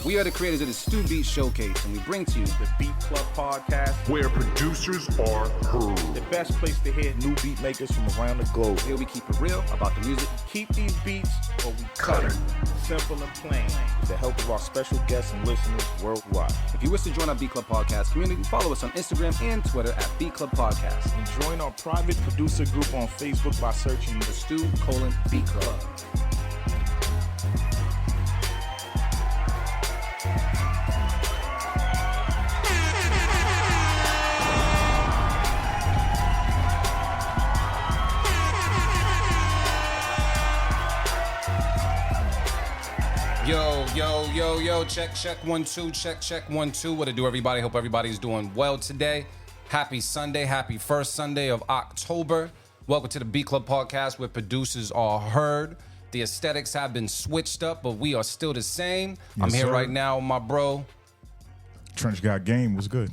We are the creators of the Stu Beat Showcase, and we bring to you the Beat Club Podcast, where producers are heard. The best place to hear new beat makers from around the globe. Here we keep it real about the music. Keep these beats or we cut it. Simple and plain. With the help of our special guests and listeners worldwide. If you wish to join our Beat Club Podcast community, follow us on Instagram and Twitter at Beat Club Podcast. And join our private producer group on Facebook by searching the Stu:"Beat Club. Yo, check 1 2, check 1 2. What it do, everybody? Hope everybody's doing well today. Happy Sunday, happy first Sunday of October. Welcome to the Beat Club Podcast, where producers are heard. The aesthetics have been switched up, but we are still the same. Yes, I'm here sir. right now with my bro. Trench Got Game was good.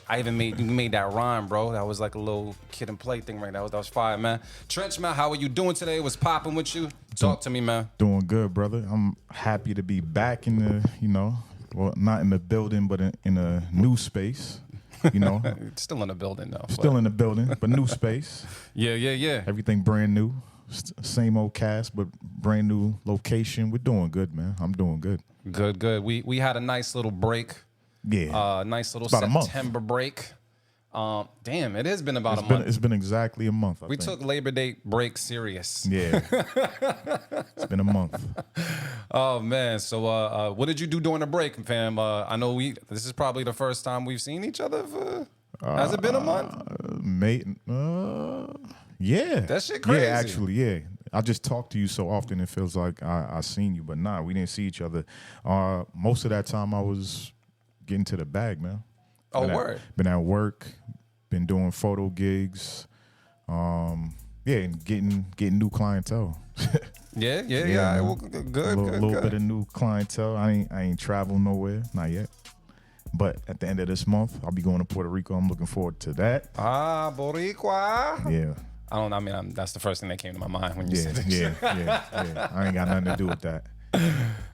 I even made that rhyme, bro. That was like a little kid and play thing right now. That was fire, man. Trench, man, how are you doing today? What's popping with you? Talk to me, man. Doing good, brother. I'm happy to be back in the, well, not in the building, but in a new space, Still in the building, though. Still in the building, but new space. Yeah. Everything brand new. Same old cast, but brand new location. We're doing good, man. I'm doing good. Good. We had a nice little break. Yeah. Nice little about September break. Damn, it has been about a month. month. It's been exactly a month. I We think. took Labor Day break serious. Yeah. It's been a month. Oh man. So what did you do during the break, fam? I know this is probably the first time we've seen each other for has it been a month? Yeah. That shit crazy. Yeah, actually, yeah. I just talk to you so often it feels like I seen you, but nah, we didn't see each other. Most of that time I was getting to the bag, man. Word. Been at work, been doing photo gigs, and getting new clientele. Yeah. Well, good. A little bit of new clientele. I ain't traveled nowhere, not yet. But at the end of this month, I'll be going to Puerto Rico. I'm looking forward to that. Boricua. Yeah. That's the first thing that came to my mind when you said that. Yeah. I ain't got nothing to do with that.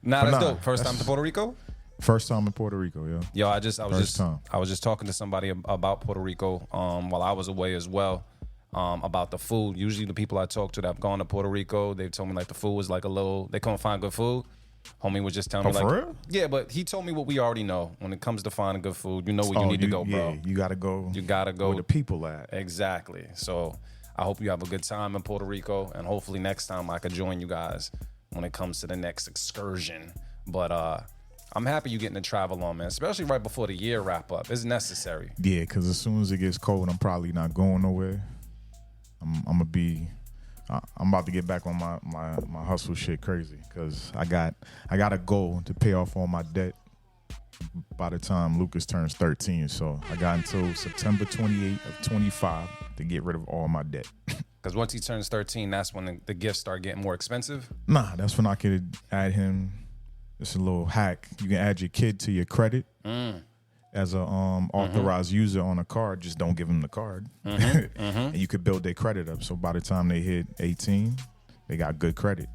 That's dope. First time to Puerto Rico? First time in Puerto Rico, yeah. Yo, I was just talking to somebody about Puerto Rico while I was away as well, about the food. Usually the people I talk to that have gone to Puerto Rico, they've told me like the food was like they couldn't find good food. Homie was just telling me like, for real? Yeah, but he told me what we already know. When it comes to finding good food, you know where you need to go, bro. Yeah, you gotta go. You gotta go where the people at. Exactly. So I hope you have a good time in Puerto Rico, and hopefully next time I could join you guys when it comes to the next excursion. But I'm happy you getting to travel on, man, especially right before the year wrap up. It's necessary. Yeah, because as soon as it gets cold, I'm probably not going nowhere. I'm about to get back on my hustle shit crazy because I got a goal to pay off all my debt by the time Lucas turns 13. So I got until September 28th of 25 to get rid of all my debt. Because once he turns 13, that's when the gifts start getting more expensive? Nah, that's when I could add him. It's a little hack. You can add your kid to your credit as a authorized user on a card. Just don't give them the card. And you could build their credit up. So by the time they hit 18, they got good credit.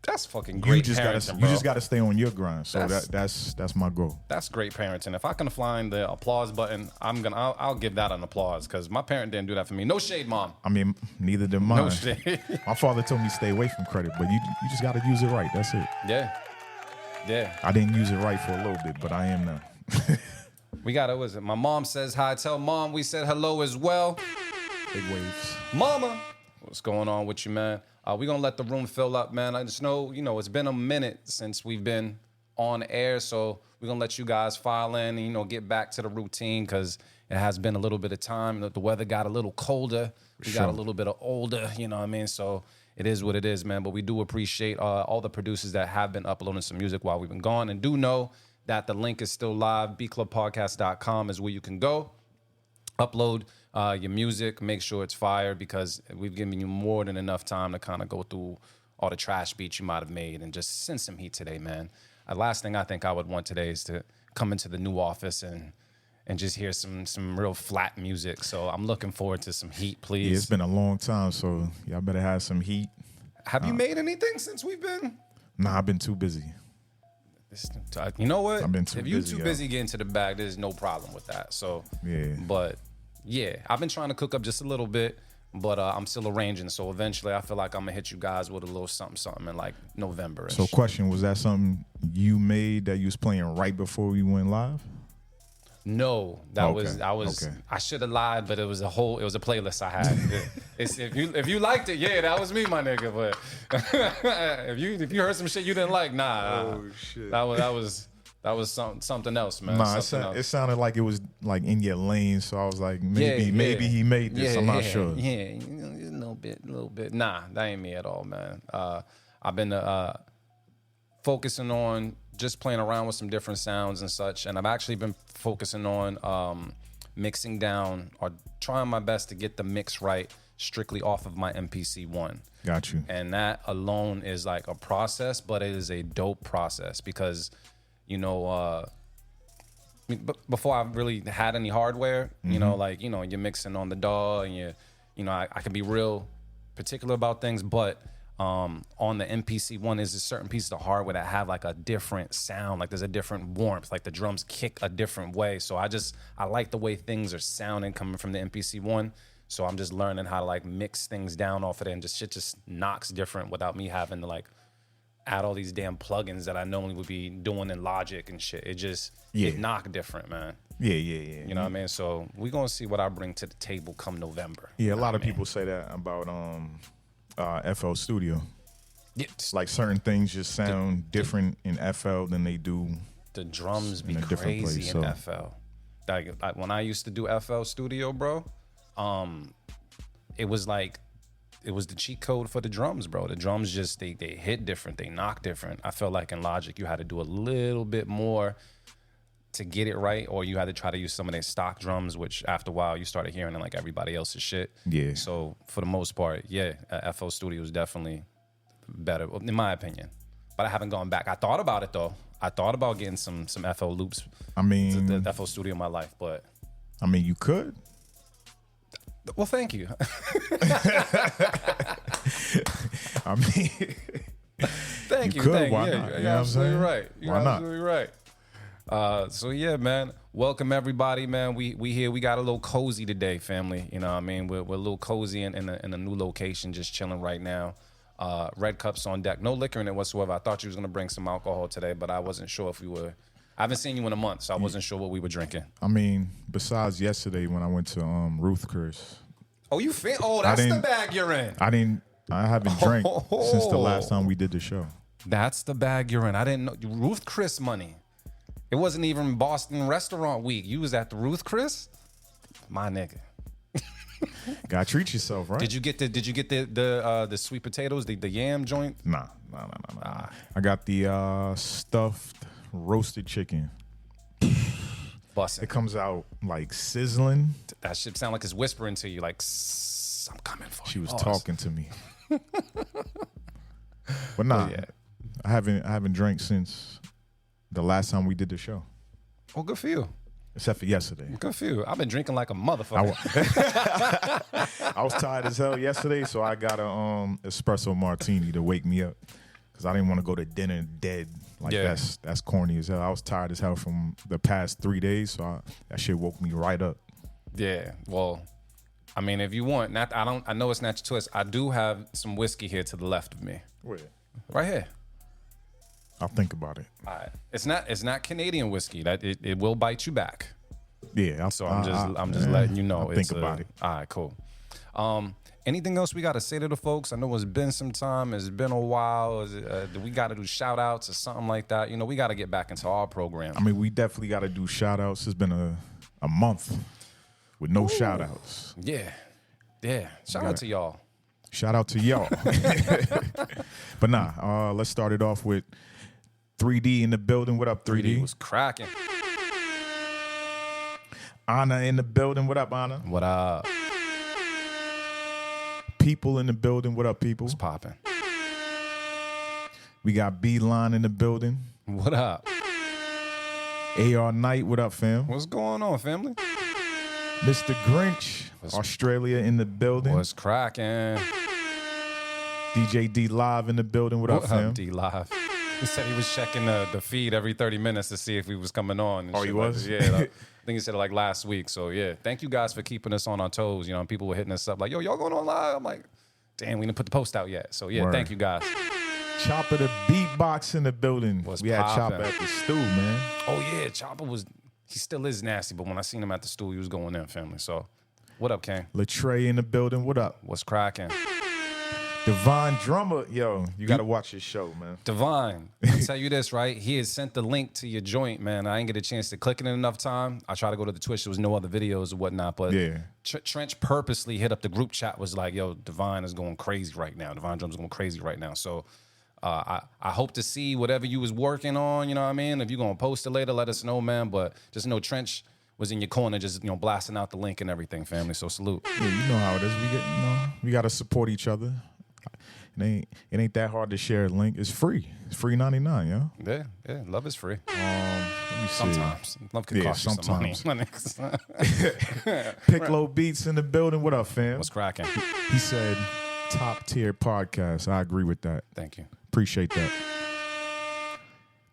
That's fucking great parenting, bro. You just got to stay on your grind. So that's my goal. That's great parenting. If I can find the applause button, I'll give that an applause because my parent didn't do that for me. No shade, Mom. I mean, neither did mine. No shade. My father told me stay away from credit, but you just got to use it right. That's it. Yeah. I didn't use it right for a little bit, but I am now. We got it. My mom says hi. Tell Mom we said hello as well. Big waves. Mama, what's going on with you, man? We're going to let the room fill up, man. I just know, it's been a minute since we've been on air, so we're going to let you guys file in and, get back to the routine because it has been a little bit of time. The weather got a little colder. We got a little bit of older, you know what I mean? So it is what it is, man. But we do appreciate all the producers that have been uploading some music while we've been gone. And do know that the link is still live. beatclubpodcast.com is where you can go. Upload your music, make sure it's fire because we've given you more than enough time to kind of go through all the trash beats you might have made and just send some heat today, man. Last thing I think I would want today is to come into the new office and just hear some real flat music. So I'm looking forward to some heat, please. Yeah, it's been a long time, so y'all better have some heat. Have you made anything since we've been? Nah, I've been too busy. You know what? I've been too if you're busy, too busy getting to the bag, there's no problem with that. So Yeah. But yeah, I've been trying to cook up just a little bit, but I'm still arranging. So eventually, I feel like I'm gonna hit you guys with a little something in like November. So question, was that something you made that you was playing right before we went live? No, that Okay, was okay. I should have lied, but it was a playlist I had. It's if you liked it, yeah, that was me, my nigga. But if you heard some shit you didn't like, nah. Oh, shit. That was something else, man. Nah, Something else. it sounded like it was like in your lane, so I was like, maybe he made this. I'm not sure. Yeah, a little bit. Nah, that ain't me at all, man. I've been focusing on just playing around with some different sounds and such, and I've actually been focusing on mixing down or trying my best to get the mix right strictly off of my MPC-1. Got you. And that alone is like a process, but it is a dope process because, before I really had any hardware, you're mixing on the DAW and I can be real particular about things, but on the MPC-1 is a certain pieces of hardware that have like a different sound, like there's a different warmth, like the drums kick a different way. So I like the way things are sounding coming from the MPC-1. So I'm just learning how to like mix things down off of it, and shit just knocks different without me having to like add all these damn plugins that I normally would be doing in Logic and shit. It knocked different, man. Yeah. You know what I mean? So we're gonna see what I bring to the table come November. Yeah, a lot of people say that about FL Studio. Yeah, Like certain things just sound different in FL than they do. the drums be in a different crazy place, in FL. Like when I used to do FL Studio, bro, it was the cheat code for the drums, bro. The drums just they hit different, they knock different. I felt like in Logic you had to do a little bit more to get it right, or you had to try to use some of their stock drums, which after a while you started hearing in like everybody else's shit. Yeah. So for the most part, yeah, FL Studio is definitely better in my opinion. But I haven't gone back. I thought about it though. I thought about getting some FL Loopz. I mean, to the FL Studio in my life, but you could. well, thank you. I mean, Thank you. could. Why yeah, not? You're You know what I'm absolutely saying? right. You're Why not? absolutely right. So yeah, man. Welcome everybody, man. We here. We got a little cozy today, family. You know what I mean? We're a little cozy in a new location, just chilling right now. Red cups on deck. No liquor in it whatsoever. I thought you was gonna bring some alcohol today, but I wasn't sure if we were. I haven't seen you in a month, so I wasn't sure what we were drinking. I mean, besides yesterday when I went to Ruth Chris, Oh, Oh, that's the bag you're in. I haven't drank since the last time we did the show. That's the bag you're in. I didn't know. Ruth Chris money. It wasn't even Boston Restaurant Week. You was at the Ruth Chris? My nigga. Gotta treat yourself, right? Did you get the sweet potatoes, the yam joint? Nah. I got the stuffed roasted chicken. Bussin'. It comes out like sizzling. That shit sound like it's whispering to you, like, I'm coming for you. She was Pause. talking to me. But nah, yeah. I haven't drank since the last time we did the show, Well, good for you. except for yesterday. Good for you. I've been drinking like a motherfucker. I was tired as hell yesterday, so I got a espresso martini to wake me up because I didn't want to go to dinner dead. Like Yeah. that's corny as hell. I was tired as hell from the past 3 days, so that shit woke me right up. Yeah. Well, I mean, if you want, I know it's not your twist. I do have some whiskey here to the left of me, Wait, right here. I'll think about it. All right. It's not Canadian whiskey. That it will bite you back. Yeah, So I'm just letting you know. I'll think about it. All right, cool. Anything else we got to say to the folks? I know it's been some time. It's been a while. Do we got to do shout outs or something like that? We got to get back into our program. I mean, we definitely got to do shout outs. It's been a month with no shout outs. Yeah. Shout out to y'all. Shout out to y'all. But nah, let's start it off with 3D in the building. What up, 3D? Was cracking. Anna in the building. What up, Anna? What up? People in the building. What up, people? What's popping? We got B-Line in the building. What up? AR Knight. What up, fam? What's going on, family? Mr. Grinch, Australia in the building. What's cracking? DJ D Live in the building. What up, fam? D Live? He said he was checking the feed every 30 minutes to see if he was coming on. And Oh, shit he like was? that. Yeah. I think he said it like last week. So, yeah. Thank you guys for keeping us on our toes. You know, people were hitting us up like, yo, y'all going on live? I'm like, damn, we didn't put the post out yet. So, yeah, Word. thank you guys. Chopper the beatbox in the building. What's we had poppin'? Chopper at the stew, man. Oh, yeah. Chopper he still is nasty, but when I seen him at the stool, he was going in, family. So, what up, King? Latrey in the building. What up? What's cracking? Divine Drummer. Yo, you got to watch his show, man. Divine, I'll tell you this, right? He has sent the link to your joint, man. I didn't get a chance to click it in enough time. I tried to go to the Twitch. There was no other videos or whatnot, but Yeah. Trench purposely hit up the group chat, was like, yo, Divine is going crazy right now. Divine Drum's going crazy right now. So I hope to see whatever you was working on, you know what I mean? If you're going to post it later, let us know, man. But just know Trench was in your corner, just, blasting out the link and everything, family. So salute. Yeah, you know how it is. We got to support each other. It ain't that hard to share a link. It's free. It's free 99, yo. Yeah, love is free. Let me see. Sometimes. Love can cost you some money. Piccolo Beats in the building. What up, fam? What's cracking? He said, top tier podcast. I agree with that. Thank you. Appreciate that.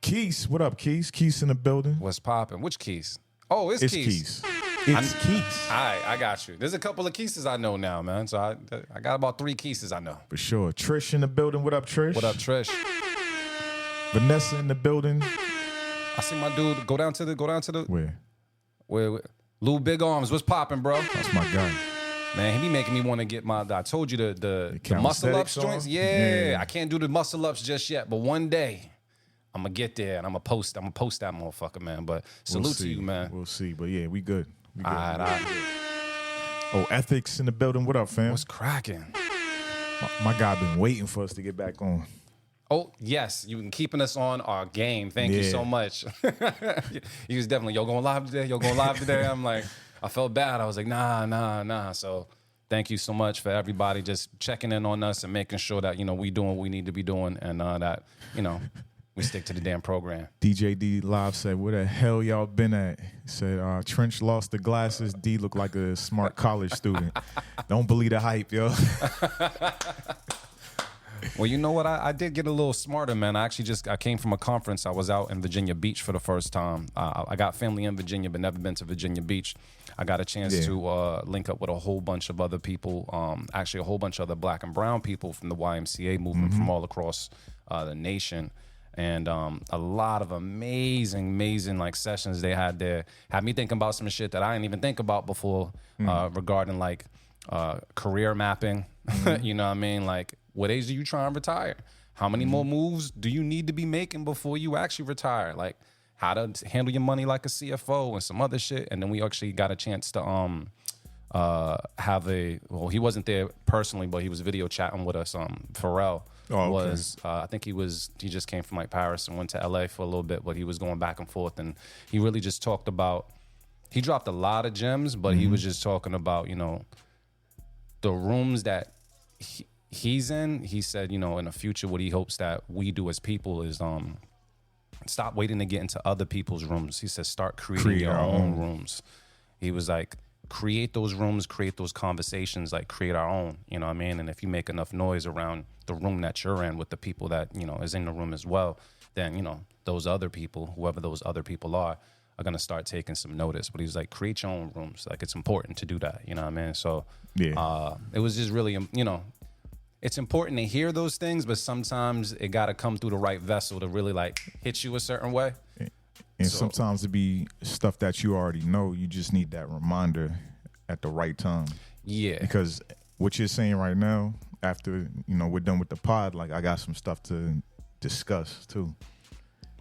Keys, what up, Keys? Keys in the building. What's popping? Which Keys? Oh, it's Keys. It's Keys. All right, I got you. There's a couple of Keeses I know now, man. So I got about 3 Keeses I know. For sure. Trish in the building. What up, Trish? What up, Trish? Vanessa in the building. I see my dude go down to the Where? Lou Big Arms. What's popping, bro? That's my guy. Man, he be making me want to get I told you the muscle ups calisthenics joints. on? Yeah, I can't do the muscle ups just yet, but one day I'm gonna get there and I'm gonna post that motherfucker, man. But salute to you, man. We'll see. But yeah, we good. We good. All right. Oh, Ethics in the building. What up, fam? What's cracking? My guy been waiting for us to get back on. Oh, yes. You've been keeping us on our game. Thank you so much. He was definitely, yo, going live today? I'm like, I felt bad. I was like, nah. So thank you so much for everybody just checking in on us and making sure that, we doing what we need to be doing and that, we stick to the damn program. DJ D Live said, where the hell y'all been at? He said, Trench lost the glasses. D looked like a smart college student. Don't believe the hype, yo. Well, you know what? I did get a little smarter, man. I came from a conference. I was out in Virginia Beach for the first time. I got family in Virginia, but never been to Virginia Beach. I got a chance to link up with a whole bunch of other people, actually a whole bunch of other black and brown people from the YMCA movement from all across the nation. And a lot of amazing like sessions they had there. Had me thinking about some shit that I didn't even think about before regarding like career mapping. You know what I mean? Like, what age do you try and retire? How many more moves do you need to be making before you actually retire? Like, how to handle your money like a CFO and some other shit. And then we actually got a chance to he wasn't there personally, but he was video chatting with us. Pharrell was, I think he just came from like Paris and went to LA for a little bit, but he was going back and forth. And he really just talked about, he dropped a lot of gems, but he was just talking about, the rooms that he's in. He said, in the future, what he hopes that we do as people is stop waiting to get into other people's rooms. He says, start creating your own rooms. He was like, create those rooms, create those conversations, like create our own, you know what I mean? And if you make enough noise around the room that you're in with the people that, is in the room as well, then, those other people, whoever those other people are going to start taking some notice. But he was like, create your own rooms. Like, it's important to do that, you know what I mean? So it was just really, it's important to hear those things, but sometimes it got to come through the right vessel to really like hit you a certain way. And sometimes it be stuff that you already know. You just need that reminder at the right time. Yeah. Because what you're saying right now, after, we're done with the pod, like I got some stuff to discuss too.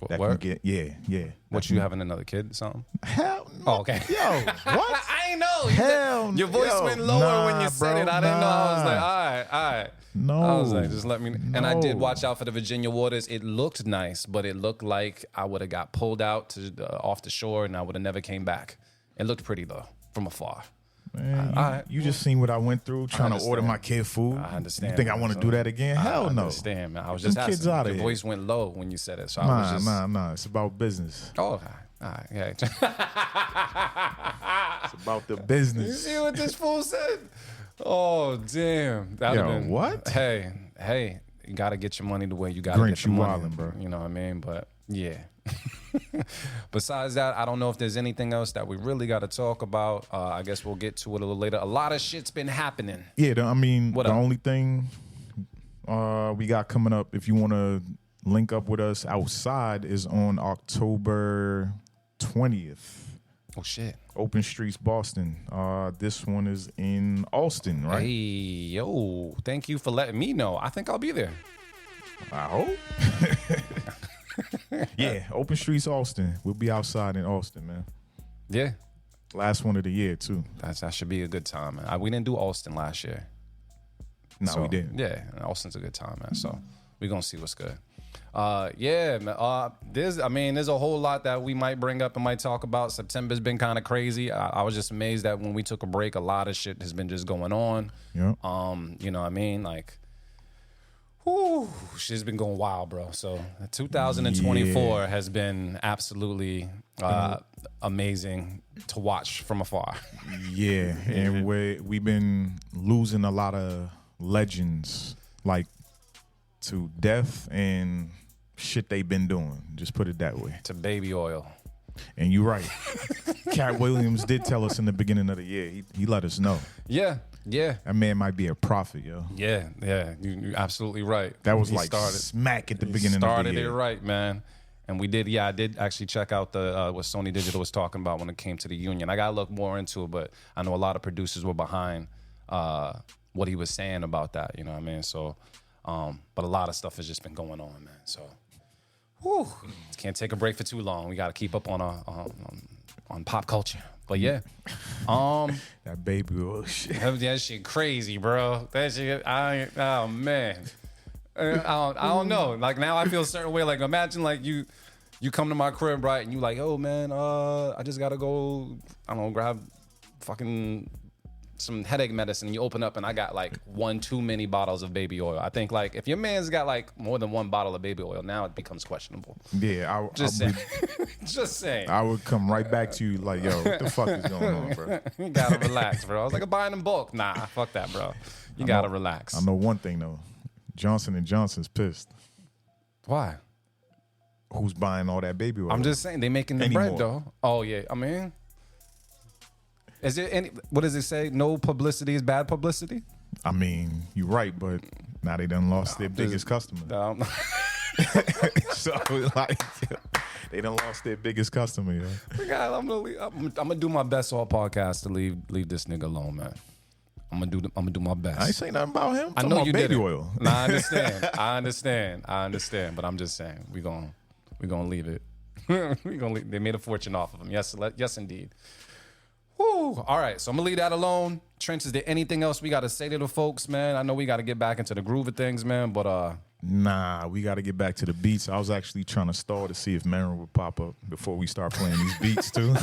That can get, yeah. What, you having another kid or something? Hell no. Oh, okay. Yo, what? I ain't know. Hell no. Your voice went lower when you said it. I didn't know. I was like, all right. No. I was like, just let me. And I did watch out for the Virginia waters. It looked nice, but it looked like I would have got pulled out to off the shore and I would have never came back. It looked pretty though, from afar. Man, you just seen what I went through trying to order my kid food. I understand. You think I want to do that again? Hell no. I understand, man. I was just asking. Kids out of Your here. voice went low when you said it, so I was just. Nah. It's about business. Oh, all right. Yeah. It's about the business. You see what this fool said? Oh, damn. Yo, what? Hey. you got to get your money the way you got to Grinch, get the you money. wildin', bro. You know what I mean? But yeah. Besides that, I don't know if there's anything else that we really got to talk about. I guess we'll get to it a little later. A lot of shit's been happening. Yeah, I mean, What the up? only thing we got coming up, if you want to link up with us outside, is on October 20th. Oh, shit. Open Streets, Boston. This one is in Austin, right? Hey, yo, thank you for letting me know. I think I'll be there. I hope. Yeah, Open Streets, Austin. We'll be outside in Austin, man. Yeah, Last one of the year, too. that should be a good time, man. We didn't do Austin last year. No, So, we didn't. Yeah, Austin's a good time, man. So we're going to see what's good. Yeah, man. There's a whole lot that we might bring up and might talk about. September's been kind of crazy. I was just amazed that when we took a break, a lot of shit has been just going on. Yeah. You know what I mean? Like, whew, shit's been going wild, bro. So 2024 has been absolutely amazing to watch from afar. Yeah, and we've been losing a lot of legends, like, to death and shit they've been doing. Just put it that way. To baby oil. And you're right. Cat Williams did tell us in the beginning of the year. He let us know. Yeah. That man might be a prophet, yo. Yeah. You're absolutely right. That was He like smack at the beginning of the Started year. it right, man. And we did, I did actually check out the what Sony Digital was talking about when it came to the union. I got to look more into it, but I know a lot of producers were behind what he was saying about that, you know what I mean? So, but a lot of stuff has just been going on, man. So, whew, can't take a break for too long. We got to keep up on pop culture. But yeah, That baby oil shit. that shit crazy, bro. That shit, oh man. I don't know. Like now I feel a certain way. Like imagine like you come to my crib, right? And you like, oh man, I just gotta go, I don't know, grab fucking some headache medicine. You open up and I got like one too many bottles of baby oil. I think like if your man's got like more than one bottle of baby oil, now it becomes questionable. Yeah, Just saying. Just saying. I would come right back to you like, yo, what the fuck is going on, bro? You gotta relax, bro. I was like, I'm buying in bulk. Nah, fuck that, bro. You gotta relax. I know one thing though. Johnson & Johnson's pissed. Why? Who's buying all that baby oil? I'm just saying they making the bread though. Oh yeah, I mean, is there any? What does it say? No publicity is bad publicity. I mean, you're right, but now they done lost their biggest customer. So like, they done lost their biggest customer. Yeah. I'm gonna do my best all podcast to leave this nigga alone, man. I'm gonna do my best. I ain't saying nothing about him. I Talking know about you baby did oil. Nah, I understand. But I'm just saying we gonna leave it. They made a fortune off of him. Yes, indeed. Whew. All right, so I'm gonna leave that alone. Trench, is there anything else we gotta say to the folks, man? I know we gotta get back into the groove of things, man. But Nah, we got to get back to the beats. I was actually trying to stall to see if Marin would pop up before we start playing these beats too.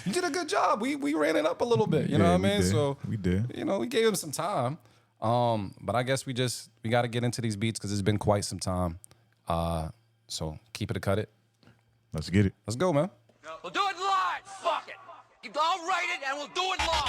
you did a good job. We ran it up a little bit. You know what I mean? Did. So we did. You know, we gave him some time. But I guess we got to get into these beats because it's been quite some time. So keep it or cut it. Let's get it. Let's go, man. We'll do it live. Fuck it. I'll write it and we'll do it live.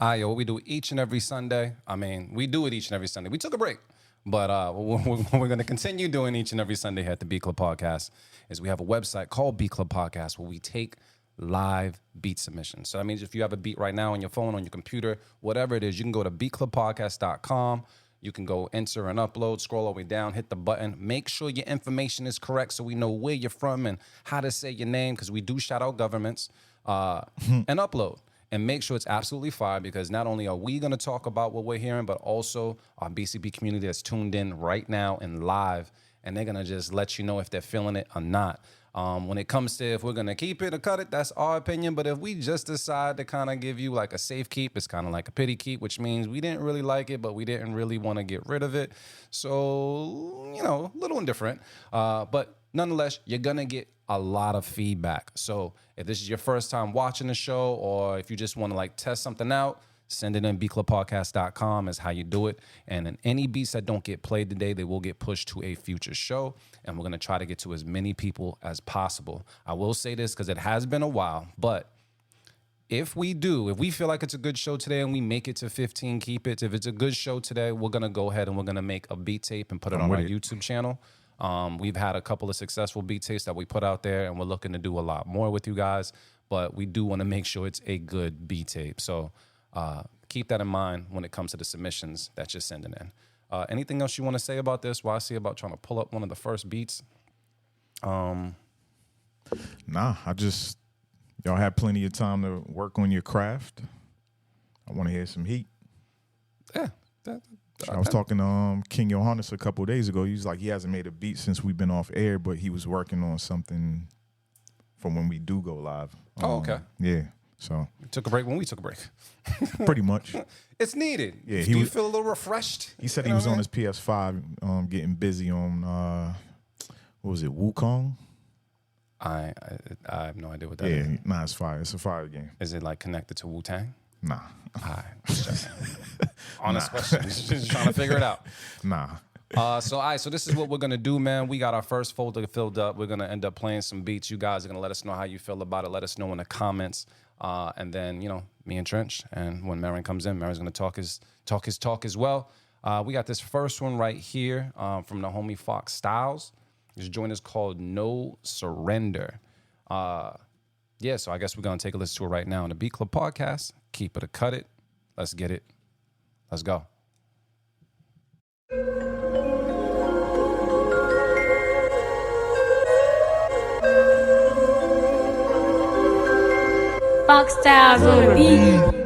What we do each and every Sunday. I mean, we do it each and every Sunday. We took a break, but what we're going to continue doing each and every Sunday here at the Beat Club Podcast is we have a website called Beat Club Podcast where we take live beat submissions. So that means if you have a beat right now on your phone, on your computer, whatever it is, you can go to beatclubpodcast.com. You can go enter and upload, scroll all the way down, hit the button. Make sure your information is correct so we know where you're from and how to say your name because we do shout out governments and upload. And make sure it's absolutely fire because not only are we going to talk about what we're hearing, but also our BCB community that's tuned in right now and live, and they're going to just let you know if they're feeling it or not. When it comes to if we're going to keep it or cut it, that's our opinion. But if we just decide to kind of give you like a safe keep, it's kind of like a pity keep, which means we didn't really like it, but we didn't really want to get rid of it. So, you know, a little indifferent. But nonetheless, you're going to get a lot of feedback. So if this is your first time watching the show, or if you just want to like test something out, send it in. beatclubpodcast.com is how you do it. And in any beats that don't get played today, they will get pushed to a future show. And we're going to try to get to as many people as possible. I will say this because it has been a while, but if we feel like it's a good show today and we make it to 15 keep it, if it's a good show today, we're going to go ahead and we're going to make a beat tape and put it on our YouTube channel. We've had a couple of successful beat tapes that we put out there, and we're looking to do a lot more with you guys, but we do want to make sure it's a good beat tape. So keep that in mind when it comes to the submissions that you're sending in. Anything else you want to say about this? While I see about trying to pull up one of the first beats. Nah, y'all had plenty of time to work on your craft. I want to hear some heat. Yeah. I was talking to King Johannes a couple of days ago. He was like, he hasn't made a beat since we've been off air, but he was working on something from when we do go live. Oh, okay. Yeah. So We took a break when we took a break. pretty much. It's needed. Yeah, Do you feel a little refreshed? He said he was on his PS5 getting busy on, what was it, Wukong? I have no idea what that is. Yeah, nah, it's fire. It's a fire game. Is it like connected to Wu-Tang? Nah. Honest question. Just trying to figure it out. Nah. So this is what we're gonna do, man. We got our first folder filled up. We're gonna end up playing some beats. You guys are gonna let us know how you feel about it. Let us know in the comments. And then, me and Trench, and when Marin comes in, Marin's gonna talk his talk as well. We got this first one right here from the homie Fox Styles. This joint is called No Surrender. So I guess we're gonna take a listen to it right now on the Beat Club Podcast. Keep it or cut it. Let's get it. Let's go. Fox Styles on the beat.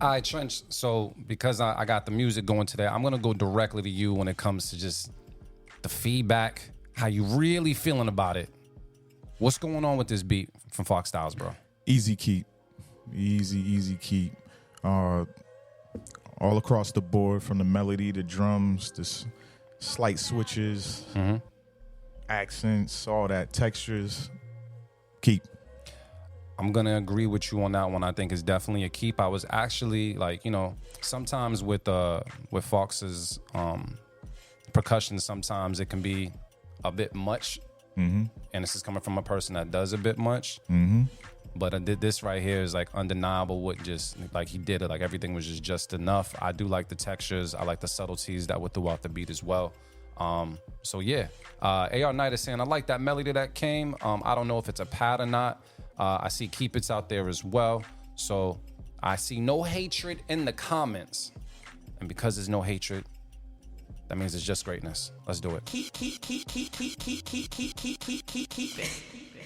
All right, Trench, so because I got the music going today, I'm going to go directly to you when it comes to just the feedback, how you really feeling about it. What's going on with this beat from Fox Styles, bro? Easy keep. Easy keep. All across the board, from the melody, the drums, the slight switches, accents, all that, textures. Keep. I'm going to agree with you on that one. I think it's definitely a keep. I was actually sometimes with Fox's percussion, sometimes it can be a bit much. And this is coming from a person that does a bit much. But I did this right here is undeniable. What just he did it, everything was just enough. I do like the textures. I like the subtleties that were throughout the beat as well. So yeah, AR Knight is saying, I like that melody that came. I don't know if it's a pad or not. I see Keep It's out there as well. So I see no hatred in the comments. And because there's no hatred, that means it's just greatness. Let's do it.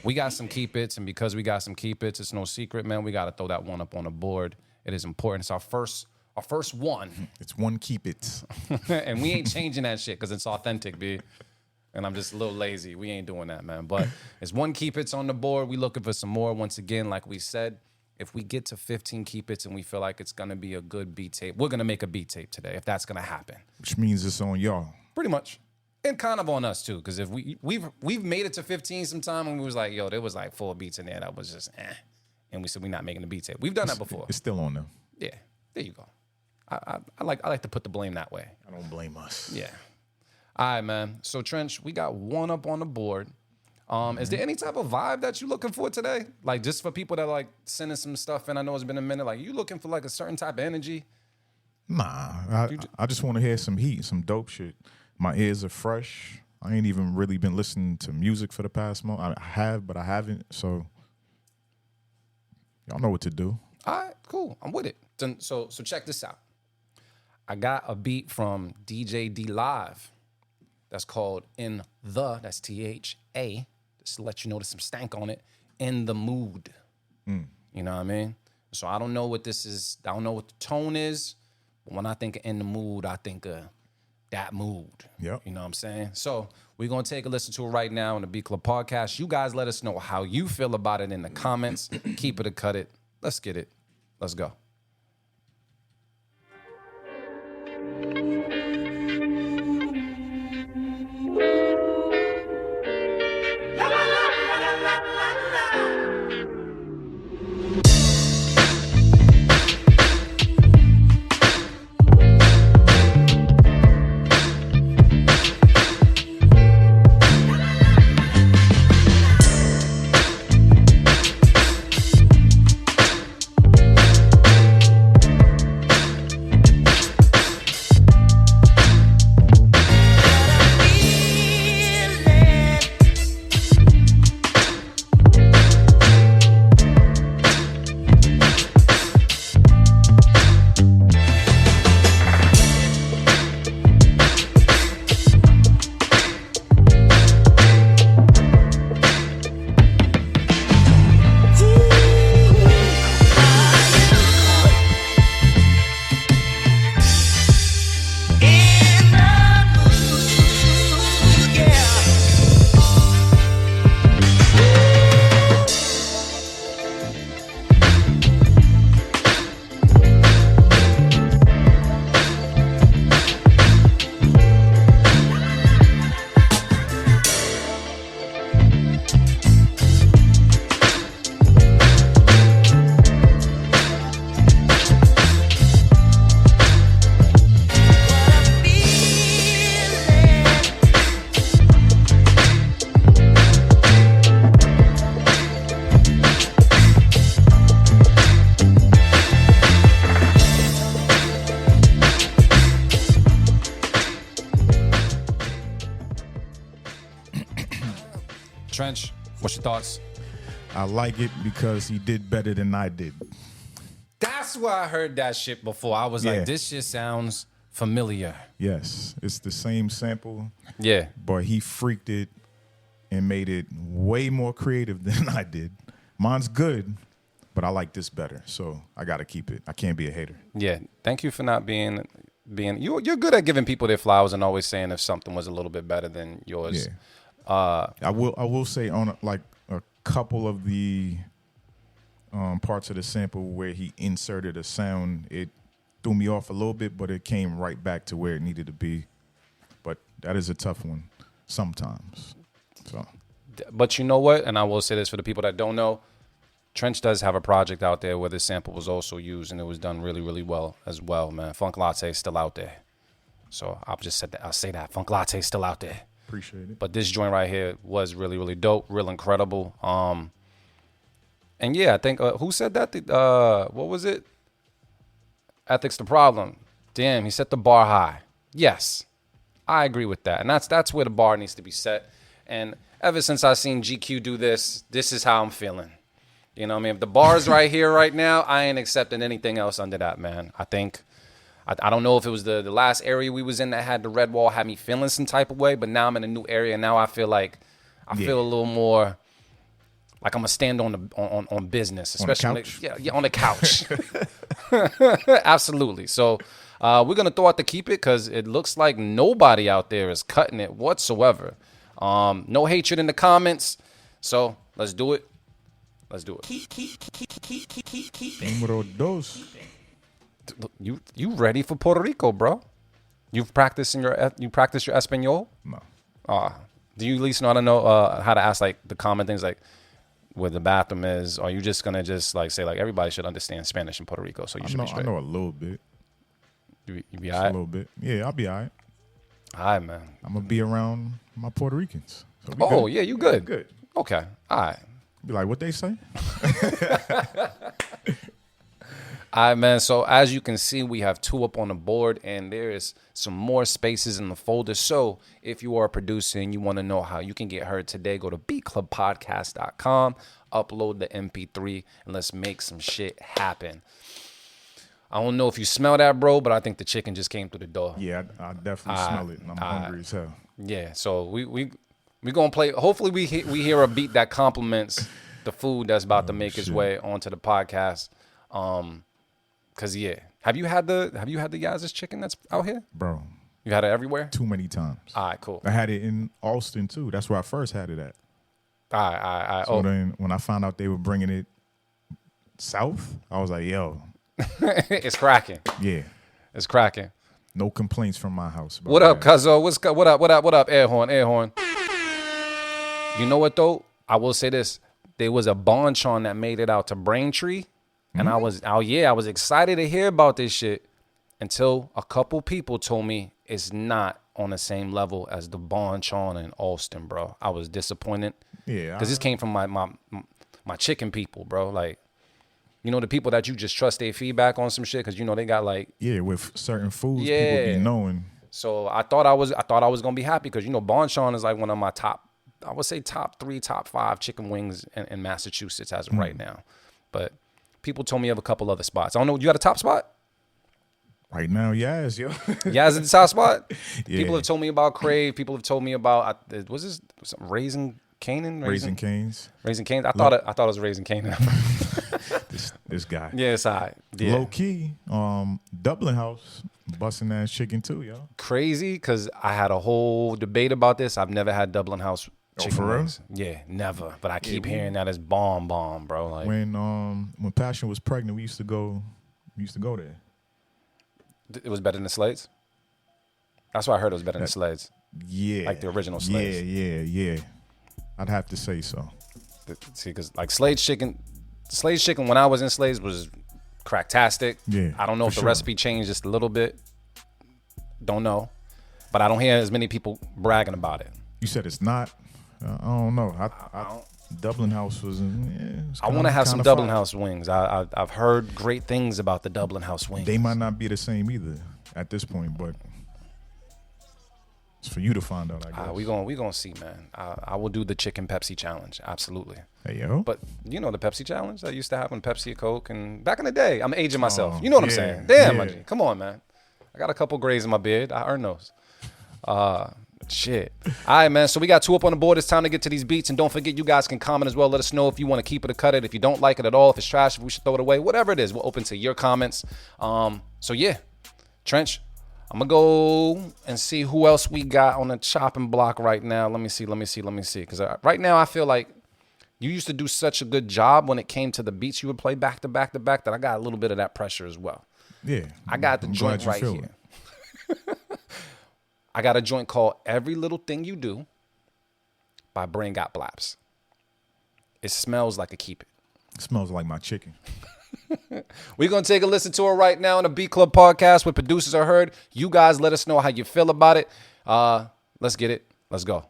We got some Keep It's, and because we got some Keep It's, it's no secret, man. We got to throw that one up on the board. It is important. It's our first one. It's one Keep It. And we ain't changing that shit because it's authentic, B. And I'm just a little lazy. We ain't doing that, man. But it's one Keep It's on the board. We looking for some more. Once again, like we said, If we get to 15 keep it's and we feel like it's gonna be a good beat tape, we're gonna make a beat tape today. If that's gonna happen, Which means it's on y'all. pretty much, and kind of on us too. Because if we've made it to 15 sometime and we was like, yo, there was like 4 beats in there that was just and we said we're not making a beat tape. We've done that before. It's still on them. Yeah, there you go. I like to put the blame that way. I don't blame us. Yeah. All right, man. So Trench, we got one up on the board. Is there any type of vibe that you looking for today? Like just for people that are like sending some stuff in. I know it's been a minute. Like you looking for like a certain type of energy? Nah, I just want to hear some heat, some dope shit. My ears are fresh. I ain't even really been listening to music for the past month. I have, but I haven't. So y'all know what to do. All right, cool. I'm with it. So check this out. I got a beat from DJ D Live that's called that's THA. Just to let you know there's some stank on it. In the Mood. You know what I mean? So I don't know what this is. I don't know what the tone is. But when I think of In the Mood, I think of that mood. Yep. You know what I'm saying? So we're going to take a listen to it right now on the Beat Club podcast. You guys let us know how you feel about it in the comments. Keep it or cut it. Let's get it. Let's go. Trench, what's your thoughts? I like it because he did better than I did. That's where I heard that shit before. I was like, this shit sounds familiar. Yes, it's the same sample. Yeah. But he freaked it and made it way more creative than I did. Mine's good, but I like this better. So I got to keep it. I can't be a hater. Yeah. Thank you for not being you're good at giving people their flowers and always saying if something was a little bit better than yours. Yeah. I will say on like a couple of the parts of the sample where he inserted a sound, it threw me off a little bit, but it came right back to where it needed to be. But that is a tough one sometimes. So, but you know what? And I will say this for the people that don't know, Trench does have a project out there where this sample was also used and it was done really, really well as well, man. Funk Latte is still out there. So I'll say that. Funk Latte is still out there. appreciate it. But this joint right here was really, really dope, real incredible. And yeah, I think who said that? What was it? Ethics the problem. Damn, he set the bar high. Yes, I agree with that, and that's where the bar needs to be set. And ever since I seen GQ do this is how I'm feeling. You know what I mean? If the bar's right here right now, I ain't accepting anything else under that, man. I think, I don't know if it was the last area we was in that had the red wall had me feeling some type of way, but now I'm in a new area, and now I feel like, feel a little more like I'm going to stand on business. Especially on the couch? On the couch. Absolutely. So we're going to throw out the keep it because it looks like nobody out there is cutting it whatsoever. No hatred in the comments. So let's do it. Let's do it. Número dos. Look, you ready for Puerto Rico, bro? You practice your Espanol? No. Do you at least know how to ask like the common things like where the bathroom is? Or are you just gonna like say like everybody should understand Spanish in Puerto Rico, so you should be straight? I know a little bit. You be Just all right? a little bit. Yeah, I'll be all right. All right, man. I'm gonna be around my Puerto Ricans. So we Oh good. yeah, you good? Good. Okay. All right. Be like, what they say? All right, man. So as you can see, we have 2 up on the board, and there is some more spaces in the folder. So if you are a producer and you want to know how you can get heard today, go to beatclubpodcast.com, upload the MP3, and let's make some shit happen. I don't know if you smell that, bro, but I think the chicken just came through the door. Yeah, I definitely smell it, and I'm hungry as hell. Yeah. So we gonna play. Hopefully we hear a beat that complements the food that's about to make its way onto the podcast. Cause yeah, have you had the Yaz's chicken that's out here? Bro, You had it everywhere? too many times. All right, cool. I had it in Austin, too. That's where I first had it at. All right. So then when I found out they were bringing it south, I was like, yo, It's cracking. yeah, It's cracking. no complaints from my house. Bro. What up, Cuzzo? What up? Air horn. You know what, though? I will say this. There was a bonchon that made it out to Braintree. And I was excited to hear about this shit until a couple people told me it's not on the same level as the bonchon in Austin, bro. I was disappointed. Yeah. Because this came from my chicken people, bro. Like, you know, the people that you just trust their feedback on some shit because, you know, they got like. Yeah, with certain foods, people Yeah. be knowing. So I thought I was going to be happy because, you know, bonchon is like one of my top 3, top 5 chicken wings in Massachusetts as of right now. But people told me of a couple other spots. I don't know. You got a top spot? Right now, yes, yo. Yaz at the top spot? Yeah. People have told me about Crave. People have told me about, was this some Raising Canaan? Raising Cane's. Raising Cane's? I thought it was Raising Canaan. This guy. Yeah, it's all right. Yeah. Low key, Dublin House, busting ass chicken too, yo. Crazy, because I had a whole debate about this. I've never had Dublin House chicken for real? wings. Yeah, never. But I keep hearing that it's bomb, bro. Like, When Passion was pregnant, we used to go there. it was better than the Slades? That's why I heard it was better than the Slades. Yeah. Like the original Slades. Yeah. I'd have to say so. See, because like Slade's chicken when I was in Slade's was cracktastic. Yeah, I don't know for if the sure. recipe changed just a little bit. Don't know. But I don't hear as many people bragging about it. You said it's not. I don't know. Dublin House was. I want to have some Dublin House wings. I've heard great things about the Dublin House wings. They might not be the same either at this point, but it's for you to find out, I guess. We gonna see, man. I will do the chicken Pepsi challenge. Absolutely. Hey, yo. But you know the Pepsi challenge that used to happen, Pepsi or Coke, and back in the day, I'm aging myself. Oh, You know what I'm yeah, saying? Damn, yeah. my G. Come on, man. I got a couple grays in my beard. I earn those. Shit. All right, man. So we got 2 up on the board. It's time to get to these beats. And don't forget, you guys can comment as well. Let us know if you want to keep it or cut it. If you don't like it at all, if it's trash, if we should throw it away, whatever it is, we're open to your comments. So yeah, Trench, I'm going to go and see who else we got on the chopping block right now. Let me see. Because right now I feel like you used to do such a good job when it came to the beats you would play back to back to back that I got a little bit of that pressure as well. Yeah. I got the I'm joint glad you right feel here. it. I got a joint called Every Little Thing You Do by Brain Got Blaps. It smells like a keep it. It smells like my chicken. We're going to take a listen to it right now on the Beat Club podcast where producers are heard. You guys let us know how you feel about it. Let's get it. Let's go.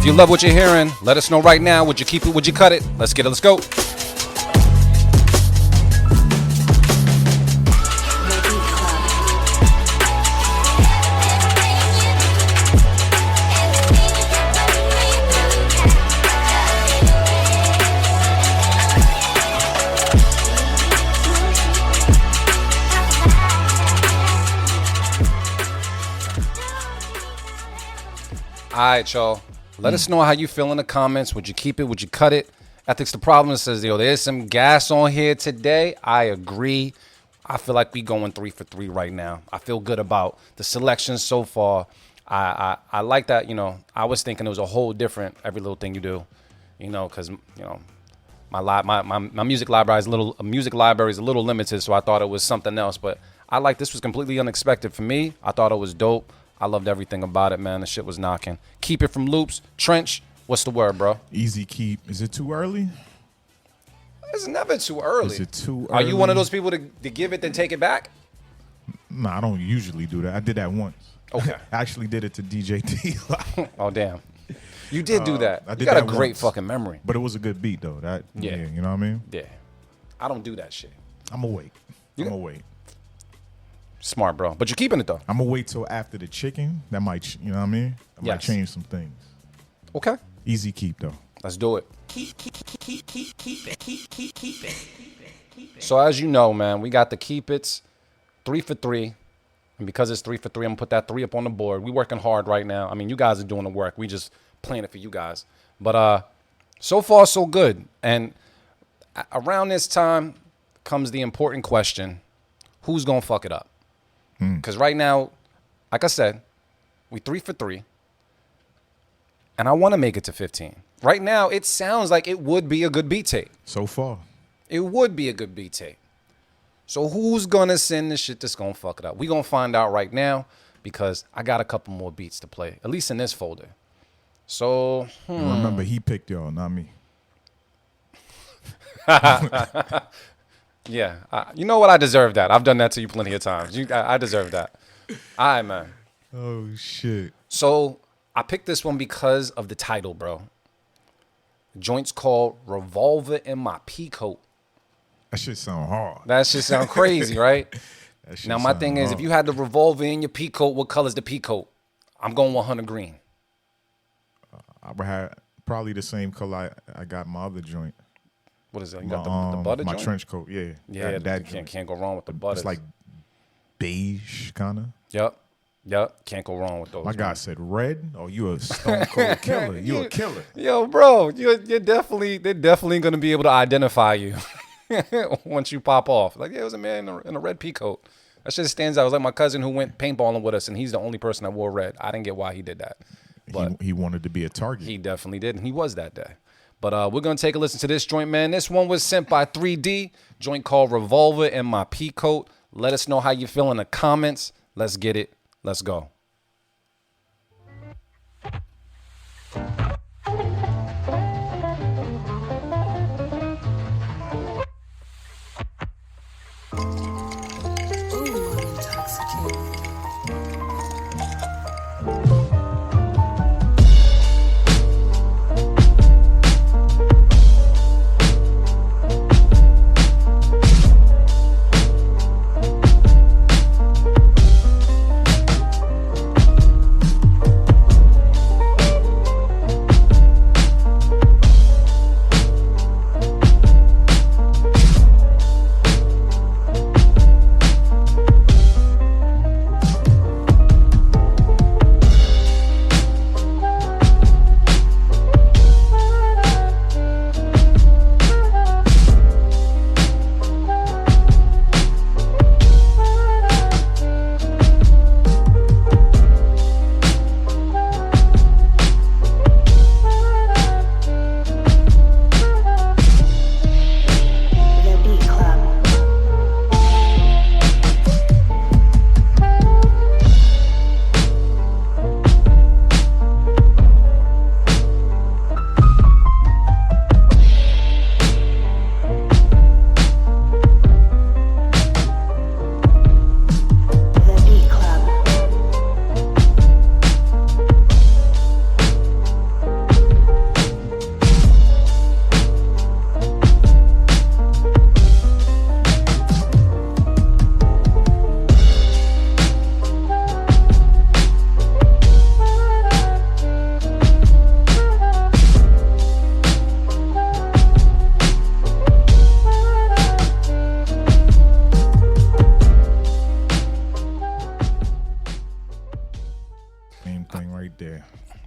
If you love what you're hearing, let us know right now. Would you keep it? Would you cut it? Let's get it. Let's go. All right, y'all. Let us know how you feel in the comments. Would you keep it? Would you cut it? Ethics the Problem says, yo, there's some gas on here today. I agree. I feel like we going 3 for 3 right now. I feel good about the selections so far. I like that, you know, I was thinking it was a whole different every little thing you do, you know, because, you know, my music library is a little limited, so I thought it was something else. But I like this was completely unexpected for me. I thought it was dope. I loved everything about it, man. The shit was knocking. Keep it from Loopz. Trench, what's the word, bro? Easy keep. Is it too early? It's never too early. Is it too early? Are you one of those people to give it then take it back? No, I don't usually do that. I did that once. Okay. I actually did it to DJ T. Oh, damn. You did do that. I You did got a that great once. fucking memory. But it was a good beat, though. Yeah. You know what I mean? Yeah. I don't do that shit. I'm going to wait. I'm going to wait. Smart, bro. But you're keeping it, though. I'm going to wait till after the chicken. That might, you know what I mean? That might Yes. change some things. Okay. Easy keep, though. Let's do it. So as you know, man, we got the keep it's 3 for 3. And because it's 3 for 3, I'm gonna put that 3 up on the board. We working hard right now. I mean, you guys are doing the work. We just playing it for you guys. But so far so good. And around this time comes the important question: who's gonna fuck it up? Because right now, like I said, we 3 for 3. And I want to make it to 15. Right now, it sounds like it would be a good beat tape. So far. It would be a good beat tape. So who's going to send the shit that's going to fuck it up? We're going to find out right now because I got a couple more beats to play, at least in this folder. So, And remember, he picked y'all, not me. yeah. You know what? I deserve that. I've done that to you plenty of times. I deserve that. All right, man. Oh, shit. So I picked this one because of the title, bro. The joint's called Revolver in My Peacoat. That shit sound hard. That shit sound crazy, right? That shit Now, my sound thing is, hard. if you had the revolver in your peacoat, what color's the peacoat? I'm going 100 green. I would have probably the same color I got my other joint. What is that? You got the butter my joint? trench coat, yeah. Yeah, that can't go wrong with the butter. It's like beige, kind of. Yep. Can't go wrong with those. My guy said red. Oh, you a stone cold killer. You a killer. Yo, bro, they're definitely gonna be able to identify you once you pop off. Like, yeah, it was a man in a red peacoat. That shit stands out. It was like my cousin who went paintballing with us, and he's the only person that wore red. I didn't get why he did that, but He wanted to be a target. he definitely did, and he was that day. But we're gonna take a listen to this joint, man. This one was sent by 3D. Joint called Revolver in My Peacoat. Let us know how you feel in the comments. Let's get it. Let's go. there.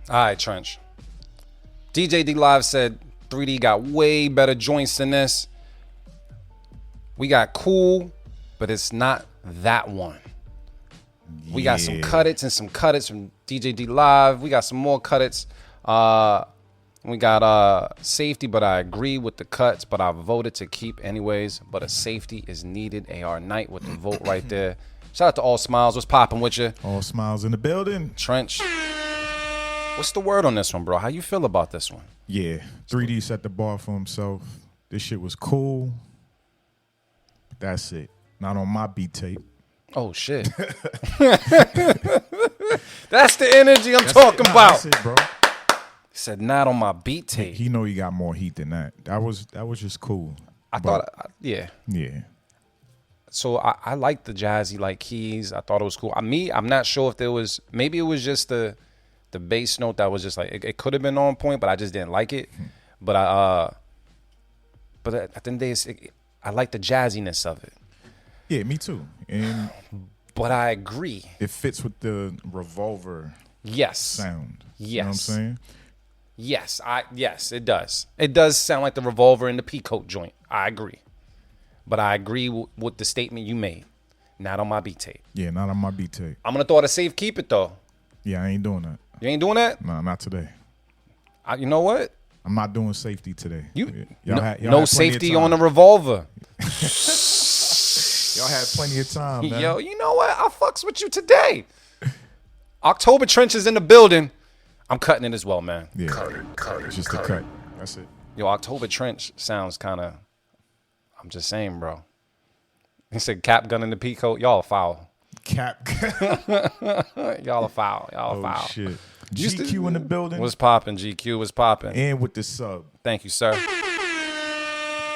All right, Trench. DJD Live said 3D got way better joints than this. We got Cool, but it's not that one. We got some cut-its and some cut-its from DJD Live. We got some more cut-its. We got Safety, but I agree with the cuts, but I voted to keep anyways. But a safety is needed. AR Knight with the vote right there. Shout out to All Smiles. What's popping with you? All Smiles in the building. Trench. What's the word on this one, bro? How you feel about this one? Yeah, 3D set the bar for himself. This shit was cool. That's it. Not on my beat tape. Oh, shit. That's the energy I'm talking about. That's it, bro. He said, not on my beat tape. He know he got more heat than that. That was just cool. Yeah. Yeah. So I like the jazzy, like keys. I thought it was cool. I'm not sure if there was, maybe it was just the bass note that was just like, it could have been on point, but I just didn't like it. But at the end of the day, I like the jazziness of it. Yeah, me too. And but I agree. it fits with the Revolver Yes. sound. Yes. You know what I'm saying? Yes, it does. It does sound like the Revolver and the Peacoat joint. I agree. But I agree with the statement you made. Not on my beat tape. Yeah, not on my beat tape. I'm going to throw out a safe keep it, though. Yeah, I ain't doing that. You ain't doing that? No, not today. You know what? I'm not doing safety today. No had plenty of safety on the time. Revolver. Y'all had plenty of time, man. Yo, you know what? I fucks with you today. October Trench is in the building. I'm cutting it as well, man. Yeah, it's just a cut. That's it. Yo, October Trench sounds kind of, I'm just saying, bro. He said cap gun in the Peacoat. Y'all are foul. Cap. Y'all are foul. Y'all are Oh, foul. shit. GQ in the building. What's popping? GQ was popping. And with the sub. Thank you, sir.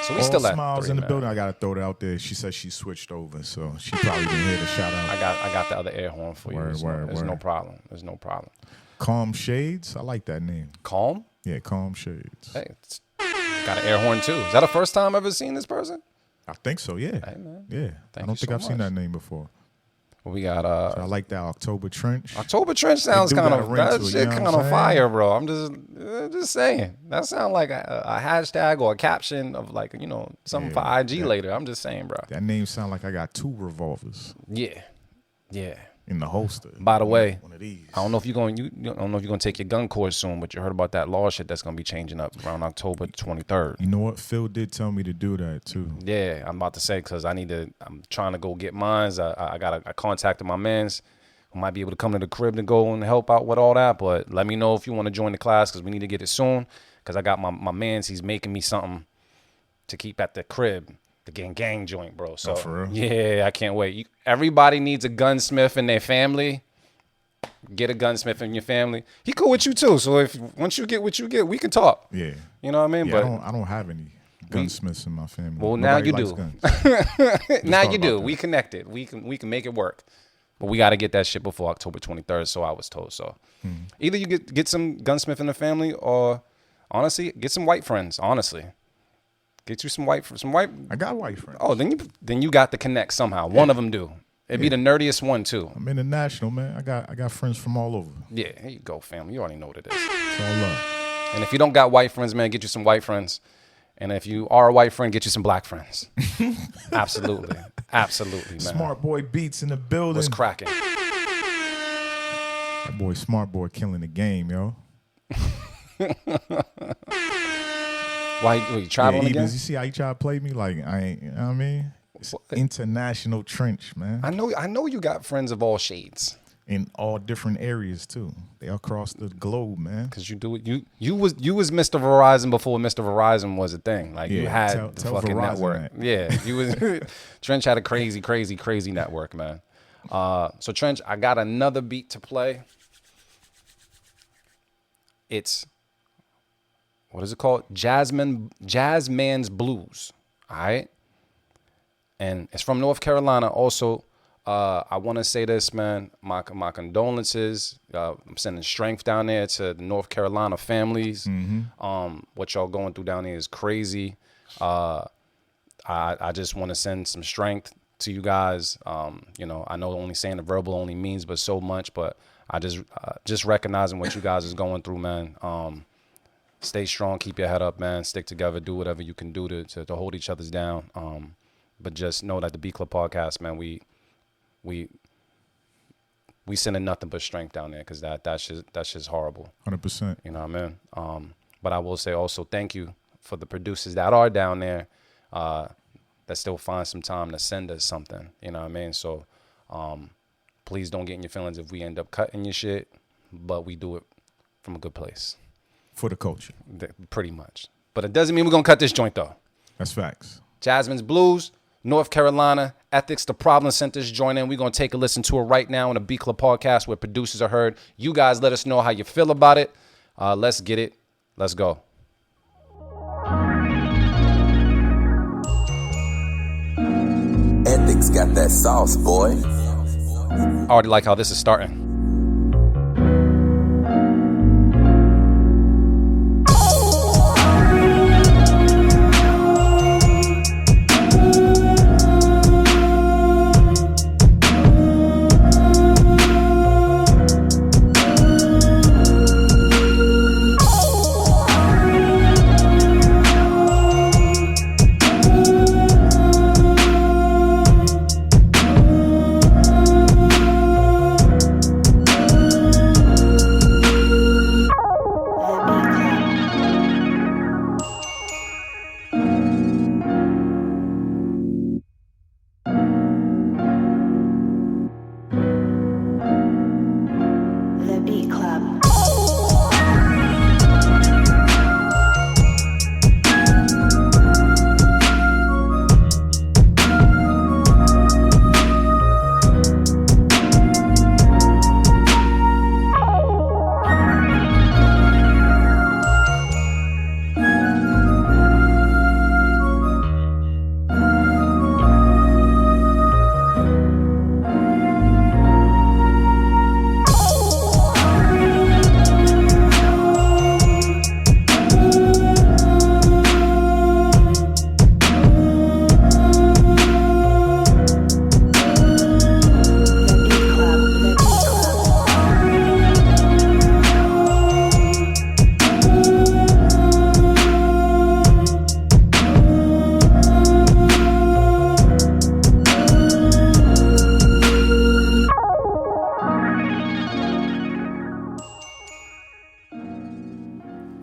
So we All still at Smiles 3, in the man. building. I gotta throw it out there. She said she switched over, so she probably didn't hear the shout out. I got the other air horn for you. There's no Word. problem. There's no problem. Calm Shades. I like that name. Calm? Yeah, Calm Shades. Hey, got an air horn too. Is that the first time I've ever seen this person? I think so. Yeah. Hey, man. Yeah. I don't you think so I've seen much. that name before. We got So I like that October Trench. October Trench sounds do kind got of a ring that to it, shit you know kind what of I'm saying? fire, bro. I'm just saying. That sounds like a hashtag or a caption of like, something for IG later. I'm just saying, bro. That name sound like I got 2 revolvers Yeah. in the holster. By the way, one of these. I don't know if you're going. I don't know if you're going to take your gun course soon, but you heard about that law shit that's going to be changing up around October 23rd. You know what? Phil did tell me to do that too. Yeah, I'm about to say because I'm trying to go get mines. I contacted my mans who might be able to come to the crib to go and help out with all that. But let me know if you want to join the class because we need to get it soon. Because I got my mans. He's making me something to keep at the crib. The gang joint, bro. So for real? yeah, I can't wait. Everybody needs a gunsmith in their family. Get a gunsmith in your family. He cool with you too. So once you get what you get, we can talk. Yeah. You know what I mean? Yeah, But I don't have any gunsmiths in my family. Well, now Nobody you likes do. guns. now thought you do. about We connected. We can make it work. But we got to get that shit before October 23rd. So I was told. So either you get some gunsmith in the family, or honestly, get some white friends. Honestly, get you some white. I got white friends. Oh, then you got to connect somehow. One of them do. It'd be the nerdiest one too. I'm international, man. I got friends from all over. Yeah, here you go, family. You already know what it is. It's all love. And if you don't got white friends, man, get you some white friends. And if you are a white friend, get you some black friends. Absolutely, man. Smart Boy Beats in the building. What's cracking? That boy Smart Boy killing the game, yo. Why you traveling Does again? you see how he try to play me? Like I ain't. You know what I mean? It's international trench, man. I know you got friends of all shades. In all different areas too. They across the globe, man. Cause you do it. You was Mr. Verizon before Mr. Verizon was a thing. Like you Yeah, had the tell fucking Verizon network. that. Yeah, you was Trench had a crazy network, man. So Trench, I got another beat to play. It's what is it called? Jazzman's Blues. All right, and it's from North Carolina. Also, I want to say this, man. My condolences. I'm sending strength down there to the North Carolina families. What y'all going through down there is crazy. I just want to send some strength to you guys. You know, I know only saying the verbal only means but so much, but I just recognizing what you guys is going through, man. Stay strong, keep your head up, man. Stick together, do whatever you can do to hold each other's down. But just know that the B Club podcast, man, we sending nothing but strength down there, because that's just horrible. 100%. You know what I mean? But I will say also thank you for the producers that are down there that still find some time to send us something. You know what I mean? So please don't get in your feelings if we end up cutting your shit, but we do it from a good place. For the culture. Pretty much. But it doesn't mean we're going to cut this joint, though. That's facts. Jasmine's Blues, North Carolina, Ethics to Problem Centers join in. We're going to take a listen to it right now on the B Club podcast where producers are heard. You guys let us know how you feel about it. Let's get it. Let's go. Ethics got that sauce, boy. I already like how this is starting.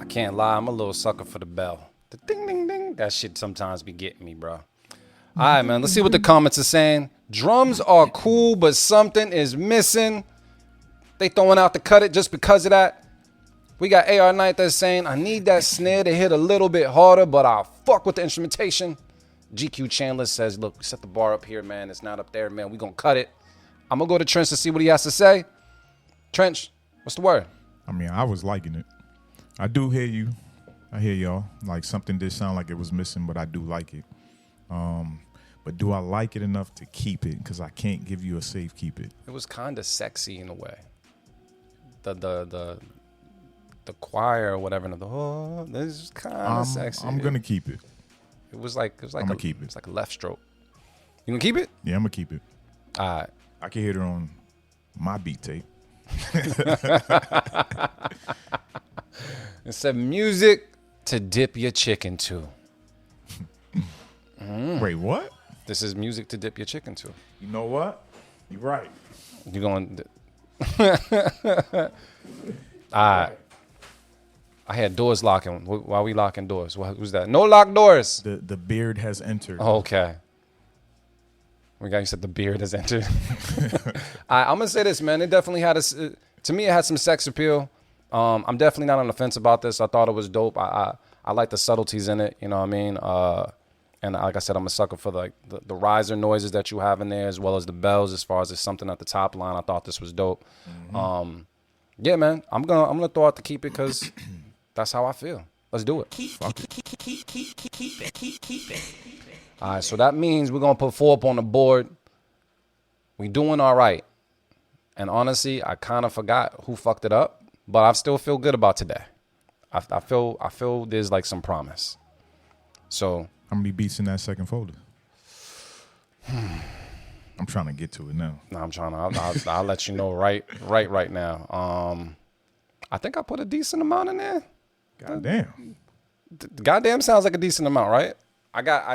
Can't lie, I'm a little sucker for the bell. The ding, ding, ding. That shit sometimes be getting me, bro. All right, man. Let's see what the comments are saying. Drums are cool, but something is missing. They throwing out the cut it just because of that. We got AR Knight that's saying, I need that snare to hit a little bit harder, but I'll fuck with the instrumentation. GQ Chandler says, look, set the bar up here, man. It's not up there, man. We gonna cut it. I'm gonna go to Trench to see what he has to say. Trench, what's the word? I mean, I was liking it. I do hear you. I hear y'all. Like, something did sound like it was missing, but I do like it. But do I like it enough to keep it? Because I can't give you a safe keep it. It was kind of sexy in a way. The choir or whatever. This is kind of sexy. I'm gonna keep it. It was like I'm gonna keep it. It's like a left stroke. You gonna keep it? Yeah, I'm gonna keep it. All right. I can hear it on my beat tape. It said music to dip your chicken to. Wait, what? This is music to dip your chicken to. You know what? You're right. You going? All right. I had doors locking. Why are we locking doors? Who's that? No lock doors. The beard has entered. Okay. You said the beard has entered. I'm gonna say this, man. It definitely had to me. It had some sex appeal. I'm definitely not on the fence about this. I thought it was dope. I like the subtleties in it. You know what I mean? And like I said, I'm a sucker for the riser noises that you have in there, as well as the bells. As far as there's something at the top line, I thought this was dope. Mm-hmm. Yeah, man. I'm gonna throw out the keep it because that's how I feel. Let's do it. Keep it. All right, so that means we're going to put 4 up on the board. We doing all right. And honestly, I kind of forgot who fucked it up, but I still feel good about today. I feel there's like some promise. So how many beats in that second folder? I'm trying to get to it now. No, I'm trying to. I'll let you know right now. I think I put a decent amount in there. Goddamn. Goddamn sounds like a decent amount, right?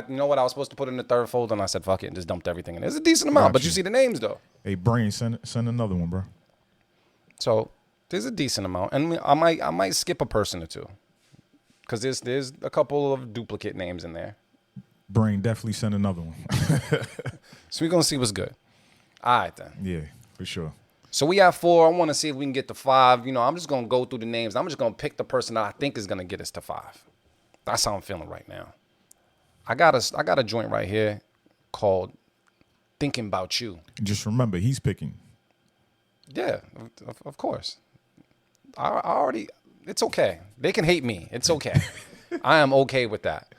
You know what? I was supposed to put in the third folder, and I said fuck it and just dumped everything in. It's a decent amount, but you see the names though. Hey, Brain, send another one, bro. So there's a decent amount, and I might skip a person or two, because there's a couple of duplicate names in there. Brain, definitely send another one. So we're gonna see what's good. All right then. Yeah, for sure. So we have 4. I want to see if we can get to 5. You know, I'm just gonna go through the names. I'm just gonna pick the person that I think is gonna get us to 5. That's how I'm feeling right now. I got a joint right here called "Thinking About You." Just remember, he's picking. Yeah, of course. I already. It's okay. They can hate me. It's okay. I am okay with that.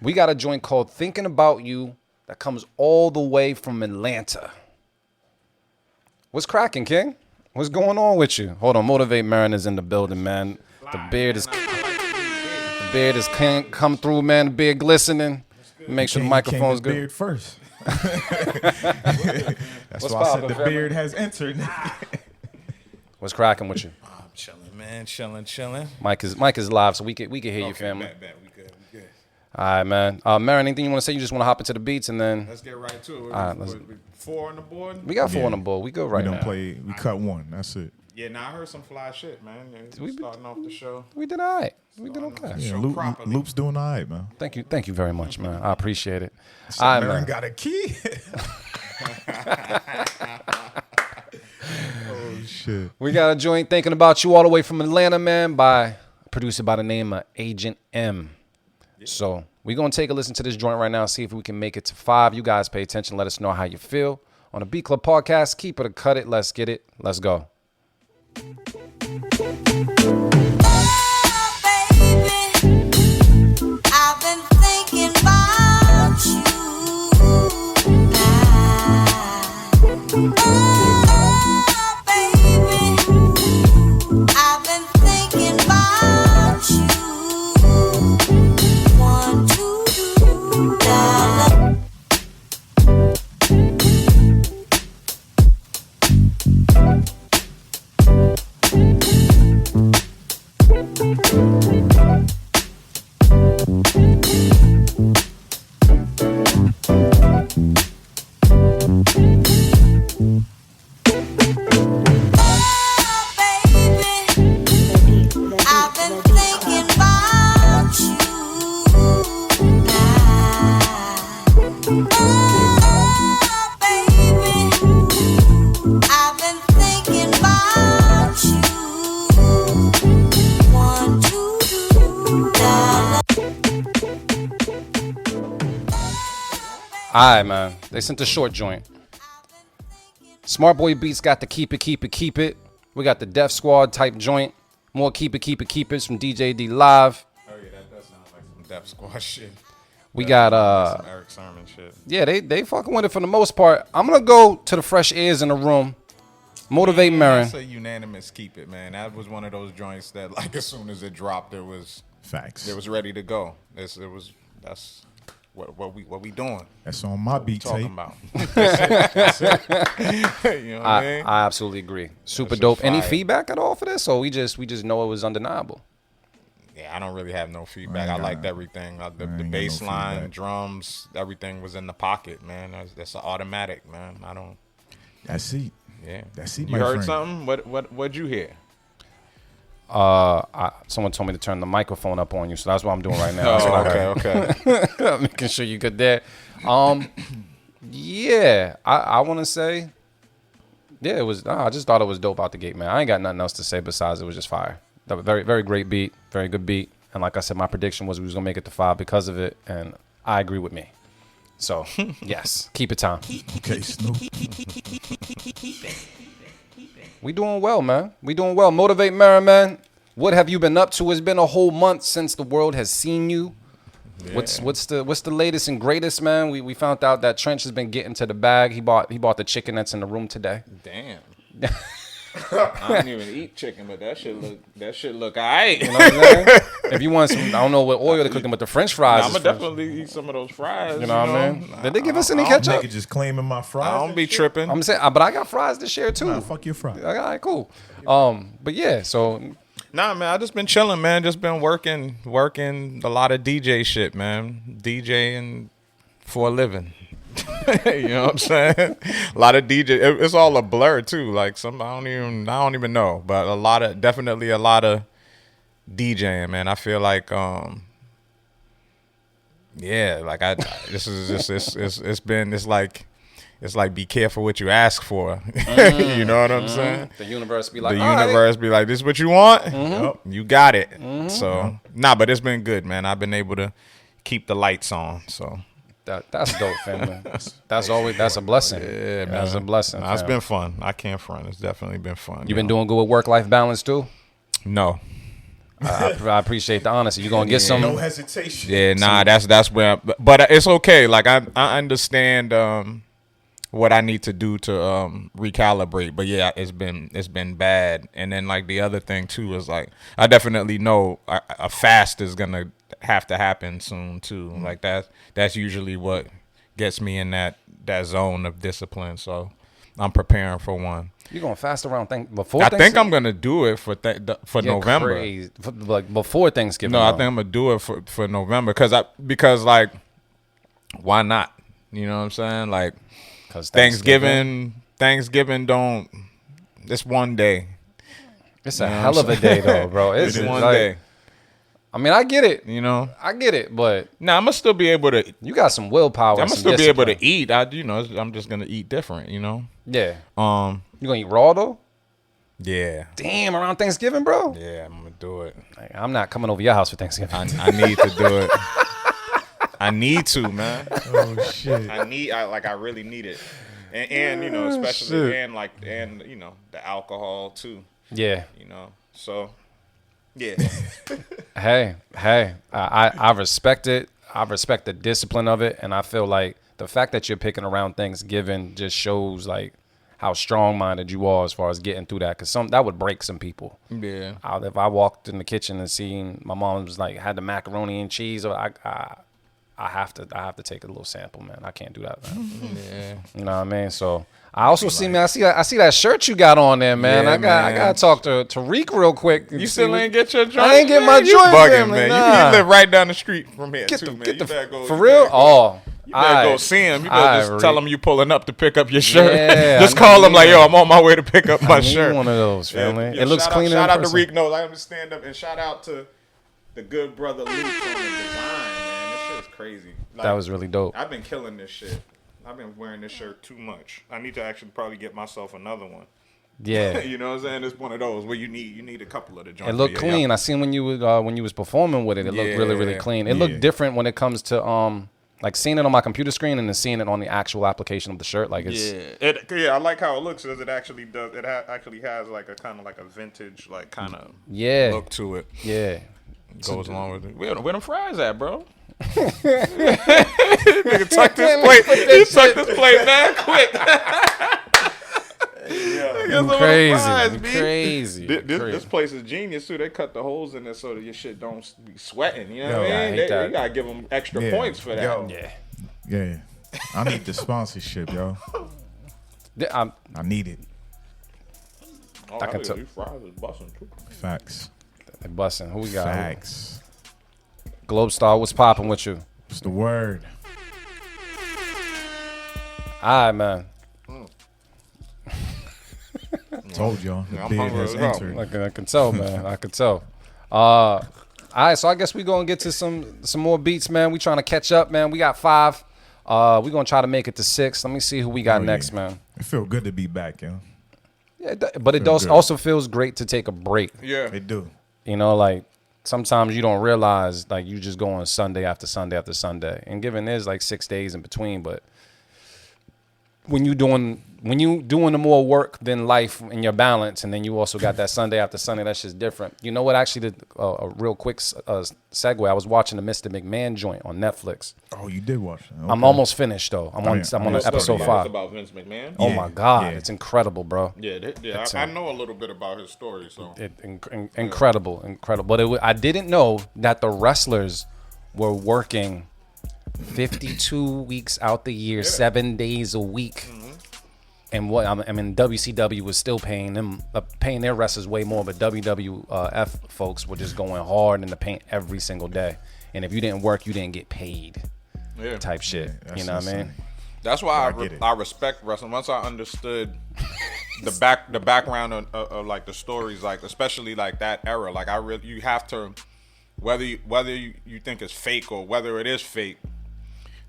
We got a joint called "Thinking About You" that comes all the way from Atlanta. What's cracking, King? What's going on with you? Hold on, Motivate Marin is in the building, man. The beard is come through, man. The beard glistening. Make sure the microphone's good. Beard first. That's What's why I said poppin', the fam? beard has entered. What's cracking with you? I'm chilling, man. Chilling. Mike is live, so we can hear you, family. Bet. We good. All right, man. Marin, anything you want to say? You just want to hop into the beats and then Let's get right to it. All right, 4 on the board. we got 4 on the board. We good right We now. we cut one. That's it. Yeah, now I heard some fly shit, man. We- Starting off the show. We did all right. We did okay. Yeah, Show properly. Loop's doing all right, man. Thank you very much, man. I appreciate it. All right, Marin man. got a key. Oh shit. We got a joint "Thinking About You" all the way from Atlanta, man, by a producer by the name of Agent M. So we're going to take a listen to this joint right now, see if we can make it to 5. You guys pay attention. Let us know how you feel. On the Beat Club podcast, keep it or cut it. Let's get it. Let's go. I've been thinking about you. Baby, I've been thinking about you. Want to do that. I've been thinking about you. Baby, I've been thinking about you. Want to do that. All right, man. They sent a short joint. Smart Boy Beats got the keep it. We got the Def Squad type joint. More keep it from DJ D Live. Oh yeah, that does sound like some Def Squad shit. We got Some Eric Sermon shit. yeah, they fucking with it for the most part. I'm gonna go to the fresh ears in the room. Motivate Marin. That's a unanimous keep it, man. That was one of those joints that, like, as soon as it dropped, it was Facts. ready to go. That's what we doing. That's on my beat Talking tape. about. That's it. You know what I mean? I absolutely agree. Super That shit dope. Any fire. feedback at all for this? Or we just know it was undeniable. Yeah, I don't really have no feedback. I ain't got- liked everything. The ain't got no bass line, feedback. drums, everything was in the pocket, man. That's an automatic, man. I don't. That's it. Yeah. That's it, You my heard friend. something? What'd you hear? Someone told me to turn the microphone up on you, so that's what I'm doing right now. Okay. Making sure you good there. Yeah, I want to say, yeah, it was. I just thought it was dope out the gate, man. I ain't got nothing else to say besides it was just fire. That was very, very great beat, very good beat. And like I said, my prediction was we was gonna make it to 5 because of it, and I agree with me. So yes, keep it time. Okay, Snoop. We doing well, man. We doing well. Motivate Marin, man. What have you been up to? It's been a whole month since the world has seen you. Yeah. What's the latest and greatest, man? We found out that Trench has been getting to the bag. He bought the chicken that's in the room today. Damn. I don't even eat chicken, but that shit look alright. You know what I'm saying? If you want some, I don't know what oil they're cooking, but the French fries. I'm gonna definitely eat some of those fries. You know what I mean? Did they give us any ketchup? Nigga just claiming my fries. I don't be tripping. I'm saying, but I got fries to share too. Nah, fuck your fries. All right, cool. But yeah, so Nah, man, I just been chilling, man. Just been working a lot of DJ shit, man. DJing for a living. You know what I'm saying? A lot of DJ. It's all a blur too. Like I don't even know. But definitely a lot of DJing, man. I feel like it's like be careful what you ask for. You know what I'm saying? the universe be like, The universe be like, this is what you want? Yep. You got it. Mm-hmm. So but it's been good, man. I've been able to keep the lights on. So that's dope, family. That's a blessing. yeah, man. That's a blessing. Nah, it's fam. been fun. I can't front. It's definitely been fun. You been doing good with work-life balance too? No. I appreciate the honesty. You gonna get some? No hesitation. Yeah, nah, that's where. But it's okay. Like I understand what I need to do to recalibrate. But yeah, it's been bad. And then like the other thing too is like I definitely know a fast is gonna have to happen soon too. Like that's usually what gets me in that zone of discipline. So I'm preparing for one. You gonna fast around before? I think I'm gonna do it for November. Crazy. Like before Thanksgiving. No, I think I'm gonna do it for November because like why not? You know what I'm saying? Like because Thanksgiving don't. It's one day. It's a hell of a day though, bro. It's one like, day. I mean, I get it. You know, I get it, but now I'm gonna still be able to. You got some willpower. I'm gonna still be able to eat. I'm just gonna eat different. You know. Yeah. You gonna eat raw though? Yeah. Damn, around Thanksgiving, bro. Yeah, I'm gonna do it. Like, I'm not coming over your house for Thanksgiving. I need to do it. I need to, man. Oh shit. I really need it, and especially and the alcohol too. Yeah. So. Yeah. Hey, I respect it. I respect the discipline of it, and I feel like the fact that you're picking around Thanksgiving just shows like how strong-minded you are as far as getting through that. Because that would break some people. Yeah. If I walked in the kitchen and seen my mom was like had the macaroni and cheese, or I have to take a little sample, man. I can't do that, man. Yeah. You know what I mean? So I also see that shirt you got on there, man. Yeah, I gotta talk to Reek real quick. You still ain't get your joint? I ain't get my joint, you bugging, family, man. nah. You live right down the street from here too, man. You better go for real? You better go see him. You better just tell him you pulling up to pick up your shirt. Yeah, just call him like, yo, I'm on my way to pick up my shirt. One of those, family. Yeah, it looks clean. Shout out to Reek knows. I understand up, and shout out to the good brother Loopz on the design, man. This shit is crazy. Like, that was really dope. I've been killing this shit. I've been wearing this shirt too much. I need to actually probably get myself another one. Yeah. You know what I'm saying? It's one of those where you need a couple of the joints. It looked clean. I seen when you was performing with it. It looked really, really clean. It looked different when it comes to like seeing it on my computer screen and then seeing it on the actual application of the shirt. Like it's I like how it looks. Because it actually does. It actually has like a kind of like a vintage like kind of look to it. Yeah. Goes along with it. Where them fries at, bro? Nigga tuck this plate. He tucked this plate man quick. Crazy. This place is genius too. They cut the holes in it so that your shit don't be sweating. You know what I mean? I hate that. You gotta give them extra points for that. Yo. Yeah. I need the sponsorship, yo. I need it. I can tell. These fries is busting too. Facts. They busting. Who we got? Facts. Globe Star, what's popping with you? What's the word? All right, man. Told y'all. The bid has entered. I can tell, man. I can tell. All right, so I guess we gonna get to some more beats, man. We trying to catch up, man. We got 5. We gonna try to make it to 6. Let me see who we got next, man. It feel good to be back, yo. Yeah, but it does also feels great to take a break. Yeah, it do. You know, like sometimes you don't realize like you just go on Sunday after Sunday after Sunday, and given there's like 6 days in between, but when you doing the more work than life in your balance, and then you also got that Sunday after Sunday, that's just different. You know what? Actually, did a real quick segue. I was watching the Mr. McMahon joint on Netflix. Oh, you did watch it. Okay. I'm almost finished though. I'm on episode 5. About Vince McMahon. Oh my God, yeah. It's incredible, bro. Yeah. I know a little bit about his story. So Incredible. But I didn't know that the wrestlers were working 52 weeks out the year, 7 days a week. And what I mean, WCW was still paying their wrestlers way more, but WWF folks were just going hard in the paint every single day. And if you didn't work, you didn't get paid. Yeah. Type shit. Yeah, you know what I mean? That's why I respect wrestling. Once I understood the background of like the stories, like especially like that era, like you have to, whether you think it's fake or whether it is fake,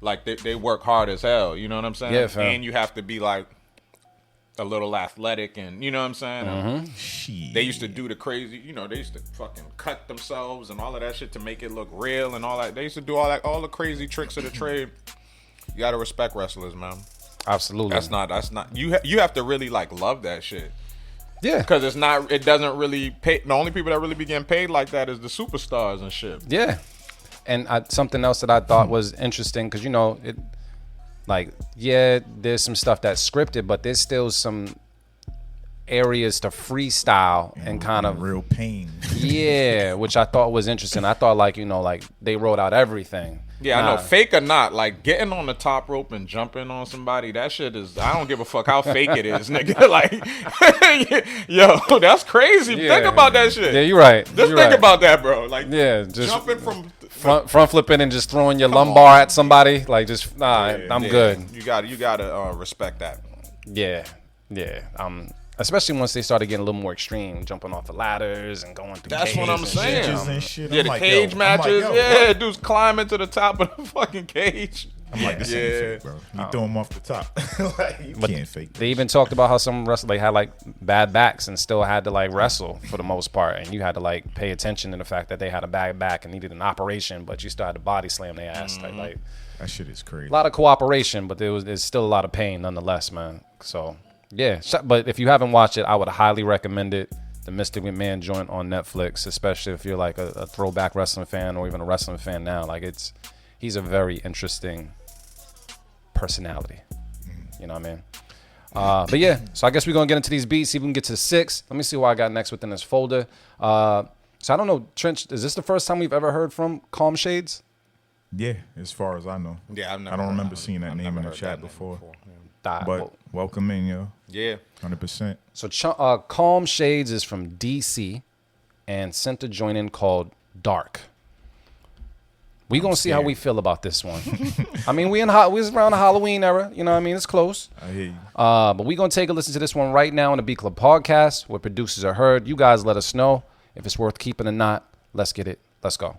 like they work hard as hell. You know what I'm saying? Yeah, fam. And you have to be like a little athletic, and you know what I'm saying. They used to do the crazy, they used to fucking cut themselves and all of that shit to make it look real and all that. They used to do all the crazy tricks of the trade. You gotta respect wrestlers, man. Absolutely. That's not. You have to really like love that shit. Yeah. Because it doesn't really pay. The only people that really be getting paid like that is the superstars and shit. Yeah. And something else that I thought was interesting, because there's some stuff that's scripted, but there's still some areas to freestyle and kind of real pain. Yeah, which I thought was interesting. I thought like they wrote out everything. Yeah, I know. Fake or not, like getting on the top rope and jumping on somebody, that shit is, I don't give a fuck how fake it is, nigga. Like, yo, that's crazy. Yeah. Think about that shit. Yeah, you're right. Just think about that, bro. Like, yeah, just jumping from front flipping and just throwing your lumbar at somebody. Like, just I'm good. You gotta respect that. Yeah. Especially once they started getting a little more extreme, jumping off the ladders and going through. That's what I'm saying. Shit. Yeah, the cage matches. Dudes climbing to the top of the fucking cage. I'm like, this ain't fake, bro. You throw them off the top. Like, you can't fake. They even talked about how some wrestlers had like bad backs and still had to like wrestle for the most part, and you had to like pay attention to the fact that they had a bad back and needed an operation, but you still had to body slam their ass. Like that shit is crazy. A lot of cooperation, but there's still a lot of pain nonetheless, man. So. Yeah, but if you haven't watched it, I would highly recommend it. The Mr. McMahon joint on Netflix, especially if you're like a throwback wrestling fan or even a wrestling fan now. Like he's a very interesting personality. You know what I mean? But yeah, so I guess we're gonna get into these beats. See if we can get to 6. Let me see what I got next within this folder. So I don't know, Trench, is this the first time we've ever heard from Calm Shades? Yeah, as far as I know. Yeah, I don't remember seeing that name in the chat before. But welcome in, yo. Yeah. 100%. So Calm Shades is from DC and sent a joint in called Dark. We gonna see how we feel about this one. I mean, we was around the Halloween era. You know what I mean? It's close. I hear you. But we gonna take a listen to this one right now on the Beat Club podcast, where producers are heard. You guys let us know if it's worth keeping or not. Let's get it. Let's go.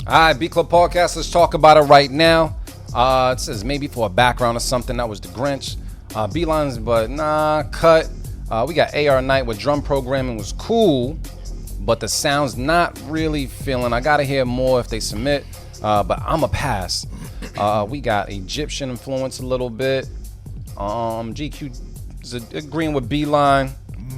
All right, B Club Podcast. Let's talk about it right now. It says maybe for a background or something. That was the Grinch. B-lines, but nah, cut. We got AR Night with drum programming was cool, but the sound's not really feeling. I gotta hear more if they submit, but I'm a pass. We got Egyptian influence a little bit. GQ is agreeing with B-line.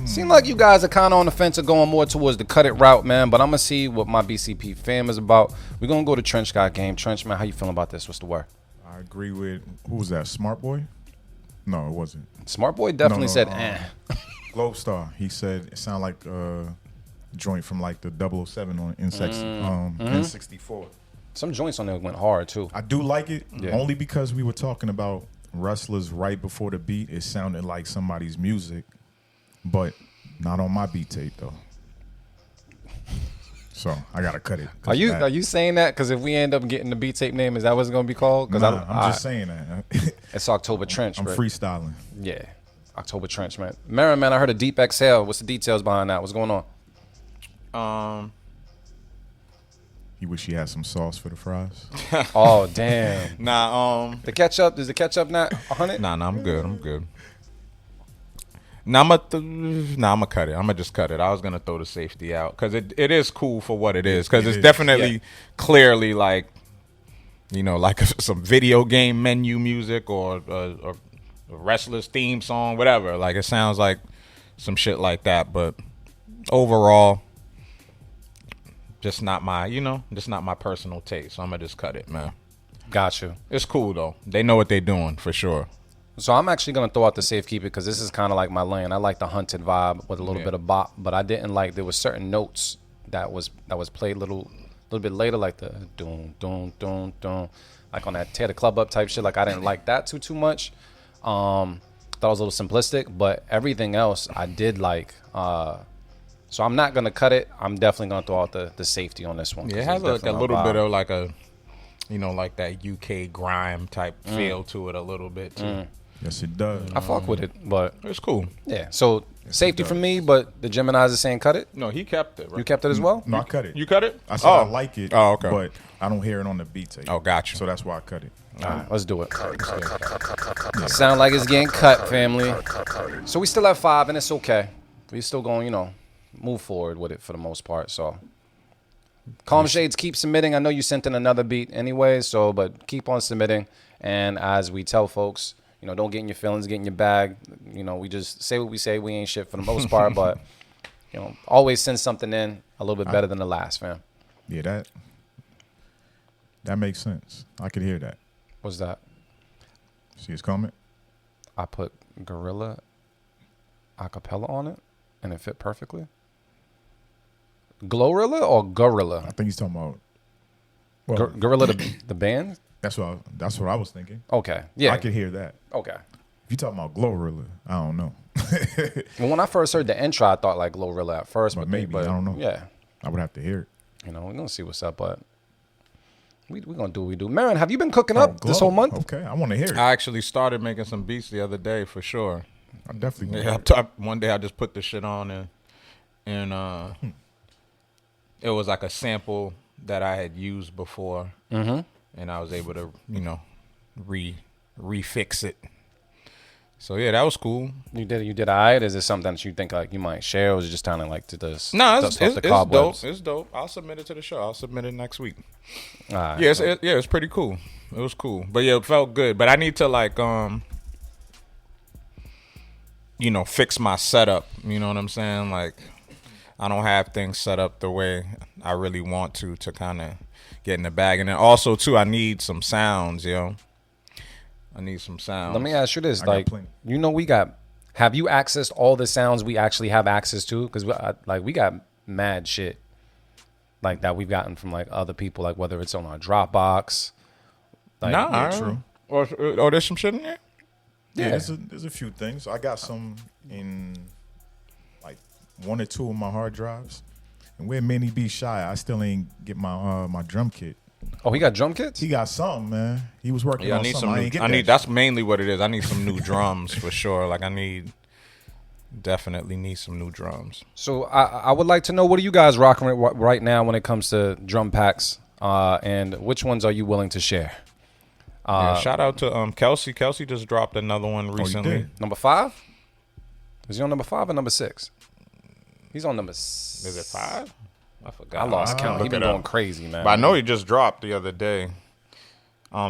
Seem like you guys are kind of on the fence of going more towards the cut it route, man. But I'm gonna see what my BCP fam is about. We're gonna go to Trench Guy game. Trench, man, how you feeling about this? What's the word? I agree with, who was that, Smart Boy? No, it wasn't. Smart Boy definitely said, Globe Star, he said it sounded like a joint from like the 007 on N64. Some joints on there went hard too. I do like it, only because we were talking about wrestlers right before the beat. It sounded like somebody's music, but not on my beat tape though. So I gotta cut it. Are you saying that because if we end up getting the beat tape name, is that what it's gonna be called? Nah, I'm just saying that. It's October Trench. I'm freestyling. Yeah, October Trench, man. Marin, man, I heard a deep exhale. What's the details behind that? What's going on? He wish he had some sauce for the fries. Oh damn. Nah, the ketchup, is the ketchup not 100? Nah, I'm good. Nah, I'm gonna cut it. I'm gonna just cut it. I was gonna throw the safety out because it is cool for what it is. Because it's definitely clearly like, you know, like some video game menu music or a wrestler's theme song, whatever. Like it sounds like some shit like that. But overall, just not my personal taste. So I'm gonna just cut it, man. Got you. It's cool though. They know what they're doing for sure. So I'm actually going to throw out the safekeeper because this is kind of like my lane. I like the hunted vibe with a little bit of bop, but I didn't like, there was certain notes that was played a little bit later, like the doom, doom, doom, doom, like on that tear the club up type shit. Like I didn't like that too much. Thought it was a little simplistic, but everything else I did like. So I'm not going to cut it. I'm definitely going to throw out the safety on this one. Yeah, it has like a little bit of like a, you know, like that UK grime type feel to it a little bit too. Yes, it does. I fuck with it, but it's cool. Yeah, so safety for me, but the Gemini's are saying cut it? No, he kept it. Right? You kept it as well? No, I cut it. You cut it? I said I like it, okay. But I don't hear it on the beat tape. Oh, gotcha. So that's why I cut it. All right, let's do it. Sound like it's getting cut, family. So we still have 5, and it's okay. We still going, you know, move forward with it for the most part, so. Calm Shades, keep submitting. I know you sent in another beat anyway, so, but keep on submitting. And as we tell folks, you know, don't get in your feelings, get in your bag. You know, we just say what we say. We ain't shit for the most part, but, you know, always send something in a little bit better than the last, fam. Yeah, that makes sense. I could hear that. What's that? See his comment? I put Gorilla acapella on it, and it fit perfectly. Glorilla or Gorilla? I think he's talking about Gorilla the band. That's what I was thinking. Okay, yeah, I could hear that. Okay, if you talking about Glorilla, I don't know. Well, when I first heard the intro, I thought like Glorilla at first, but maybe I don't know. Yeah, I would have to hear it. You know, we're gonna see what's up, but we're gonna do what we do. Marin, have you been cooking up this whole month? Okay, I want to hear it. I actually started making some beats the other day for sure. I definitely. Yeah, one day I just put the shit on and it was like a sample that I had used before, and I was able to, you know, refix it. So yeah, that was cool. You did all right. Is it something that you think like you might share, or is it just kind of like to this? No, it's dope. It's dope. I'll submit it to the show. I'll submit it next week. All right. Yeah, it's pretty cool. It was cool, but yeah, it felt good. But I need to like you know, fix my setup. You know what I'm saying? Like, I don't have things set up the way I really want to kind of get in the bag. And then also, too, I need some sounds, yo. I need some sounds. Let me ask you this. Like, you know, have you accessed all the sounds we actually have access to? Because, we got mad shit like that we've gotten from, like, other people, like, whether it's on our Dropbox. Like, nah, true. Or there's some shit in there? Yeah, there's a few things. I got some in, like, 1 or 2 of my hard drives. And where Manny B shy, I still ain't get my my drum kit. Oh, he got drum kits? He got some, man. He was working on something. That's mainly what it is. I need some new drums for sure. Like definitely need some new drums. So I would like to know, what are you guys rocking with right now when it comes to drum packs? And which ones are you willing to share? Yeah, shout out to Kelsey. Kelsey just dropped another one recently. Number 5? Is he on number 5 or number 6? He's on number. Is it 5? I forgot. I lost count. He Look been it up. going crazy, man. But I know he just dropped the other day.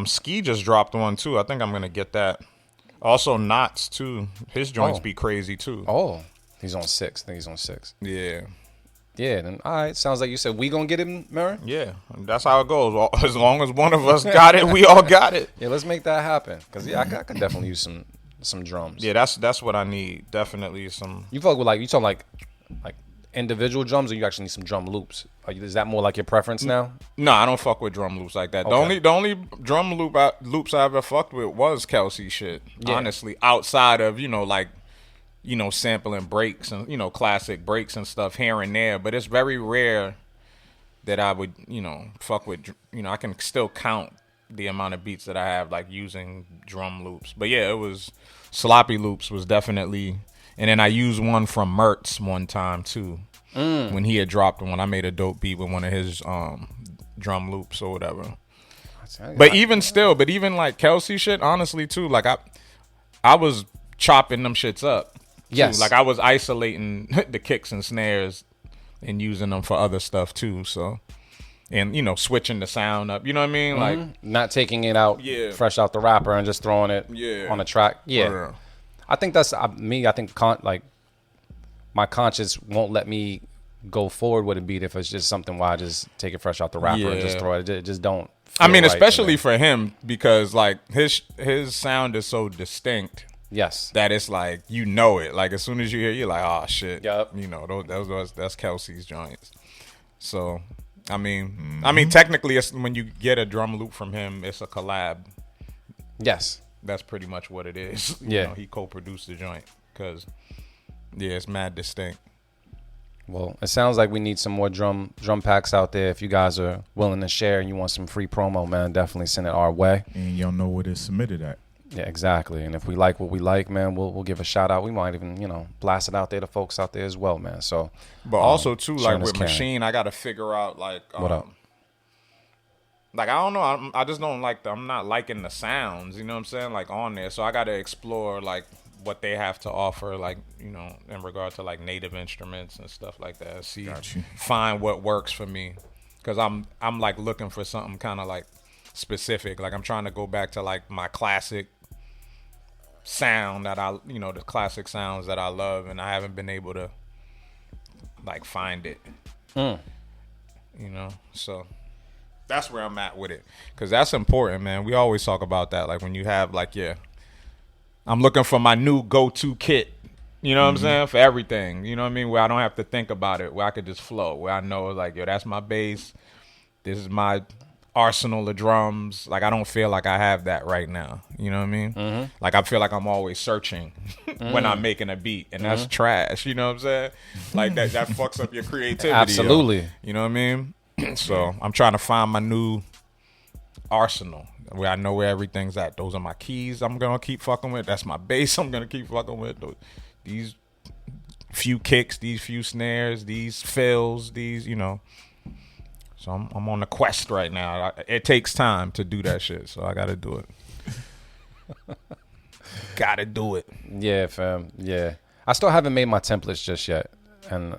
Ski just dropped one too. I think I'm gonna get that. Also, Knots too. His joints be crazy too. Oh, he's on 6. I think he's on 6. Yeah. Yeah. Then all right. Sounds like you said we gonna get him, Murray. Yeah, that's how it goes. As long as one of us got it, we all got it. Yeah, let's make that happen. Cause I could definitely use some drums. Yeah, that's what I need. Definitely some. You fuck with you talking like individual drums, or you actually need some drum loops? Is that more like your preference now? No, I don't fuck with drum loops like that. Okay. The only drum loops I ever fucked with was Kelsey shit. Yeah. Honestly, outside of sampling breaks and classic breaks and stuff here and there, but it's very rare that I would fuck with. I can still count the amount of beats that I have like using drum loops. But yeah, it was Sloppy Loops was definitely. And then I used one from Mertz one time too, when he had dropped one. I made a dope beat with one of his drum loops or whatever. But even like Kelsey shit, honestly too, like I was chopping them shits up. Yes, like I was isolating the kicks and snares and using them for other stuff too. So, and switching the sound up. You know what I mean? Like not taking it out fresh out the wrapper and just throwing it on a track. Yeah. I think that's me. I think my conscience won't let me go forward with a beat if it's just something where I just take it fresh out the wrapper and just throw it. It just don't. I mean, right especially for him because like his sound is so distinct. Yes. That it's like it. Like as soon as you hear, you're like, oh shit. Yep. That's Kelsey's joints. So I mean, technically, it's, when you get a drum loop from him, it's a collab. Yes. That's pretty much what it is. Yeah. He co-produced the joint because, it's mad distinct. Well, it sounds like we need some more drum packs out there. If you guys are willing to share and you want some free promo, man, definitely send it our way. And y'all know what it's submitted at. Yeah, exactly. And if we like what we like, man, we'll give a shout out. We might even, blast it out there to folks out there as well, man. So, but also too, like with Machine, I got to figure out like what up? Like, I don't know. I just don't like I'm not liking the sounds, you know what I'm saying? Like, on there. So I got to explore, like, what they have to offer, like, in regard to, like, native instruments and stuff like that. Find what works for me. Because I'm, like, looking for something kind of, like, specific. Like, I'm trying to go back to, like, my classic sound that the classic sounds that I love. And I haven't been able to, like, find it. So... That's where I'm at with it, because that's important, man. We always talk about that, like when you have like, I'm looking for my new go-to kit, you know what I'm saying, for everything, you know what I mean, where I don't have to think about it, where I could just flow, where I know like, that's my bass, this is my arsenal of drums. Like I don't feel like I have that right now, you know what I mean? Like I feel like I'm always searching when I'm making a beat, and that's trash, you know what I'm saying? Like that fucks up your creativity. Absolutely. You know what I mean? So I'm trying to find my new arsenal where I know where everything's at. Those are my keys I'm going to keep fucking with. That's my bass I'm going to keep fucking with. These few kicks, these few snares, these fills, these, So I'm on the quest right now. It takes time to do that shit, so I got to do it. Got to do it. Yeah, fam. Yeah. I still haven't made my templates just yet. And...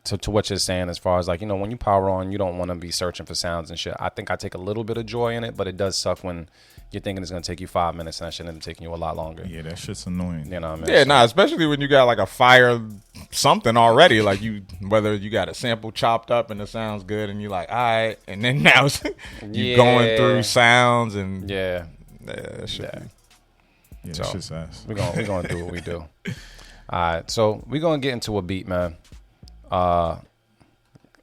To what you're saying, as far as like, when you power on, you don't want to be searching for sounds and shit. I think I take a little bit of joy in it, but it does suck when you're thinking it's going to take you 5 minutes and that shit ends up taking you a lot longer. Yeah, that shit's annoying. You know what I mean? Yeah, nah, especially when you got like a fire something already, like whether you got a sample chopped up and it sounds good and you're like, all right, and then now you going through sounds and that shit. Yeah, that shit's ass. We're gonna do what we do. All right, so we're gonna get into a beat, man. A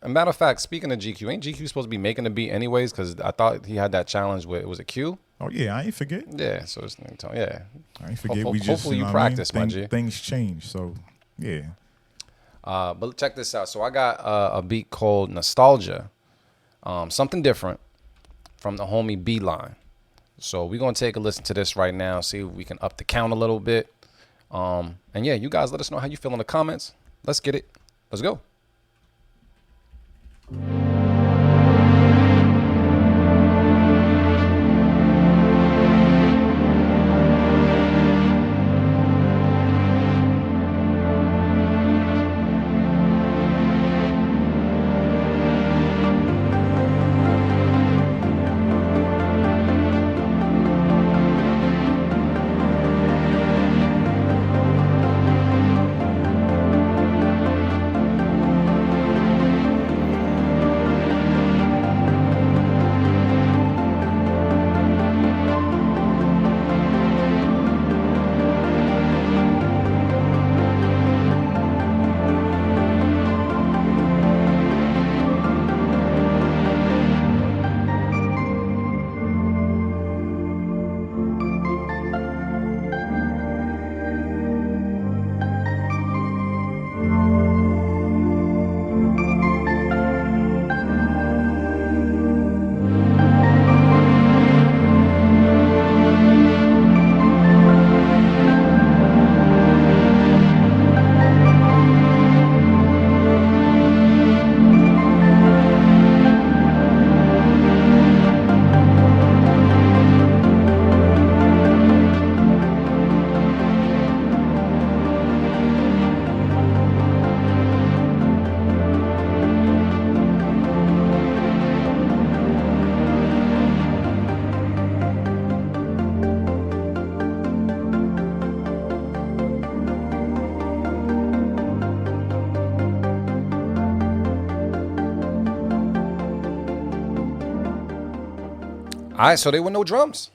matter of fact, speaking of GQ, ain't GQ supposed to be making the beat anyways? Because I thought he had that challenge with, was it Q? Oh yeah, I ain't forget. Yeah, so it's I ain't forget. Hopefully you practice, my G. Things change, so yeah. But check this out. So I got a beat called Nostalgia, something different from the homie Beeline. So we're gonna take a listen to this right now, see if we can up the count a little bit. And yeah, you guys let us know how you feel in the comments. Let's get it. Let's go. All right, so there were no drums.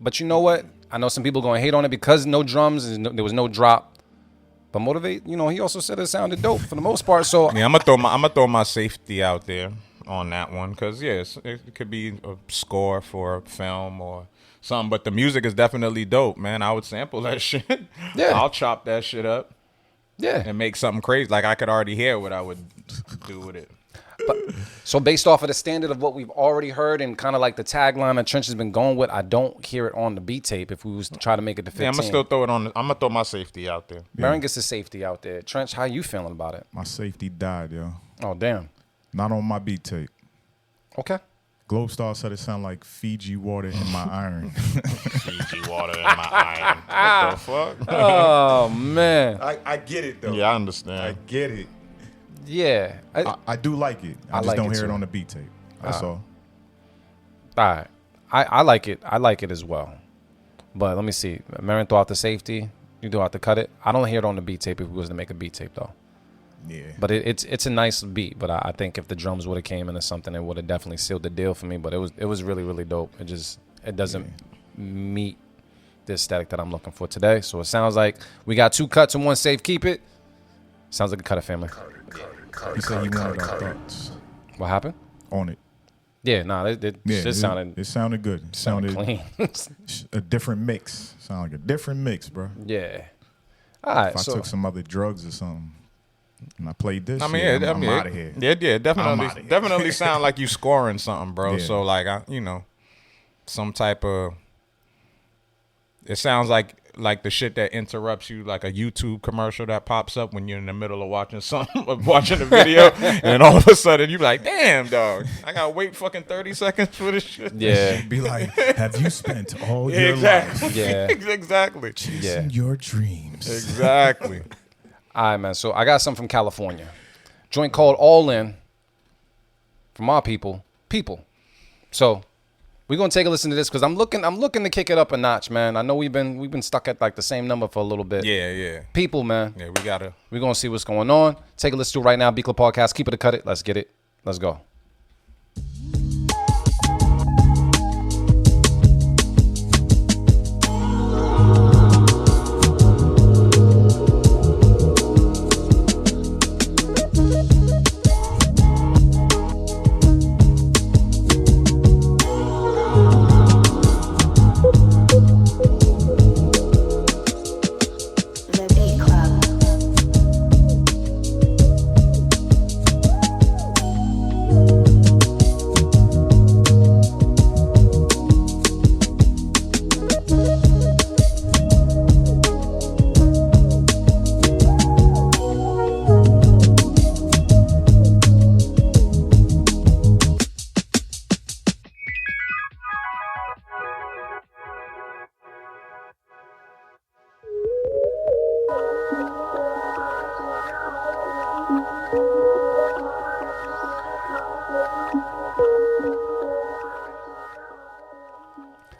But you know what? I know some people going to hate on it because no drums, and there was no drop. But Motivate, you know, he also said it sounded dope for the most part. So Yeah, I'm gonna throw my safety out there on that one because yes, it could be a score for a film or something. But the music is definitely dope, man. I would sample that shit. Yeah. I'll chop that shit up. Yeah. And make something crazy. Like I could already hear what I would do with it. So based off of the standard of what we've already heard and kind of like the tagline that Trench has been going with, I don't hear it on the beat tape if we was to try to make it to 15. Yeah, I'm gonna still throw it on. I'm gonna throw my safety out there. Baron gets his safety out there. Trench, how you feeling about it? My safety died, yo. Oh, damn. Not on my beat tape. Okay. Globestar said it sounded like Fiji water in my iron. Fiji water in my iron. What the fuck? Oh, man. I get it, though. Yeah, I understand. I get it. Yeah. I do like it. I just like don't it hear too. it on the beat tape. That's all. All right. I like it. I like it as well. But let me see. Marin threw out the safety. You do have to cut it. I don't hear it on the beat tape if we was to make a beat tape, though. Yeah. But it's a nice beat. But I think if the drums would have came into something, it would have definitely sealed the deal for me. But it was really, really dope. It doesn't meet the aesthetic that I'm looking for today. So it sounds like we got 2 cuts and 1 safe. Keep it. Sounds like a cutter family. He said he wanted our thoughts What happened? on it. Yeah, it sounded It sounded good. It sounded clean. a different mix. Sound like a different mix, bro. Yeah. All right. If I took some other drugs or something and I played this, I mean, I'm out of here. Yeah, I'm definitely, outta here. definitely sound like you scoring something, bro. Yeah. So like, some type of. It sounds like the shit that interrupts you, like a YouTube commercial that pops up when you're in the middle of watching something, watching a video, and then all of a sudden you be like, "Damn, dog, I gotta wait fucking 30 seconds for this shit." Yeah. Be like, have you spent all Yeah, your exactly. life Yeah. exactly. chasing your dreams? Exactly. All right, man. So I got something from California. Joint called All In from our people. So we're gonna take a listen to this because I'm looking to kick it up a notch, man. I know we've been stuck at like the same number for a little bit. Yeah. People, man. Yeah, we gotta. We're gonna see what's going on. Take a listen to it right now. B Club Podcast. Keep it or cut it. Let's get it. Let's go. The Beat Club.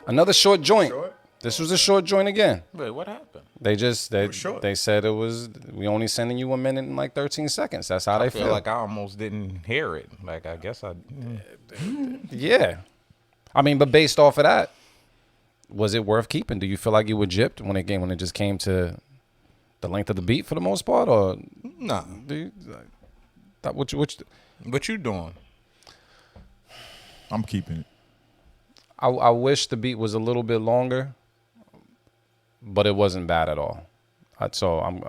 Another short joint. This was a short joint again. Wait, what happened? They said it was we only sending you 1 minute and like 13 seconds. That's how I they feel like I almost didn't hear it. Like I guess I. Yeah. I mean, but based off of that, was it worth keeping? Do you feel like you were gypped when it just came to the length of the beat for the most part, or Nah. do you, What you doing? I'm keeping it. I wish the beat was a little bit longer, but it wasn't bad at all. So I'm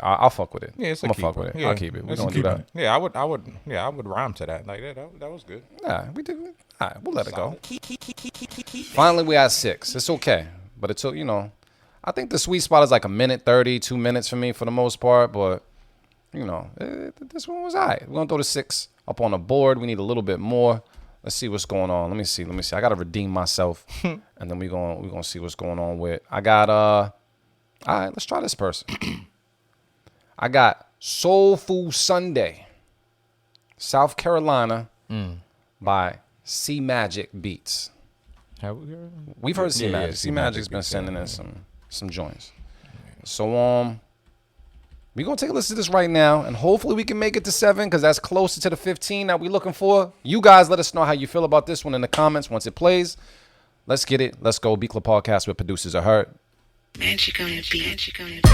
I'll fuck with it. Yeah, it's a I'm gonna fuck keeper. with it. Yeah. I'll keep it. We're It's a gonna do that. Yeah, I would rhyme to that. Like that was good. Yeah, we did. All right, we'll let it go. Finally, we at 6. It's okay, but it's I think the sweet spot is like 1:30, 2 minutes for me for the most part. But this one was all right. We're gonna throw the 6 up on the board. We need a little bit more. Let's see what's going on. Let me see. I gotta redeem myself, and then we're gonna see what's going on with. I got all right. Let's try this person. I got Soul Food Sunday, South Carolina, by C Magic Beats. Have we heard? We've heard C Magic. C Magic's been sending in some joints. So We're going to take a listen to this right now, and hopefully we can make it to 7 because that's closer to the 15 that we're looking for. You guys let us know how you feel about this one in the comments once it plays. Let's get it. Let's go. Beat Club Podcast with producers are heard. Magic on the beat. Magic on the beat.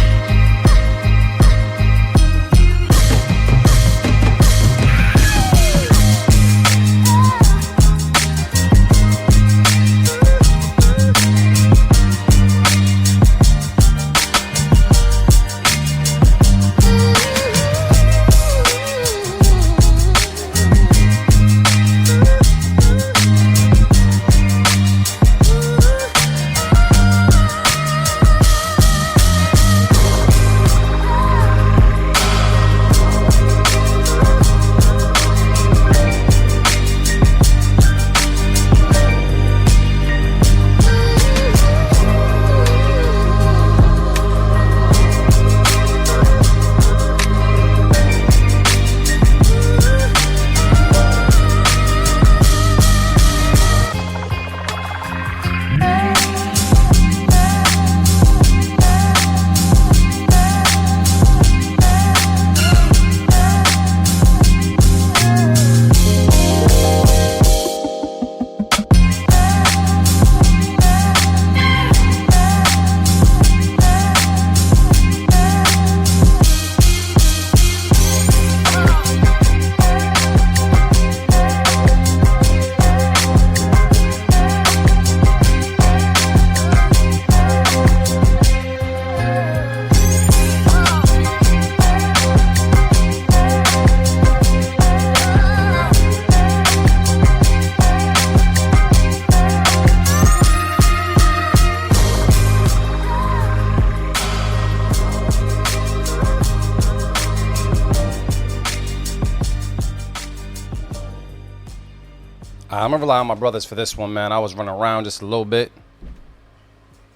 I'm going to rely on my brothers for this one, man. I was running around just a little bit.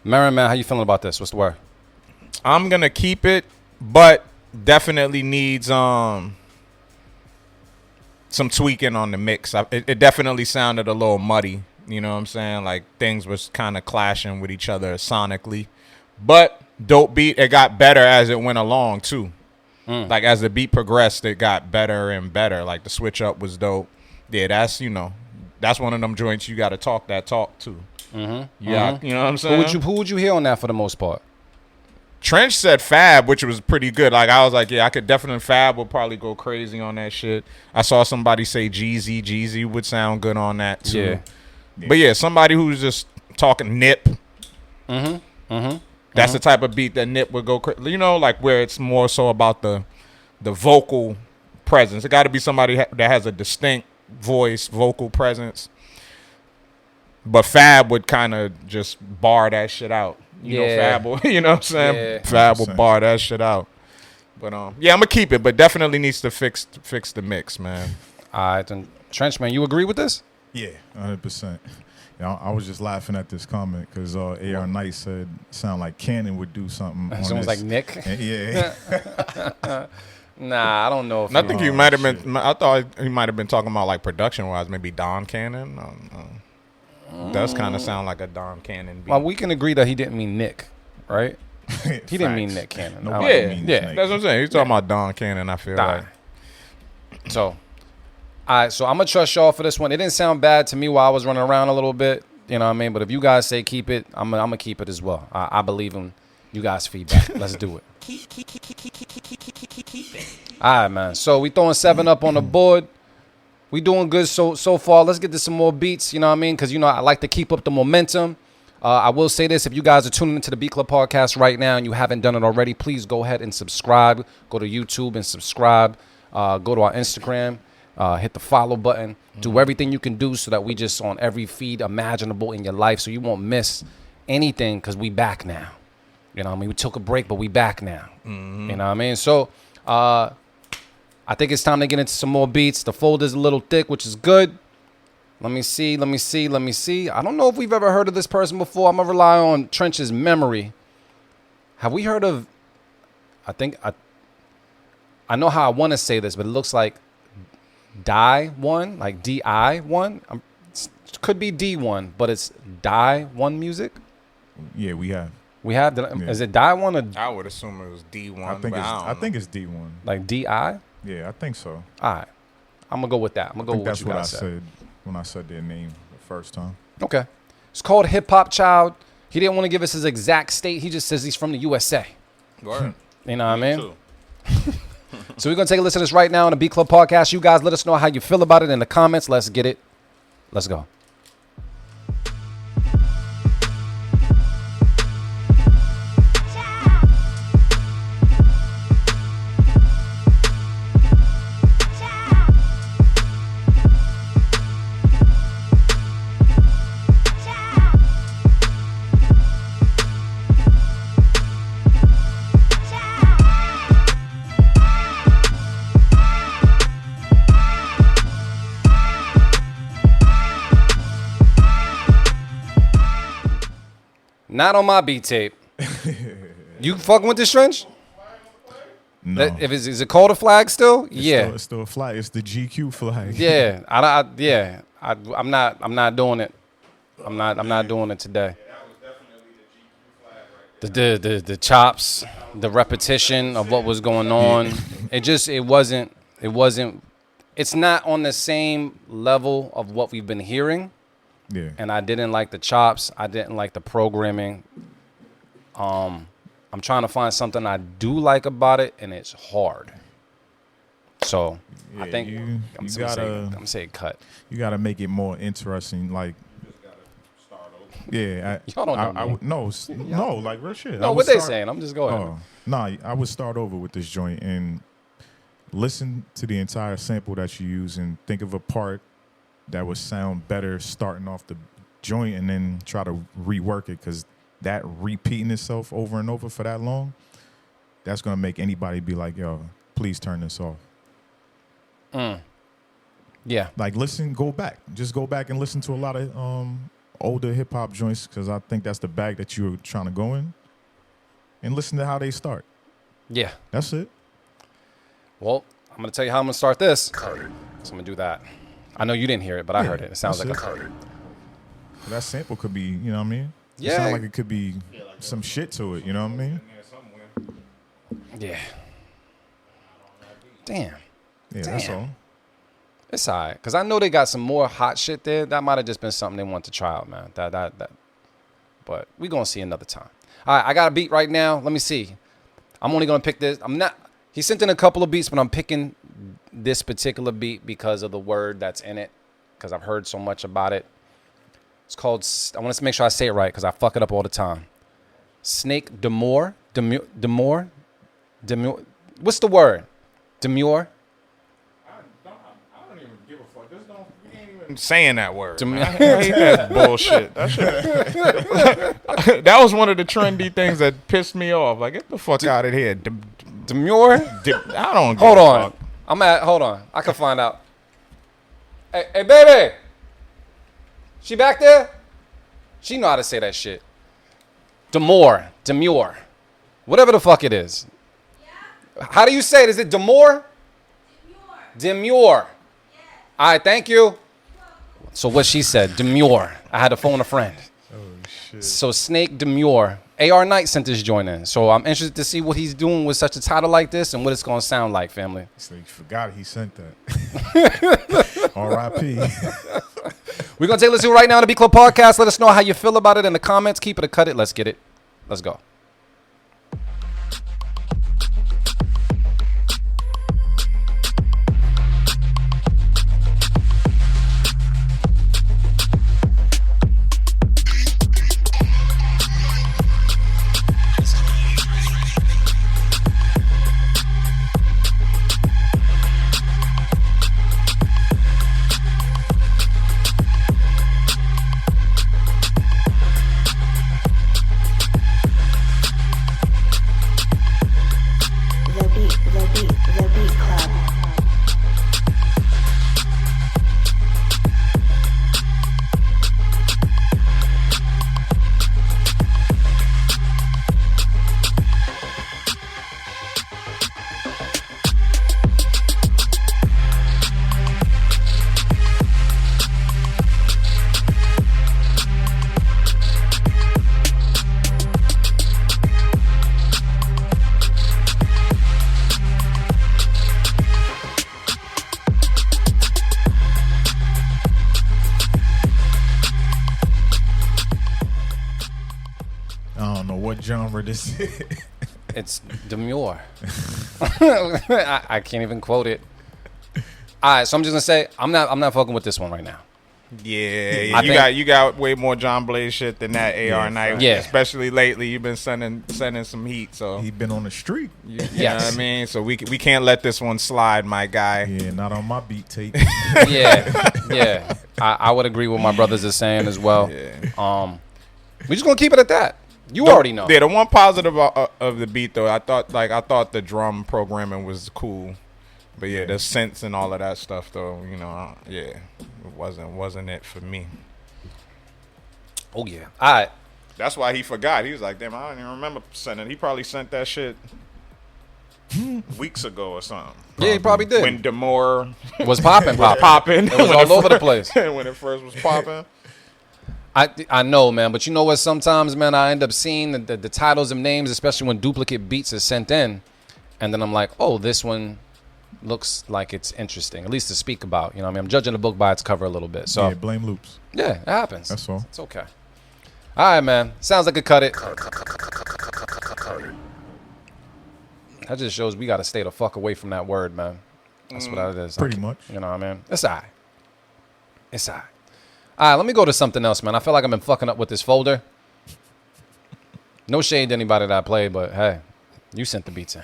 Merrin, man, how you feeling about this? What's the word? I'm going to keep it, but definitely needs some tweaking on the mix. It definitely sounded a little muddy. You know what I'm saying? Like things was kind of clashing with each other sonically. But dope beat. It got better as it went along, too. Like as the beat progressed, it got better and better. Like the switch up was dope. Yeah, that's, you know, that's one of them joints you got to talk that talk too. Yeah, you know what I'm saying? Who would you hear on that for the most part? Trench said Fab, which was pretty good. Like I was like, yeah, I could definitely Fab would probably go crazy on that shit. I saw somebody say Jeezy. Jeezy would sound good on that too. Yeah. But yeah, somebody who's just talking Nip. That's the type of beat that Nip would go crazy. You know, like where it's more so about the vocal presence. It got to be somebody that has a distinct voice, vocal presence. But Fab would kind of just bar that shit out. You know, Fab will, you know what I'm saying? Yeah. Fab will bar that shit out. But yeah, I'm gonna keep it, but definitely needs to fix the mix, man. All right, then Trench, man, you agree with this? Yeah, 100%. Yeah, I was just laughing at this comment because AR Knight said sound like Cannon would do something. Someone's like Nick. Yeah. Nah, I don't know. I think he might have been. I thought he might have been talking about like production wise, maybe Don Cannon. Does kind of sound like a Don Cannon beat. Well, we can agree that he didn't mean Nick, right? He didn't mean Nick Cannon. Yeah, that's what I'm saying. He's talking about Don Cannon. I feel like. So, all right. So I'm gonna trust y'all for this one. It didn't sound bad to me while I was running around a little bit. You know what I mean? But if you guys say keep it, I'm gonna keep it as well. I believe in you guys' feedback. Let's do it. All right, man. So we throwing 7 up on the board. We doing good so far. Let's get to some more beats. You know what I mean? Because you know I like to keep up the momentum. I will say this: if you guys are tuning into the Beat Club Podcast right now and you haven't done it already, please go ahead and subscribe. Go to YouTube and subscribe. Go to our Instagram. Hit the follow button. Do everything you can do so that we just on every feed imaginable in your life, so you won't miss anything. Because we back now. You know what I mean? We took a break, but we back now. You know what I mean? So I think it's time to get into some more beats. The folder's a little thick, which is good. Let me see. I don't know if we've ever heard of this person before. I'm going to rely on Trench's memory. Have we heard of, I know how I want to say this, but it looks like Die1, like DI1. It could be D1, but it's Die1 music. Yeah, we have. We have. Is it Die One or I would assume it was D1. I think it's D1. like DI? Yeah, I think so. All right. I'm gonna go with that. I'm gonna go with That's what you what I guys said. said when I said their name the first time. Okay. It's called Hip Hop Child. He didn't want to give us his exact state. He just says he's from the USA. Word. You know what I mean? Too. So we're going to take a listen to this right now on the Beat Club Podcast. You guys let us know how you feel about it in the comments. Let's get it. Let's go. Not on my beat tape. You fucking with this trench? No. Is it called a flag still? Yeah. It's still a flag. It's the GQ flag. Yeah. I'm not doing it. I'm not doing it today. The chops, the repetition of what was going on. It's not on the same level of what we've been hearing. Yeah. And I didn't like the chops. I didn't like the programming. I'm trying to find something I do like about it, and it's hard. So I think I'm saying cut. You gotta make it more interesting. Like, yeah, Y'all don't know me. no, like real shit. No, what they saying? I'm just going. I would start over with this joint and listen to the entire sample that you use and think of a part that would sound better starting off the joint, and then try to rework it, because that repeating itself over and over for that long, that's gonna make anybody be like, yo, please turn this off. Yeah. Like, go back and listen to a lot of older hip hop joints, because I think that's the bag that you're trying to go in, and listen to how they start. Yeah. That's it. Well, I'm gonna tell you how I'm gonna start this. So I'm gonna do that. I know you didn't hear it, but I heard it. It sounds like that sample could be, you know what I mean? Yeah. It sounds like it could be some shit to it, you know what I mean? Yeah. Damn. Yeah, that's all. It's all right, because I know they got some more hot shit there. That might have just been something they want to try out, man. That. But we going to see another time. All right, I got a beat right now. Let me see. I'm only going to pick this. He sent in a couple of beats, but I'm picking this particular beat because of the word that's in it, because I've heard so much about it. It's called, I want to make sure I say it right, because I fuck it up all the time. Snake Demure. Demure. What's the word? Demure? I don't even give a fuck. You ain't even saying that word. I hate that bullshit. That was one of the trendy things that pissed me off. Like, get the fuck out of here. Demure? I don't give Hold a on. fuck. Hold on. I can find out. Hey, baby. She back there? She know how to say that shit. Demure. Whatever the fuck it is. Yeah. How do you say it? Is it demure? Demure. Yeah. All right, thank you. So what she said, demure. I had to phone a friend. Oh, shit. So Snake Demure. AR Knight sent this joint in. So I'm interested to see what he's doing with such a title like this and what it's going to sound like, family. So you forgot he sent that. R.I.P. We're going to take a listen right now to Beat Club Podcast. Let us know how you feel about it in the comments. Keep it or cut it. Let's get it. Let's go. what genre this is. It's demure. I can't even quote it. All right, so I'm just gonna say I'm not fucking with this one right now. Yeah, you got way more John Blaze shit than that AR Knight. Yeah. Especially lately, you've been sending some heat. So He been on the street. you know what I mean. So we can't let this one slide, my guy. Yeah, not on my beat tape. Yeah. I would agree with my brothers are saying as well. Yeah. We're just gonna keep it at that. You already know. Yeah, the one positive of the beat though, I thought the drum programming was cool, but yeah, the synths and all of that stuff though, you know, it wasn't it for me. Oh yeah. All right. That's why he forgot. He was like, damn, I don't even remember sending. He probably sent that shit weeks ago or something. Yeah, he probably did. When Demore was popping. It was all over the place when it first was popping. I know, man, but you know what? Sometimes, man, I end up seeing the titles and names, especially when duplicate beats are sent in, and then I'm like, oh, this one looks like it's interesting, at least to speak about. You know what I mean? I'm judging the book by its cover a little bit. So Yeah, blame Loopz. yeah, it happens. That's all. It's okay. All right, man. Sounds like a cut it. That just shows we got to stay the fuck away from that word, man. That's what it is. Pretty much. You know what I mean? It's all right. It's all right. All right, let me go to something else, man. I feel like I've been fucking up with this folder. No shade to anybody that I played, but hey, you sent the beats in.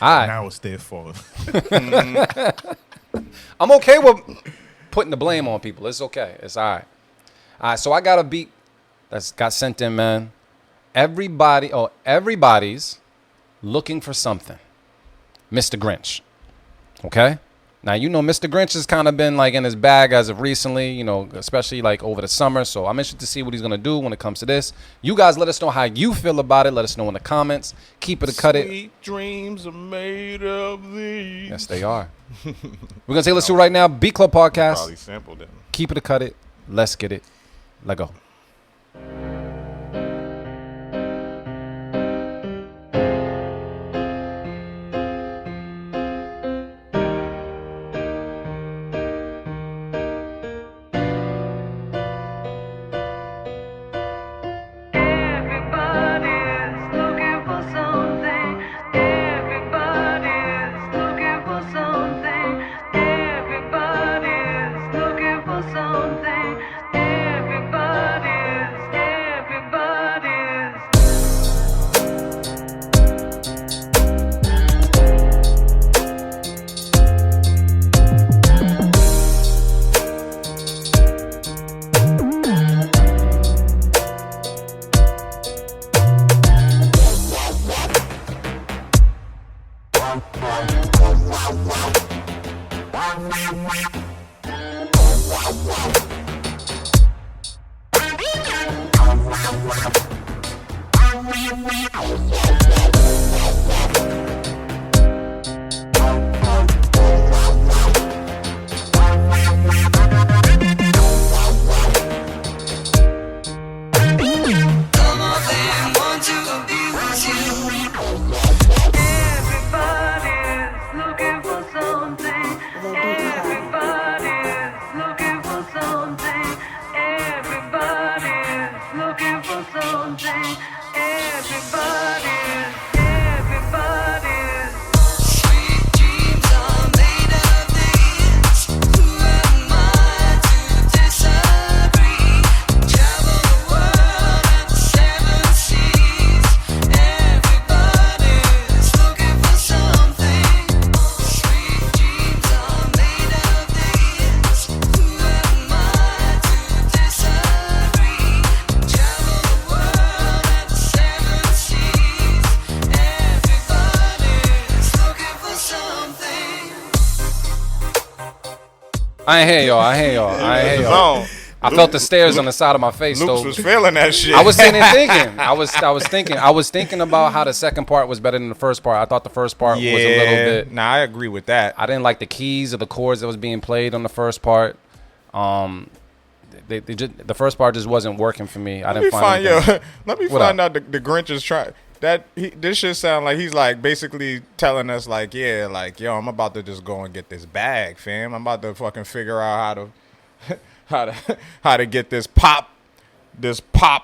All right. Now it's their fault. I'm okay with putting the blame on people. It's okay. It's all right. All right, so I got a beat that's got sent in, man. Everybody's looking for something. Mr. Grinch. Okay? Now, you know, Mr. Grinch has kind of been like in his bag as of recently, you know, especially like over the summer. So I'm interested to see what he's going to do when it comes to this. You guys let us know how you feel about it. Let us know in the comments. Keep it or cut it. Sweet dreams are made of these. Yes, they are. We're going to say let's do right now. Beat Club Podcast. Probably sampled it. Keep it or cut it. Let's get it. Let go. I ain't hear y'all. I felt the stares on the side of my face. Loopz though. was feeling that shit. I was sitting there thinking. I was thinking about how the second part was better than the first part. I thought the first part was a little bit. Nah, I agree with that. I didn't like the keys or the chords that was being played on the first part. The first part just wasn't working for me. Let me find out the Grinch is trying. This shit sound like he's like basically telling us like, yeah, like, yo, I'm about to just go and get this bag, fam. I'm about to fucking figure out how to get this pop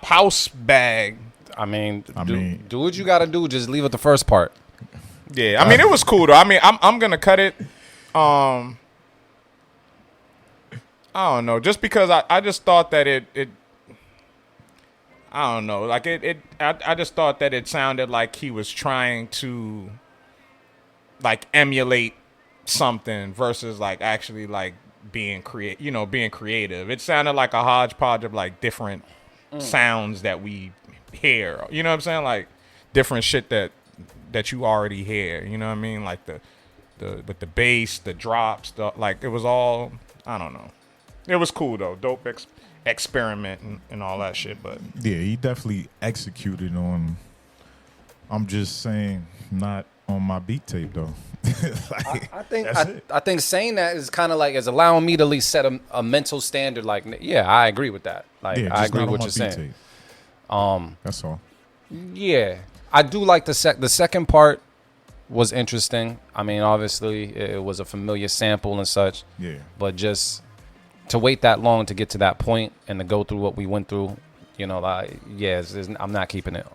house bag. I mean, I mean- do what you got to do. Just leave it the first part. Yeah, I mean, it was cool though. I mean, I'm gonna cut it. I don't know, just because I just thought that it I don't know, like I just thought that it sounded like he was trying to like emulate something versus like actually like being creative. It sounded like a hodgepodge of like different sounds that we hear. You know what I'm saying? Like different shit that you already hear. You know what I mean? Like the with the bass, the drops, like it was all, I don't know. It was cool though. Dope experiment and all that shit. But Yeah, he definitely executed on. I'm just saying, not on my beat tape though. Like, I think that's it. I think saying that is kind of like is allowing me to at least set a mental standard. Like, yeah, I agree with that. Like, Yeah, I just agree not with on what my you're beat saying. tape. That's all. Yeah, I do like the second part was interesting. I mean, obviously it was a familiar sample and such. Yeah. But just to wait that long to get to that point and to go through what we went through, you know, like, yeah, I'm not keeping it.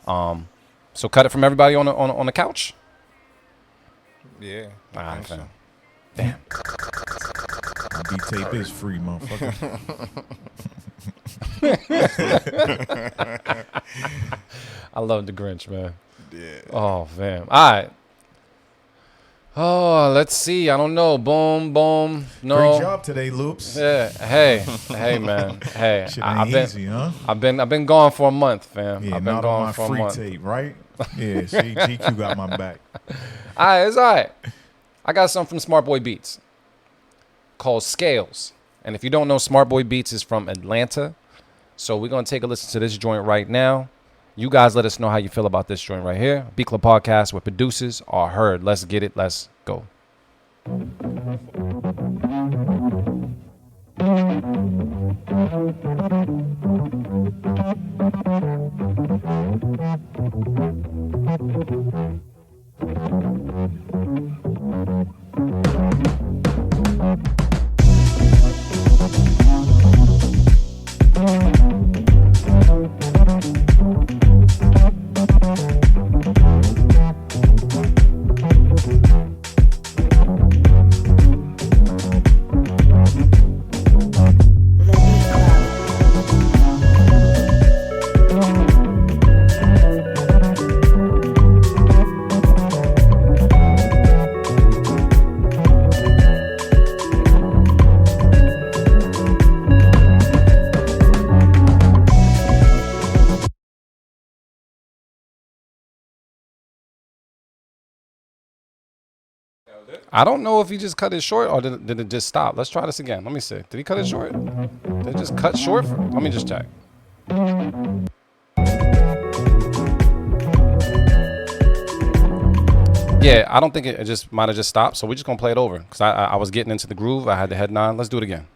So cut it from everybody on the couch. yeah, All right, think so. fam. Damn. My beat tape is free, motherfucker. I love the Grinch, man. Yeah. Oh, fam. All right. Oh, let's see. I don't know. Boom, boom. No. Great job today, Loopz. Yeah. Hey, man. Hey, Shit I've ain't been, easy, huh? I've been gone for a month, fam. Yeah, I've been not gone on my for a free month. tape, right? Yeah, see, GQ got my back. All right, it's all right. I got something from Smart Boy Beats called Scales. And if you don't know, Smart Boy Beats is from Atlanta. So we're going to take a listen to this joint right now. You guys let us know how you feel about this joint right here. Beat Club Podcast, where producers are heard. Let's get it. Let's go. I don't know if he just cut it short or did it just stop. Let's try this again. Let me see. Did he cut it short? Did it just cut short? Let me just check. Yeah, I don't think it just might have just stopped. So we're just going to play it over because I was getting into the groove. I had the head nod. Let's do it again.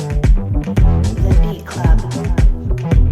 The Beat Club.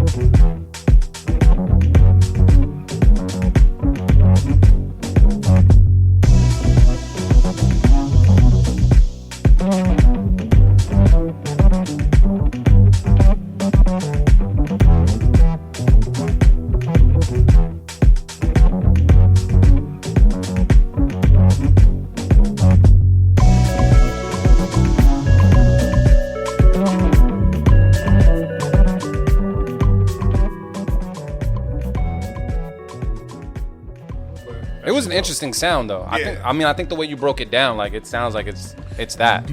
It was an interesting sound, though. I think the way you broke it down, like it sounds like it's that.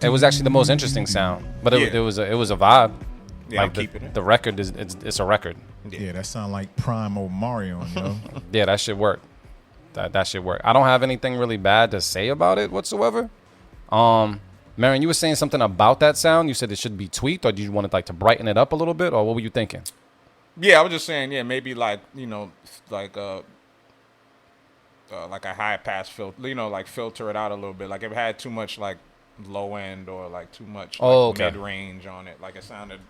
It was actually the most interesting sound, but it was a vibe. Yeah, like I'm keeping it. the record is it's a record. Yeah, that sound like prime old Mario, you know? Yeah, that should work. That should work. I don't have anything really bad to say about it whatsoever. Marion, you were saying something about that sound. You said it should be tweaked, or do you want it like to brighten it up a little bit, or what were you thinking? Yeah, I was just saying, yeah, maybe like, like a high pass filter, like filter it out a little bit. Like if it had too much like low end or like too much mid range on it, like it sounded,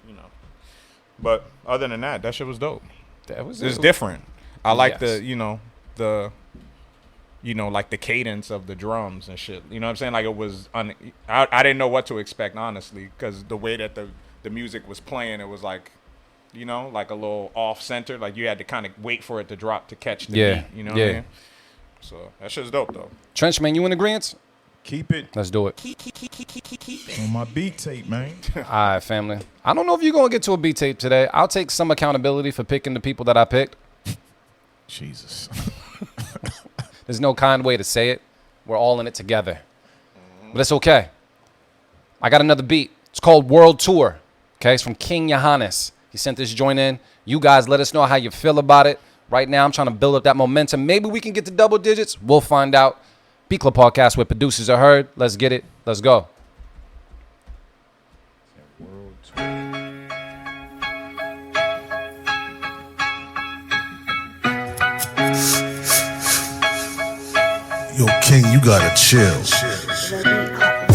But other than that, that shit was dope. It's different. I like the like the cadence of the drums and shit. You know what I'm saying? Like it was, I didn't know what to expect, honestly, because the way that the music was playing, it was like, like a little off center. Like you had to kind of wait for it to drop to catch the beat. You know what I mean? So that shit's dope though. Trenchman, you in agreement? Keep it Let's do it. on my beat tape, man. All right, family. I don't know if you're going to get to a beat tape today. I'll take some accountability for picking the people that I picked. Jesus. There's no kind way to say it. We're all in it together. But it's okay. I got another beat. It's called World Tour. Okay, it's from King Johannes. He sent this joint in. You guys let us know how you feel about it. Right now, I'm trying to build up that momentum. Maybe we can get to double digits. We'll find out. Beat Club Podcast where producers are heard. Let's get it. Let's go. Yo, King, you gotta chill. The Beat Club.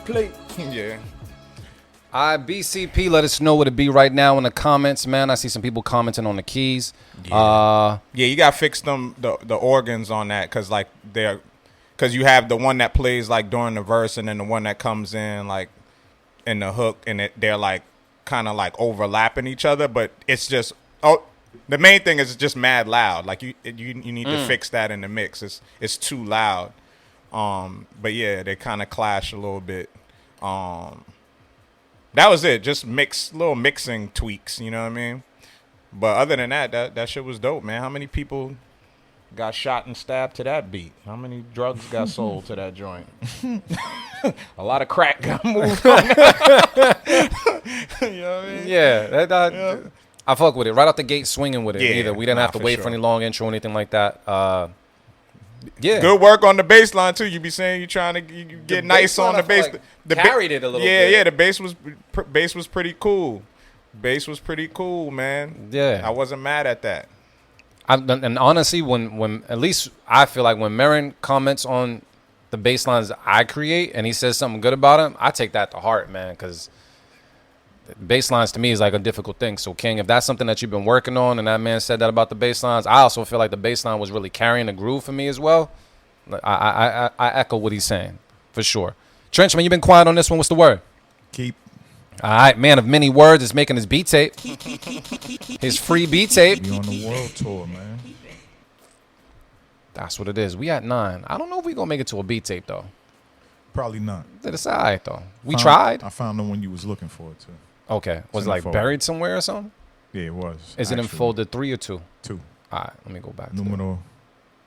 plate. Yeah. BCP, let us know what it be right now in the comments, man. I see some people commenting on the keys. Yeah, you gotta fix them the organs on that, cause like cause you have the one that plays like during the verse, and then the one that comes in like in the hook, and they're like kind of like overlapping each other, but it's just the main thing is just mad loud. Like you need to fix that in the mix. It's too loud. But yeah, they kind of clash a little bit. That was it. Just little mixing tweaks, you know what I mean? But other than that shit was dope, man. How many people got shot and stabbed to that beat? How many drugs got sold to that joint? A lot of crack got moved on that. You know what I mean? Yeah, I fuck with it. Right out the gate swinging with it. Yeah, either. We didn't have to wait for any long intro or anything like that. Yeah. Good work on the bass line too. You be saying you trying to get nice on the bass. Like carried it a little bit. Yeah, the bass was pretty cool. Bass was pretty cool, man. Yeah. I wasn't mad at that. And honestly, when at least I feel like when Marin comments on the bass lines I create and he says something good about him, I take that to heart, man, because bass lines to me is like a difficult thing. So King, if that's something that you've been working on and that man said that about the bass lines, I also feel like the bass line was really carrying the groove for me as well. I echo what he's saying for sure. Trench, man, you been quiet on this one. What's the word? Keep. All right, man of many words is making his beat tape. His free beat tape. We on the world tour, man. That's what it is. We at 9. I don't know if we gonna make it to a beat tape though. Probably not. It's all right though. We tried. I found the one you was looking for too. Okay. Was it in like the folder. buried somewhere or something? Yeah, it was. Is it in actually. folder 3 or 2? 2. All right, let me go back. Numero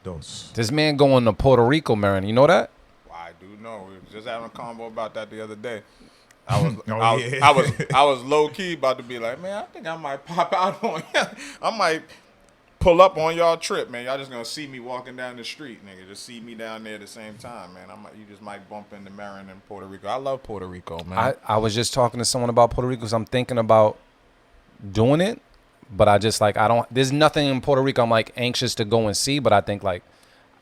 dos. This man going to Puerto Rico, Marin. You know that? I do know. We was just having a combo about that the other day. I was, yeah. I was low key about to be like, man, I think I might pop out on you. I might pull up on y'all trip, man. Y'all just gonna see me walking down the street, nigga. Just see me down there at the same time, man. You just might bump into Marin in Puerto Rico. I love Puerto Rico, man. I was just talking to someone about Puerto Rico because I'm thinking about doing it, but I just like there's nothing in Puerto Rico I'm like anxious to go and see, but I think like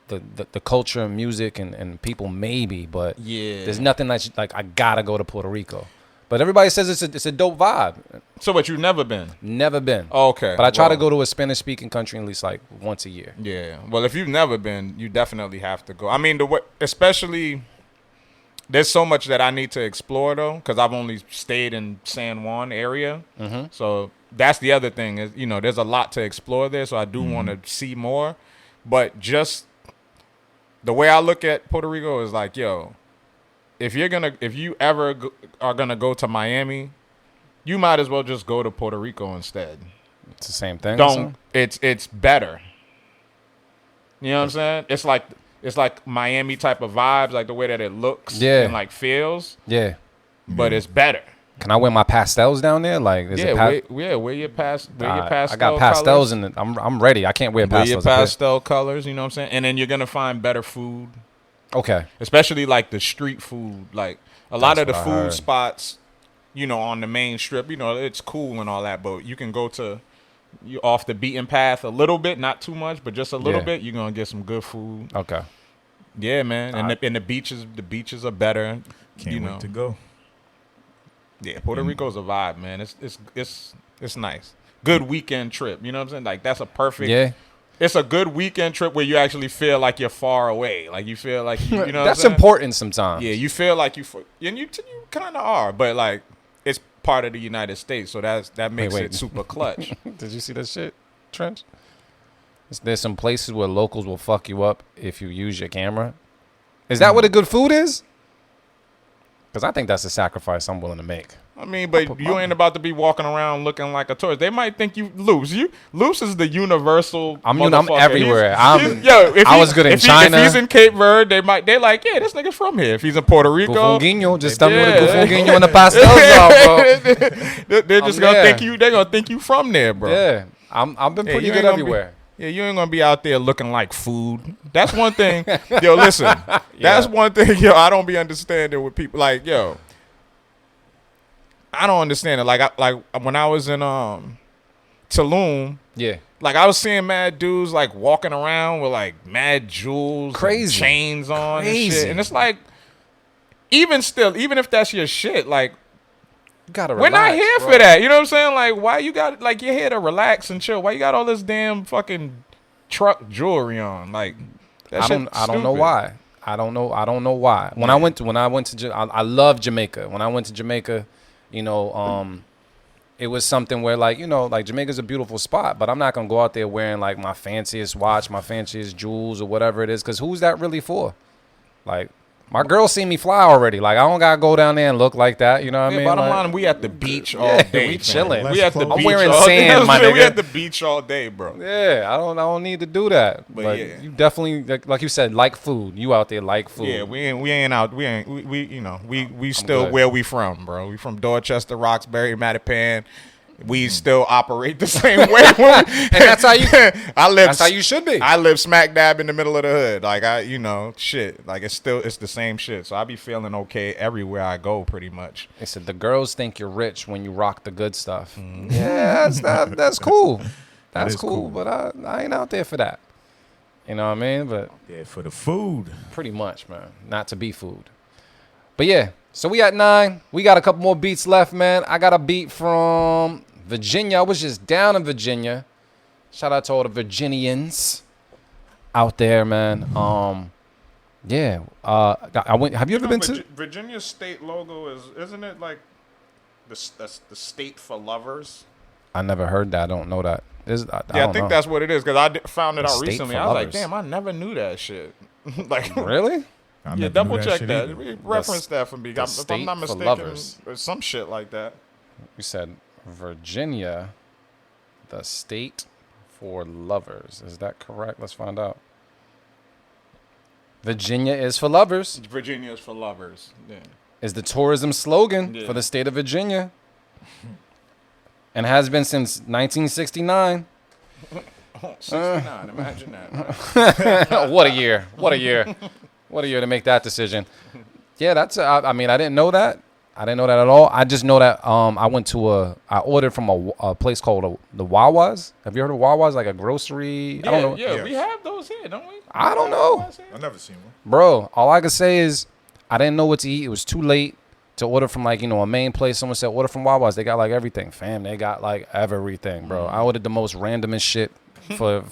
the culture and music and people maybe, but yeah, there's nothing that's like I gotta go to Puerto Rico. But everybody says it's a dope vibe. So, but you've never been? Never been. Oh, okay. But I try to go to a Spanish-speaking country at least like once a year. Yeah. Well, if you've never been, you definitely have to go. I mean, especially there's so much that I need to explore though, because I've only stayed in San Juan area. Mm-hmm. So that's the other thing is, there's a lot to explore there. So I do want to see more. But just the way I look at Puerto Rico is like, yo, if you ever are gonna go to Miami, you might as well just go to Puerto Rico instead. It's the same thing. It's better. You know what I'm saying? It's like Miami type of vibes, like the way that it looks and like feels. Yeah. But it's better. Can I wear my pastels down there? Like, wear your pastel. I got pastels and I'm ready. I can't wear pastels. Wear your pastel colors. You know what I'm saying? And then you're gonna find better food. Okay. Especially like the street food, like a lot of the food spots, on the main strip. It's cool and all that, but you can go to you off the beaten path a little bit, not too much, but just a little bit. You're gonna get some good food. Okay. Yeah, man, and the beaches are better. Can't wait to go. Yeah, Puerto Rico's a vibe, man. It's nice. Good weekend trip. You know what I'm saying? Like that's a perfect. Yeah. It's a good weekend trip where you actually feel like you're far away. Like you feel like you know. That's important sometimes. Yeah, you feel like and you kind of are, but like it's part of the United States, so that makes it super clutch. Did you see that shit, Trench? There's some places where locals will fuck you up if you use your camera. Is that what a good food is? Because I think that's a sacrifice I'm willing to make. I mean, but you ain't about to be walking around looking like a tourist. They might think you Loopz. Loopz is the universal. I'm everywhere. I was good in China. If he's in Cape Verde, they like, yeah, this nigga's from here. If he's in Puerto Rico, Gufunguinho, just tell me what a Gufunguinho and the pastels are, bro. They're just gonna think you. They're gonna think you from there, bro. Yeah, I've been pretty good everywhere. Yeah, you ain't gonna be out there looking like food. That's one thing. Yo, listen. That's one thing. Yo, I don't be understanding with people. Like, yo, I don't understand it. Like when I was in Tulum. Yeah. Like I was seeing mad dudes like walking around with like mad jewels, crazy chains on, and shit. And it's like, even if that's your shit, like. Gotta relax, we're not here for that. You know what I'm saying? Like, why you got like you're here to relax and chill? Why you got all this damn fucking truck jewelry on? Like, I don't know why. I don't know why. When I went to I love Jamaica. When I went to Jamaica, it was something where like like Jamaica's a beautiful spot, but I'm not gonna go out there wearing like my fanciest watch, my fanciest jewels, or whatever it is, because who's that really for? Like. My girl see me fly already. Like, I don't got to go down there and look like that. You know what I mean? Bottom line, we at the beach all day. We chilling. We at the beach I'm wearing sand, my nigga. We at the beach all day, bro. Yeah, I don't need to do that. But yeah. You definitely, like you said, like food. You out there like food. Yeah, we ain't out. We still where we from, bro. We from Dorchester, Roxbury, Mattapan. We still operate the same way. And that's how you. That's how you should be. I live smack dab in the middle of the hood. Like shit. Like it's the same shit. So I be feeling okay everywhere I go, pretty much. They said the girls think you're rich when you rock the good stuff. Mm. Yeah, that's cool. That's cool. But I ain't out there for that. You know what I mean? But yeah, for the food. Pretty much, man. Not to be food. But yeah. So we at 9. We got a couple more beats left, man. I got a beat from Virginia. I was just down in Virginia. Shout out to all the Virginians out there, man. Yeah. I went. Have you ever been to? Virginia's state logo isn't it like that's the state for lovers? I never heard that. I don't know that. I think that's what it is because found it out State recently. for I was like, lovers. damn, I never knew that shit. Like, Really? I yeah, never double knew check shit that. either. Reference that for me. the If state I'm not for mistaken, lovers. or some shit like that. You said Virginia, the state for lovers. Is that correct? Let's find out. Virginia is for lovers. Virginia is for lovers. Yeah. Is the tourism slogan Yeah. for the state of Virginia. And has been since 1969. 69. Imagine that. What a year. What a year. What a year to make that decision. Yeah, that's, I mean, I didn't know that. I didn't know that at all. I just know that I ordered from a place called the Wawa's. Have you heard of Wawa's? Like a grocery? I don't know. Yeah, we have those here, don't we? I don't know. I've never seen one. Bro, all I could say is I didn't know what to eat. It was too late to order from like, a main place. Someone said order from Wawa's. They got like everything, fam. They got like everything, bro. I ordered the most randomest shit for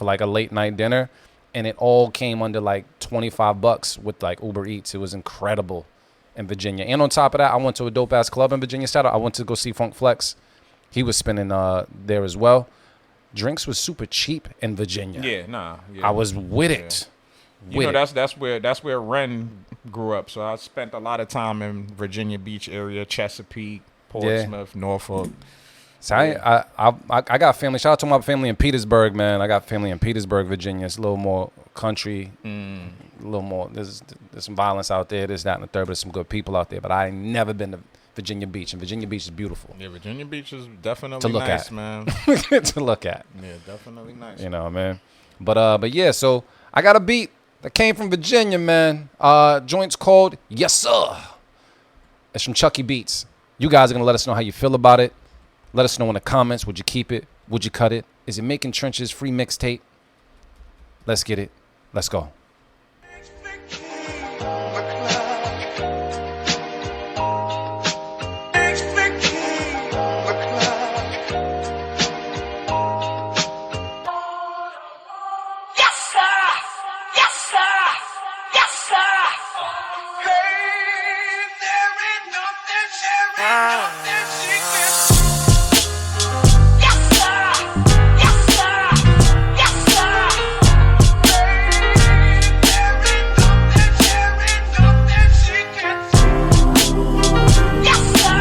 like a late night dinner, and it all came under like $25 with like Uber Eats. It was incredible in Virginia. And on top of that, I went to a dope ass club in Virginia. Shout out, I went to go see Funk Flex. He was spinning there as well. Drinks was super cheap in Virginia. Yeah, nah. Yeah. I was with it. You know, that's where Ren grew up. So I spent a lot of time in Virginia Beach area, Chesapeake, Portsmouth, Norfolk. So I got family. Shout out to my family in Petersburg, man. I got family in Petersburg, Virginia. It's a little more country, a little more. There's some violence out there. There's that and the third, but there's some good people out there. But I ain't never been to Virginia Beach, and Virginia Beach is beautiful. Yeah, Virginia Beach is definitely To look nice, at. man. To look at. Yeah, definitely nice. You know, man. But yeah. So I got a beat that came from Virginia, man. Joint's called Yes Sir. It's from Chucky Beats. You guys are gonna let us know how you feel about it. Let us know in the comments. Would you keep it? Would you cut it? Is it Making Trenches free mixtape? Let's get it. Let's go. Yes, sir! Yes, sir! Yes, sir! Hey, there ain't nothing secret. Yes, sir! Yes, sir! Yes, sir! Hey, there ain't nothing secret. Yes, sir! Yes, sir!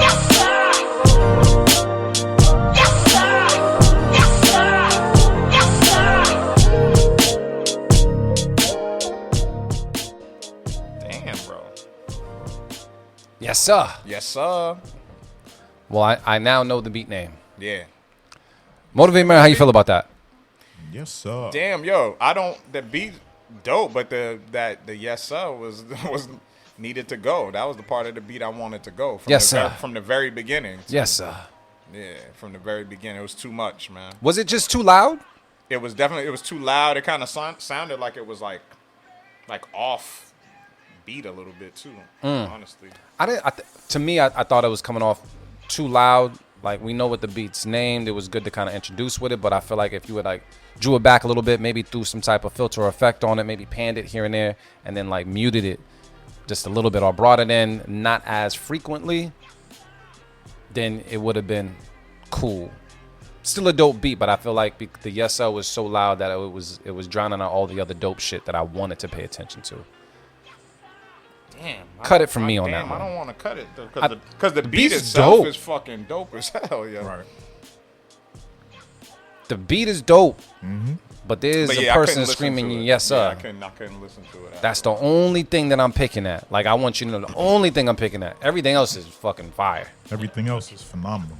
Yes, sir! Damn, bro. Yes, sir. Yes, sir. Well, I now know the beat name. Yeah. Motivate Man, how you feel about that? Yes, sir. Damn, yo, the beat dope, but the yes sir was needed to go. That was the part of the beat I wanted to go. From Yes, the sir. From the very beginning. Yes, sir. Yeah, from the very beginning. It was too much, man. Was it just too loud? It was too loud. It kind of sounded like it was like off beat a little bit too, honestly. To me, I thought it was coming off too loud. Like, we know what the beat's named. It was good to kind of introduce with it, but I feel like if you would like drew it back a little bit, maybe threw some type of filter or effect on it, maybe panned it here and there, and then like muted it just a little bit or brought it in not as frequently, then it would have been cool. Still a dope beat, but I feel like the Yes Sir was so loud that it was drowning out all the other dope shit that I wanted to pay attention to. Damn. Cut it from me on that I one. don't want to cut it because the beat beat's itself dope. is fucking dope as hell, yo. Right. The beat is dope, but there's But a yeah, I couldn't person listen screaming to it. Yes Sir. Yeah, I couldn't listen to it. That's the only thing that I'm picking at. Like, I want you to know the only thing I'm picking at. Everything else is fucking fire. Everything else is phenomenal.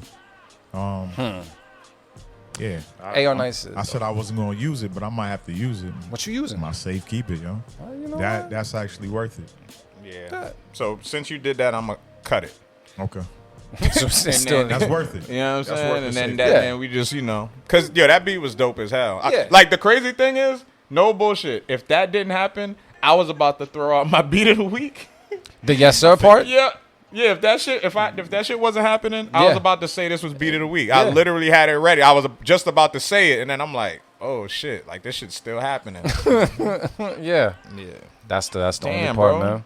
Yeah. AR Nice. I said I wasn't gonna use it, but I might have to use it. What you using? My safe keep it, yo. You know That's actually worth it. Yeah. So since you did that, I'm gonna cut it. Okay. That's worth it. You know what I'm That's saying? worth And the then save. that, and we just, because that beat was dope as hell. Yeah. Like the crazy thing is, no bullshit. If that didn't happen, I was about to throw out my beat of the week. The yes sir part. Yeah. Yeah, if that shit wasn't happening, I was about to say this was beat of the week. I literally had it ready. I was just about to say it, and then I'm like, oh shit, like this shit's still happening. Yeah. That's the only part, man.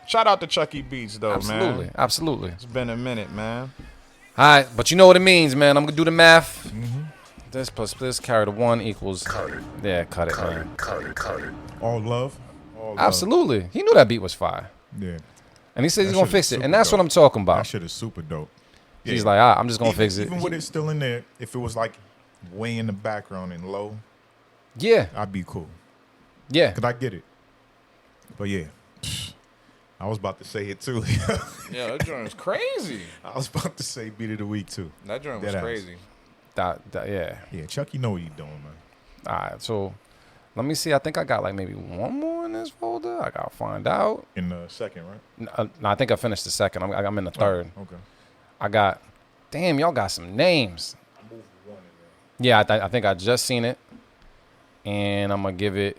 Shout out to Chucky Beats though, man. Absolutely. It's been a minute, man. All right, but you know what it means, man. I'm gonna do the math. This plus this carry the 1 equals. Cut it. Yeah, cut it, man. Cut it. All love. Absolutely. He knew that beat was fire. Yeah. And he said he's That gonna shit fix is it, super and that's dope. what I'm talking about. That shit is super dope. He's like, I'm just gonna fix it. Even with it still in there, if it was like way in the background and low, Yeah. I'd be cool. Yeah. Cause I get it. But yeah, I was about to say it too. Yeah, that joint was crazy. I was about to say beat of the week too. That joint was Deadass. crazy. Yeah. Yeah, Chuck, you know what you doing, man. All right, so let me see. I think I got like maybe one more in this folder. I gotta find out. In the second, right? No, I think I finished the second. I'm in the third. Okay. I got. Damn, y'all got some names. Yeah, I think I just seen it, and I'm gonna give it.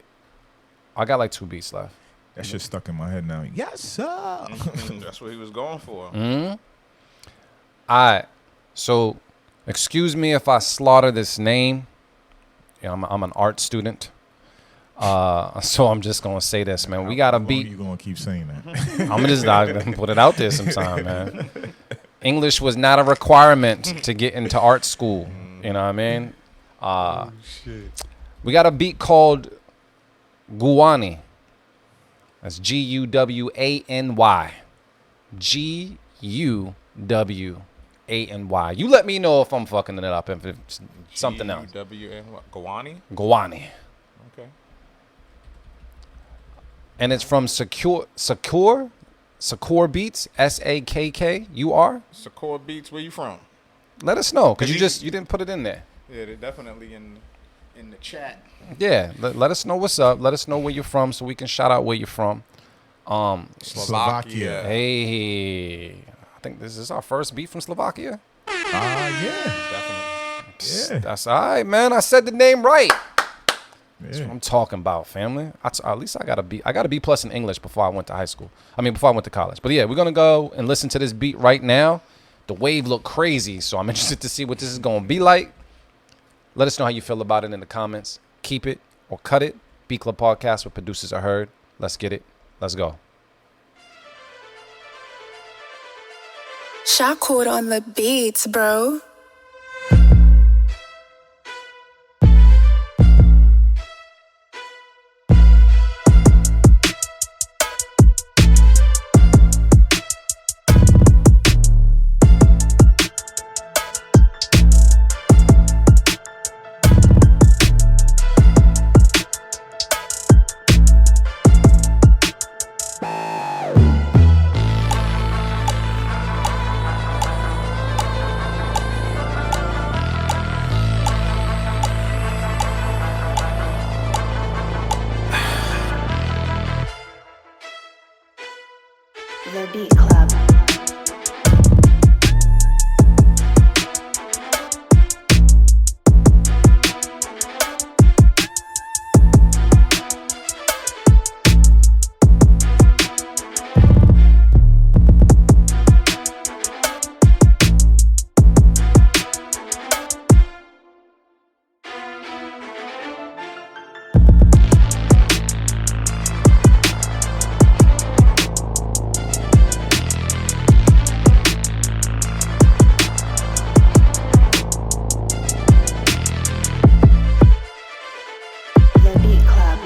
I got like 2 beats left. That shit stuck in my head now. Yes, sir. That's what he was going for. All right, so excuse me if I slaughter this name. Yeah, I'm an art student. So I'm just gonna say this, man. We got a beat. You gonna keep saying that? I'm just gonna put it out there sometime, man. English was not a requirement to get into art school. You know what I mean? We got a beat called Guwany. That's Guwany. Guwany. You let me know if I'm fucking it up, if it's something else. Guwany? Guwany. Okay. And it's from Secure Beats, SAKKUR. Secure Beats, where you from? Let us know, because you didn't put it in there. Yeah, they're definitely in the chat. Yeah, let us know what's up. Let us know where you're from so we can shout out where you're from. Slovakia. Hey, I think this is our first beat from Slovakia. Yeah. Definitely. Yeah. That's all right, man. I said the name right. That's Yeah. what I'm talking about, family. At least I got a B plus in English before I went to high school. Before I went to college. But yeah, we're gonna go and listen to this beat right now. The wave looked crazy, so I'm interested to see what this is gonna be like. Let us know how you feel about it in the comments. Keep it or cut it. Beat Club Podcast where producers are heard. Let's get it. Let's go. Shakur on the beats, bro. The Beat Club. The Beat Club.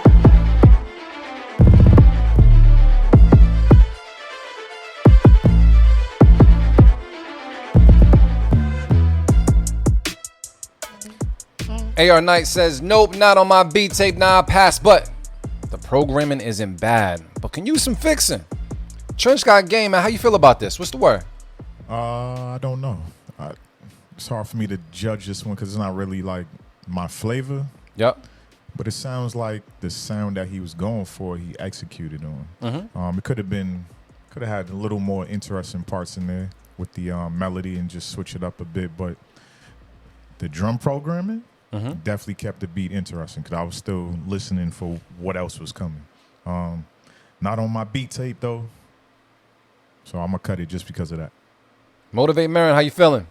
AR Knight says, nope, not on my beat tape. Nah, I passed, but the programming isn't bad, but can use some fixing. Trench got game, man. How you feel about this? What's the word? I don't know. it's hard for me to judge this one because it's not really like my flavor. Yep. But it sounds like the sound that he was going for, he executed on. It could have had a little more interesting parts in there with the melody and just switch it up a bit. But the drum programming definitely kept the beat interesting because I was still listening for what else was coming. Not on my beat tape though, so I'm gonna cut it just because of that. Motivate Marin, how you feeling?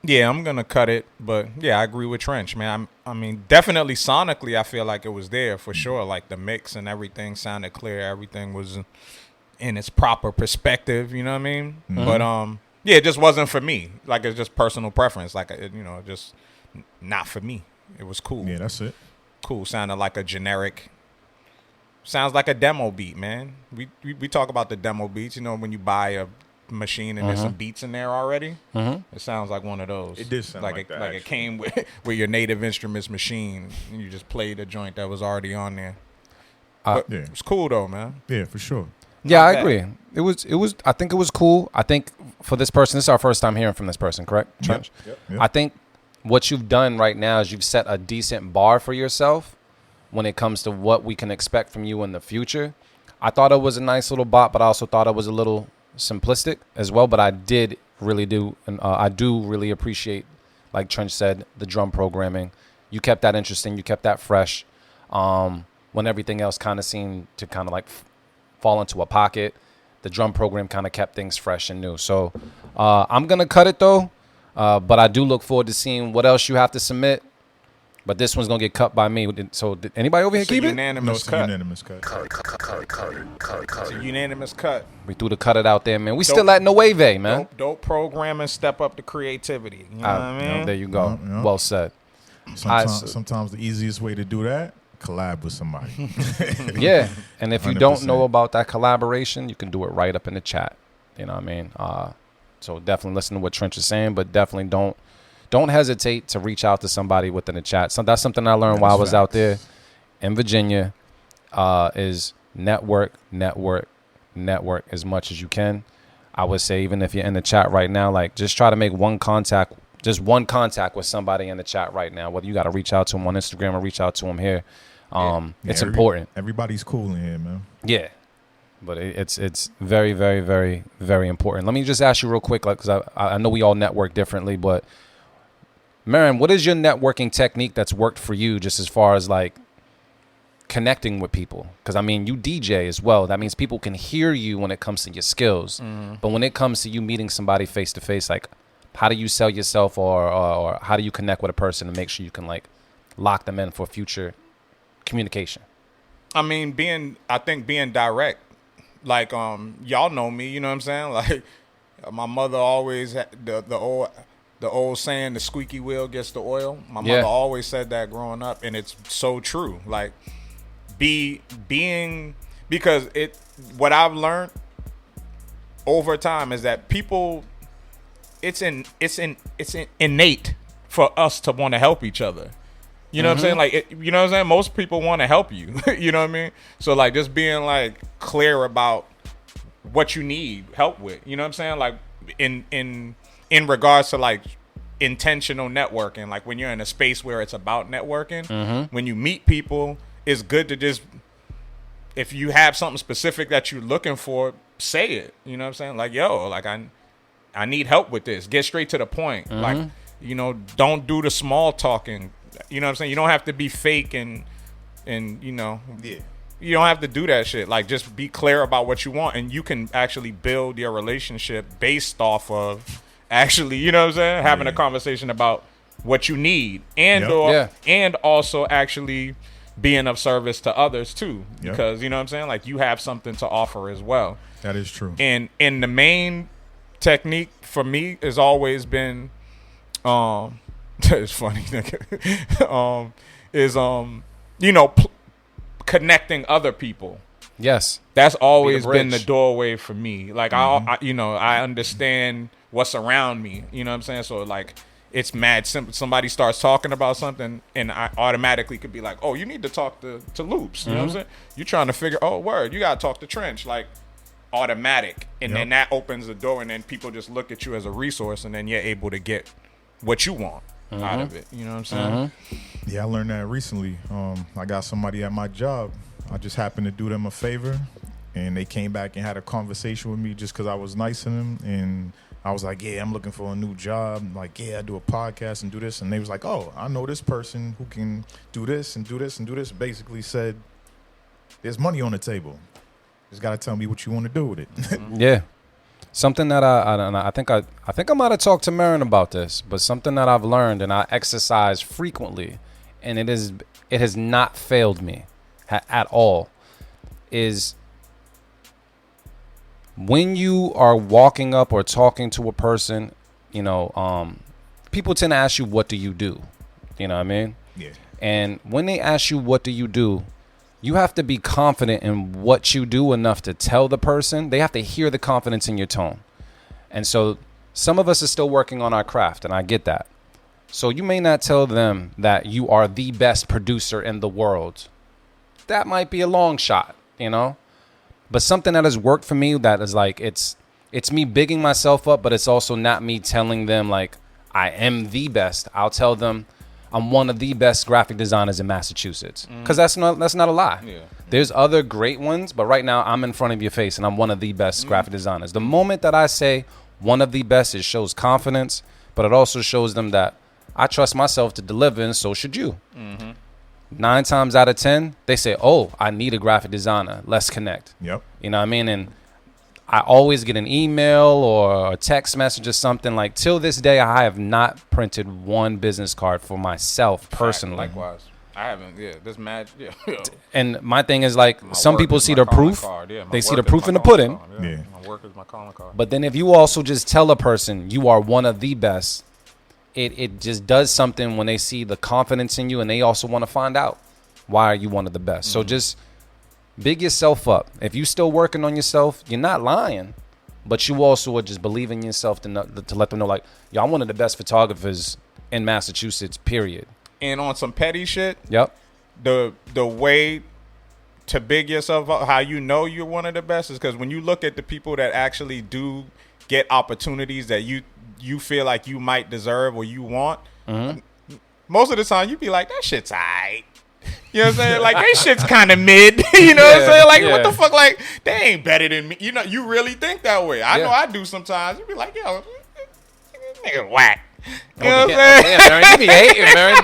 Yeah, I'm gonna cut it, but yeah, I agree with Trench, man. I mean, definitely sonically, I feel like it was there for sure. Like the mix and everything sounded clear. Everything was in its proper perspective. You know what I mean? But yeah, it just wasn't for me. Like it's just personal preference. Like just not for me. It was cool. Yeah, that's it. Cool. Sounded like a generic. Sounds like a demo beat, man. We talk about the demo beats. You know, when you buy a machine and there's some beats in there already. It sounds like one of those. It did sound like that, it came with your Native Instruments machine and you just played a joint that was already on there. Yeah. It was cool though, man. Yeah, for sure. Yeah, I agree. It was. I think it was cool. I think for this person, this is our first time hearing from this person, correct? Trench? Yep. I think what you've done right now is you've set a decent bar for yourself when it comes to what we can expect from you in the future. I thought it was a nice little bop, but I also thought it was a little simplistic as well. But I did really do, and I do really appreciate, like Trench said, the drum programming. You kept that interesting. You kept that fresh. When everything else kind of seemed to kind of like fall into a pocket, the drum program kind of kept things fresh and new. So I'm going to cut it though. But I do look forward to seeing what else you have to submit. But this one's going to get cut by me. So did anybody over here keep it? No, it's a unanimous cut. It's a unanimous cut. We threw the cut it out there, man. We still at Nueve, man. Dope programming, step up the creativity. You know what I mean? There you go. Well said. Sometimes the easiest way to do that, collab with somebody. Yeah. And if you 100%. don't know about that collaboration, you can do it right up in the chat. You know what I mean? So definitely listen to what Trench is saying, but definitely don't hesitate to reach out to somebody within the chat. So that's something I learned while I was out there in Virginia, is network as much as you can. I would say even if you're in the chat right now, like just try to make one contact with somebody in the chat right now, whether you got to reach out to them on Instagram or reach out to them here. It's important. Everybody's cool in here, man. Yeah. But it's very, very, very, very important. Let me just ask you real quick, like, because I know we all network differently, but Marin, what is your networking technique that's worked for you just as far as like connecting with people? Because I mean, you DJ as well. That means people can hear you when it comes to your skills. But when it comes to you meeting somebody face to face, like how do you sell yourself or how do you connect with a person to make sure you can like lock them in for future communication? I mean, being direct. Like y'all know me, you know what I'm saying? Like my mother always had the old saying, the squeaky wheel gets the oil. My mother always said that growing up, and it's so true. Like because what I've learned over time is that people, it's innate for us to want to help each other. You know what I'm saying? Like, you know what I'm saying? Most people want to help you. You know what I mean? So, like, just being, like, clear about what you need help with. You know what I'm saying? Like, in regards to, like, intentional networking. Like, when you're in a space where it's about networking, when you meet people, it's good to just, if you have something specific that you're looking for, say it. You know what I'm saying? Like, yo, like, I need help with this. Get straight to the point. Like, you know, don't do the small talking. You know what I'm saying? You don't have to be fake and you know, you don't have to do that shit. Like, just be clear about what you want, and you can actually build your relationship based off of actually, you know what I'm saying, having a conversation about what you need and and also actually being of service to others too, because you know what I'm saying, like you have something to offer as well. That is true. And the main technique for me has always been it's funny, you know, connecting other people. Yes, that's always been the doorway for me. Like I you know, I understand what's around me. You know what I'm saying? So like, it's mad simple. Somebody starts talking about something, and I automatically could be like, "Oh, you need to talk to Loopz." You know what I'm saying? You're trying to figure, "Oh, word, you gotta talk to Trench." Like, automatic, and then that opens the door, and then people just look at you as a resource, and then you're able to get what you want out of it. You know what I'm saying? Yeah, I learned that recently. I got somebody at my job. I just happened to do them a favor, and they came back and had a conversation with me just because I was nice to them. And I was like, yeah, I'm looking for a new job. Like, yeah, I do a podcast and do this. And they was like, oh, I know this person who can do this and do this and do this. Basically said, there's money on the table. Just got to tell me what you want to do with it. Yeah. Something that I think I might have talked to Marin about this, but something that I've learned and I exercise frequently, and it has not failed me at all, is when you are walking up or talking to a person, you know, people tend to ask you, what do you do? You know what I mean? Yeah. And when they ask you, what do you do? You have to be confident in what you do enough to tell the person. They have to hear the confidence in your tone. And so some of us are still working on our craft, and I get that. So you may not tell them that you are the best producer in the world. That might be a long shot, you know? But something that has worked for me, that is like, it's me bigging myself up, but it's also not me telling them like I am the best. I'll tell them I'm one of the best graphic designers in Massachusetts, because that's not a lie. Yeah. There's other great ones, but right now I'm in front of your face and I'm one of the best graphic designers. The moment that I say one of the best, it shows confidence, but it also shows them that I trust myself to deliver, and so should you. 9 times out of 10, they say, oh, I need a graphic designer. Let's connect. Yep. You know what I mean? And I always get an email or a text message or something. Like, till this day, I have not printed one business card for myself personally. Likewise. I haven't, this match, And my thing is, like, some people see the proof. They see the proof in the pudding. pudding. My work is my calling card. But then if you also just tell a person you are one of the best, it just does something when they see the confidence in you, and they also want to find out, why are you one of the best? So just big yourself up. If you're still working on yourself, you're not lying, but you also are just believing in yourself to let them know, like, yo, I'm one of the best photographers in Massachusetts, period. And on some petty shit, Yep. the way to big yourself up, how you know you're one of the best, is because when you look at the people that actually do get opportunities that you feel like you might deserve or you want, most of the time you be like, that shit's alright. You know what I'm saying? Like, that shit's kind of mid. You know what I'm saying? Like, what the fuck? Like, they ain't better than me. You know, you really think that way. I know I do sometimes. You be like, yo, nigga whack. You know what I'm saying? Damn, Marin, you be hating, Marin.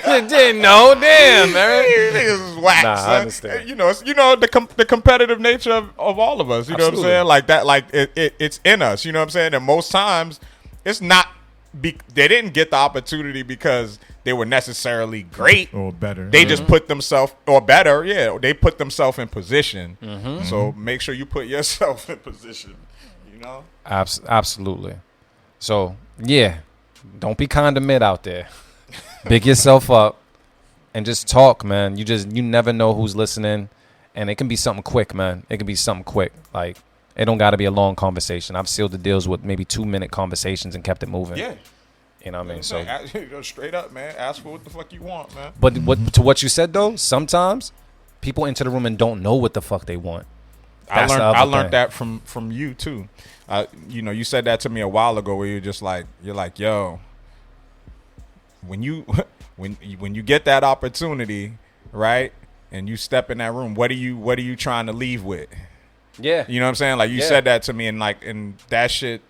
Damn. Didn't know. Damn, Marin. Niggas is whack. Nah, son. I understand. You know, the competitive nature of all of us. You know what I'm saying? Like that. Like it's in us. You know what I'm saying? And most times, it's not. They didn't get the opportunity because they were necessarily great or better. They just put themselves, or better, they put themselves in position. So make sure you put yourself in position. You know. Absolutely. So, yeah, don't be kind of mid out there. Big yourself up and just talk, man. You never know who's listening, and it can be something quick, man. It can be something quick. Like, it don't got to be a long conversation. I've sealed the deals with maybe 2-minute conversations and kept it moving. Yeah. You know what I mean? So straight up, man. Ask for what the fuck you want, man. But to what you said, though, sometimes people enter the room and don't know what the fuck they want. I learned that from you too. You know, you said that to me a while ago, where you're like, yo, when you get that opportunity, right, and you step in that room, what are you trying to leave with? Yeah, you know what I'm saying? Like, you said that to me, and that shit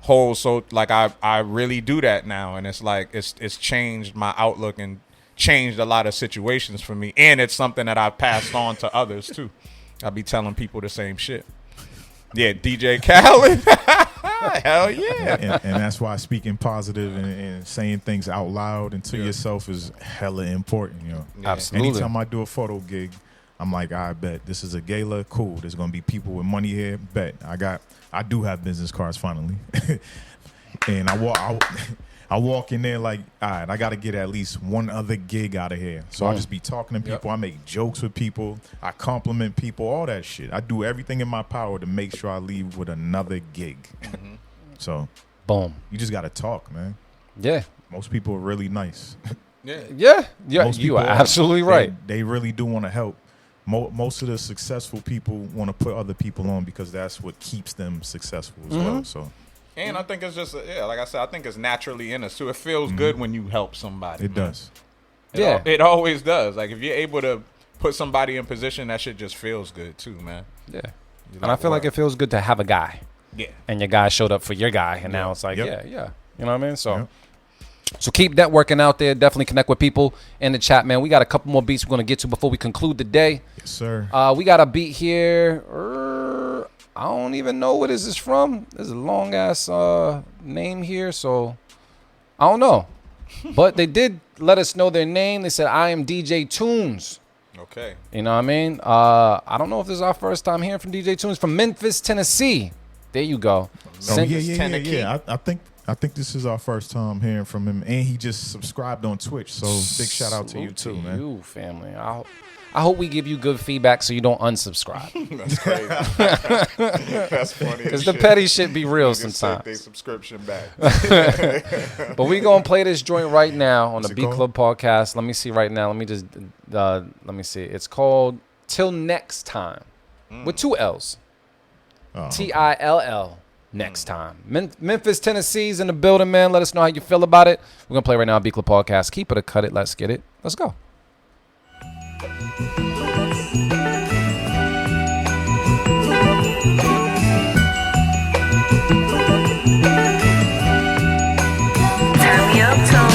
holds. So like, I really do that now, and it's like it's changed my outlook and changed a lot of situations for me, and it's something that I've passed on to others too. I be telling people the same shit. Yeah, DJ Khaled. Hell yeah. And that's why speaking positive and saying things out loud and to yourself is hella important, you know. Absolutely. Anytime I do a photo gig, I'm like, I bet this is a gala, cool. There's gonna be people with money here, bet. I do have business cards finally. And I walk in there like, all right, I got to get at least one other gig out of here. So I just be talking to people. I make jokes with people. I compliment people, all that shit. I do everything in my power to make sure I leave with another gig. So, boom. You just got to talk, man. Yeah. Most people are really nice. Yeah. You are absolutely right. They really do want to help. Most of the successful people want to put other people on because that's what keeps them successful as well. So. And I think it's just like I said, I think it's naturally in us too. It feels good when you help somebody. It does. It always does. Like if you're able to put somebody in position, that shit just feels good too, man. Yeah. And I feel like it feels good to have a guy. Yeah. And your guy showed up for your guy, and now it's like, Yep. yeah. You know what I mean? So keep networking out there. Definitely connect with people in the chat, man. We got a couple more beats we're going to get to before we conclude the day. Yes, sir. We got a beat here. I don't even know what is this from. There's a long-ass name here, so I don't know. But they did let us know their name. They said, I am DJ Tunes. Okay. You know what I mean? I don't know if this is our first time hearing from DJ Tunes from Memphis, Tennessee. There you go. Yeah. I think this is our first time hearing from him, and he just subscribed on Twitch. So big shout out to you too, man. You family. I hope we give you good feedback so you don't unsubscribe. That's crazy. That's funny. Because the petty shit be real sometimes. Take their subscription back. But we gonna play this joint right now on What's the it Beat called? Club podcast. Let me see right now. Let me just let me see. It's called Till Next Time with 2 L's. TILL. Next time. Memphis, Tennessee's in the building, man. Let us know how you feel about it. We're gonna play right now on Beat Club podcast. Keep it or cut it. Let's get it. Let's go. Turn me up, tone.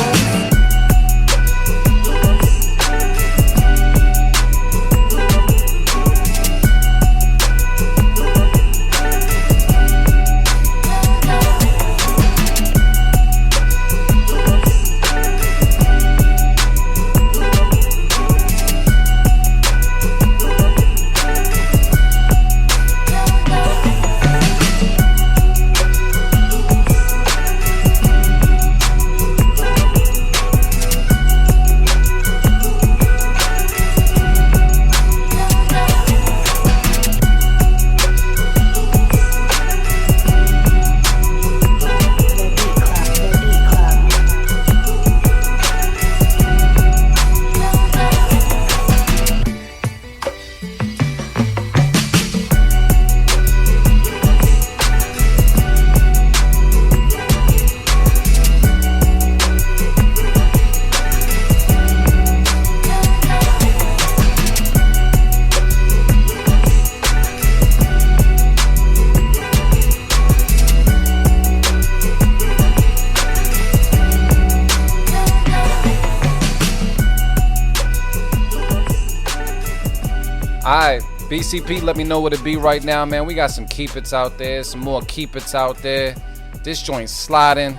Alright, BCP, let me know what it be right now, man. We got some keep it's out there, some more keep it's out there. This joint's sliding.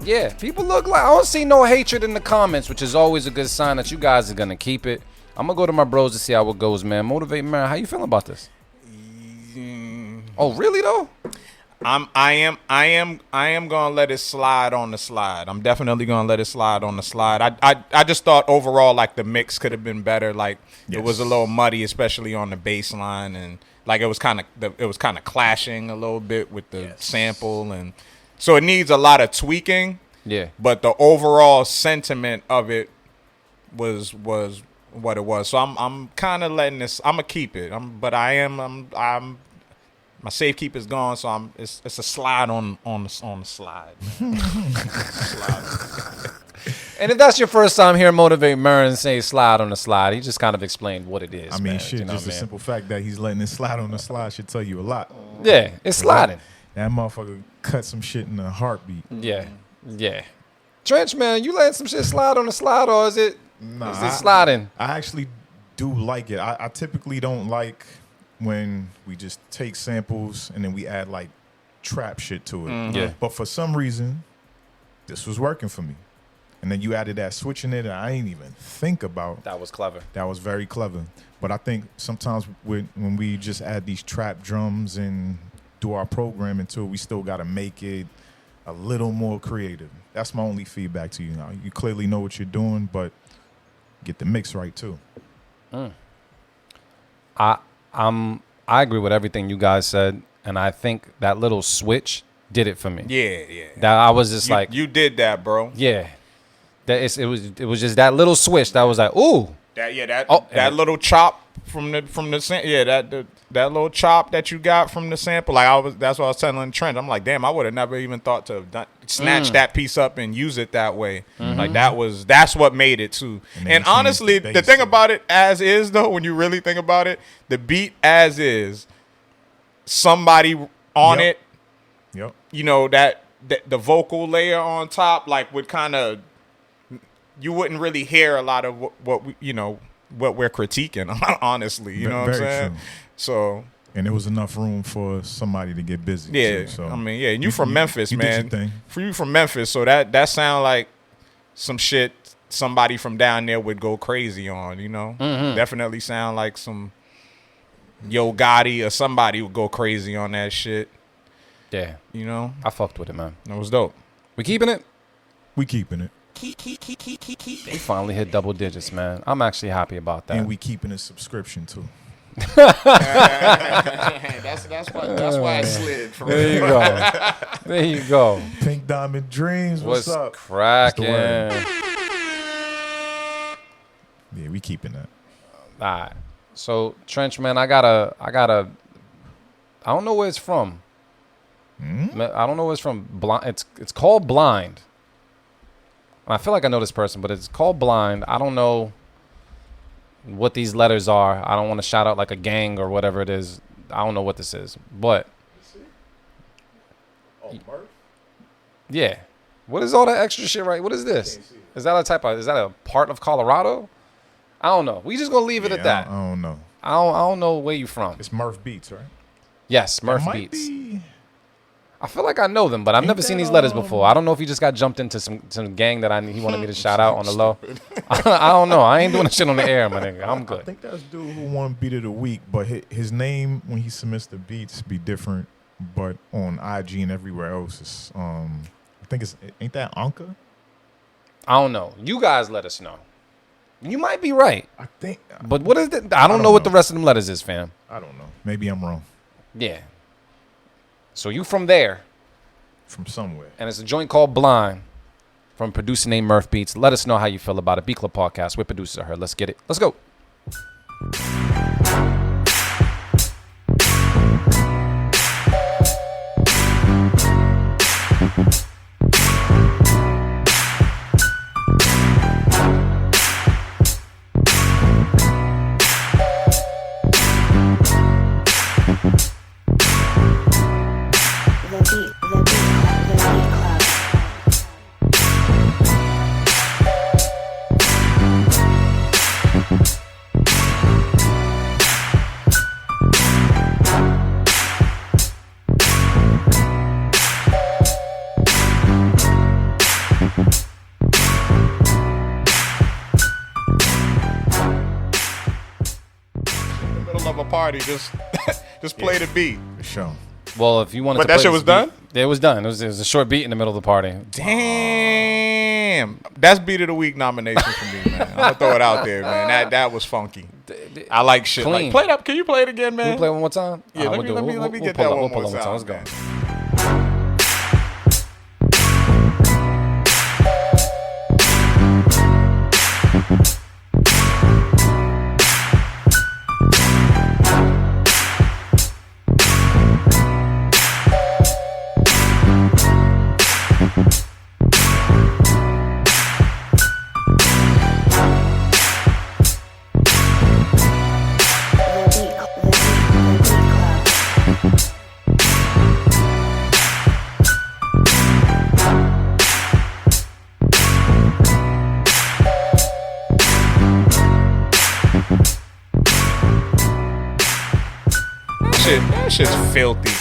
Yeah, people look like I don't see no hatred in the comments, which is always a good sign that you guys are gonna keep it. I'm gonna go to my bros to see how it goes, man. Motivate, man. How you feeling about this? Oh, really though? I am gonna let it slide on the slide. I'm definitely gonna let it slide on the slide. I just thought overall like the mix could have been better. Like it was a little muddy, especially on the bass line, and like it was kind of clashing a little bit with the sample, and so it needs a lot of tweaking. Yeah. But the overall sentiment of it was what it was. So I'm kind of letting this. I'm gonna keep it. I'm my safekeeper's gone, so it's a slide on the slide. Slide. And if that's your first time hearing Motivate Murren say slide on the slide, he just kind of explained what it is. I mean, man. shit, You know just what the I mean? simple fact that he's letting it slide on the slide should tell you a lot. Yeah, it's sliding. That motherfucker cut some shit in a heartbeat. Yeah. Trench, man, you letting some shit slide on the slide, or is it sliding? I actually do like it. I typically don't like when we just take samples and then we add like trap shit to it. Yeah. But for some reason, this was working for me. And then you added that switch in it that I didn't even think about. That was clever. That was very clever. But I think sometimes when we just add these trap drums and do our programming to it, we still got to make it a little more creative. That's my only feedback to you now. You clearly know what you're doing, but get the mix right too. I agree with everything you guys said, and I think that little switch did it for me. Yeah. That I was just like, you did that, bro. yeah. That it was just that little switch that was like, ooh. That little chop from the chop that you got from the sample, that's what I was telling Trent. I'm like, damn, I would have never even thought to have snatch that piece up and use it that way. Like that's what made it too. And honestly, the thing about it as is though, when you really think about it, the beat as is, somebody on it, you know, that the vocal layer on top, like would kind of, you wouldn't really hear a lot of what we, you know, what we're critiquing, honestly, you know what I'm saying? True. So, and there was enough room for somebody to get busy. Yeah, too, so. I mean, yeah, and you from Memphis, man. Did your thing. For you from Memphis, so that sound like some shit somebody from down there would go crazy on, you know? Definitely sound like some Yo Gotti or somebody would go crazy on that shit. Yeah. You know? I fucked with it, man. That was dope. We keeping it? We keeping it. We finally hit double digits, man. I'm actually happy about that. And we keeping a subscription too. that's why I slid. There you go. There you go. Pink Diamond Dreams. What's up? Cracking? Yeah, we keeping that. All right. So Trench, man, I gotta. I don't know where it's from. I don't know where it's from. It's called Blind. I feel like I know this person, but it's called Blind. I don't know what these letters are. I don't want to shout out like a gang or whatever it is. I don't know what this is, but yeah. What is all that extra shit? Right? What is this? Is that a part of Colorado? I don't know. We just gonna leave it at that. I don't know. I don't know where you from. It's Murph Beats, right? Yes, Murph Beats. I feel like I know them, but I've never seen these letters before. I don't know if he just got jumped into some gang that he wanted me to shout out on the low. I don't know. I ain't doing the shit on the air, my nigga. I'm good. I think that's dude who won Beat of the Week, but his name when he submits the beats be different. But on IG and everywhere else, it's I think ain't that Anka? I don't know. You guys let us know. You might be right. I think. But what is it? I don't know what the rest of them letters is, fam. I don't know. Maybe I'm wrong. Yeah. So you from there. From somewhere. And it's a joint called Blind from a producer named Murph Beats. Let us know how you feel about it. Beat Club Podcast with producer her. Let's get it. Let's go. Party, just play the beat. For sure. Well, if you wanted but to that play shit was done? It was done. It was a short beat in the middle of the party. Damn. That's Beat of the Week nomination for me, man. I'm gonna throw it out there, man. That was funky. I like shit. Clean. Like, play it up. Can you play it again, man? Can we play it one more time? Yeah, let me get that one more time. Let's go. That shit's filthy.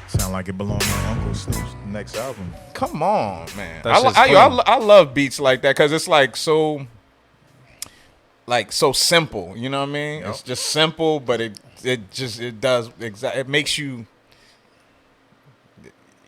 Sound like it belonged on Uncle Snoop's next album. Come on, man. I love beats like that because it's like so simple. You know what I mean? Yep. It's just simple, but it makes you.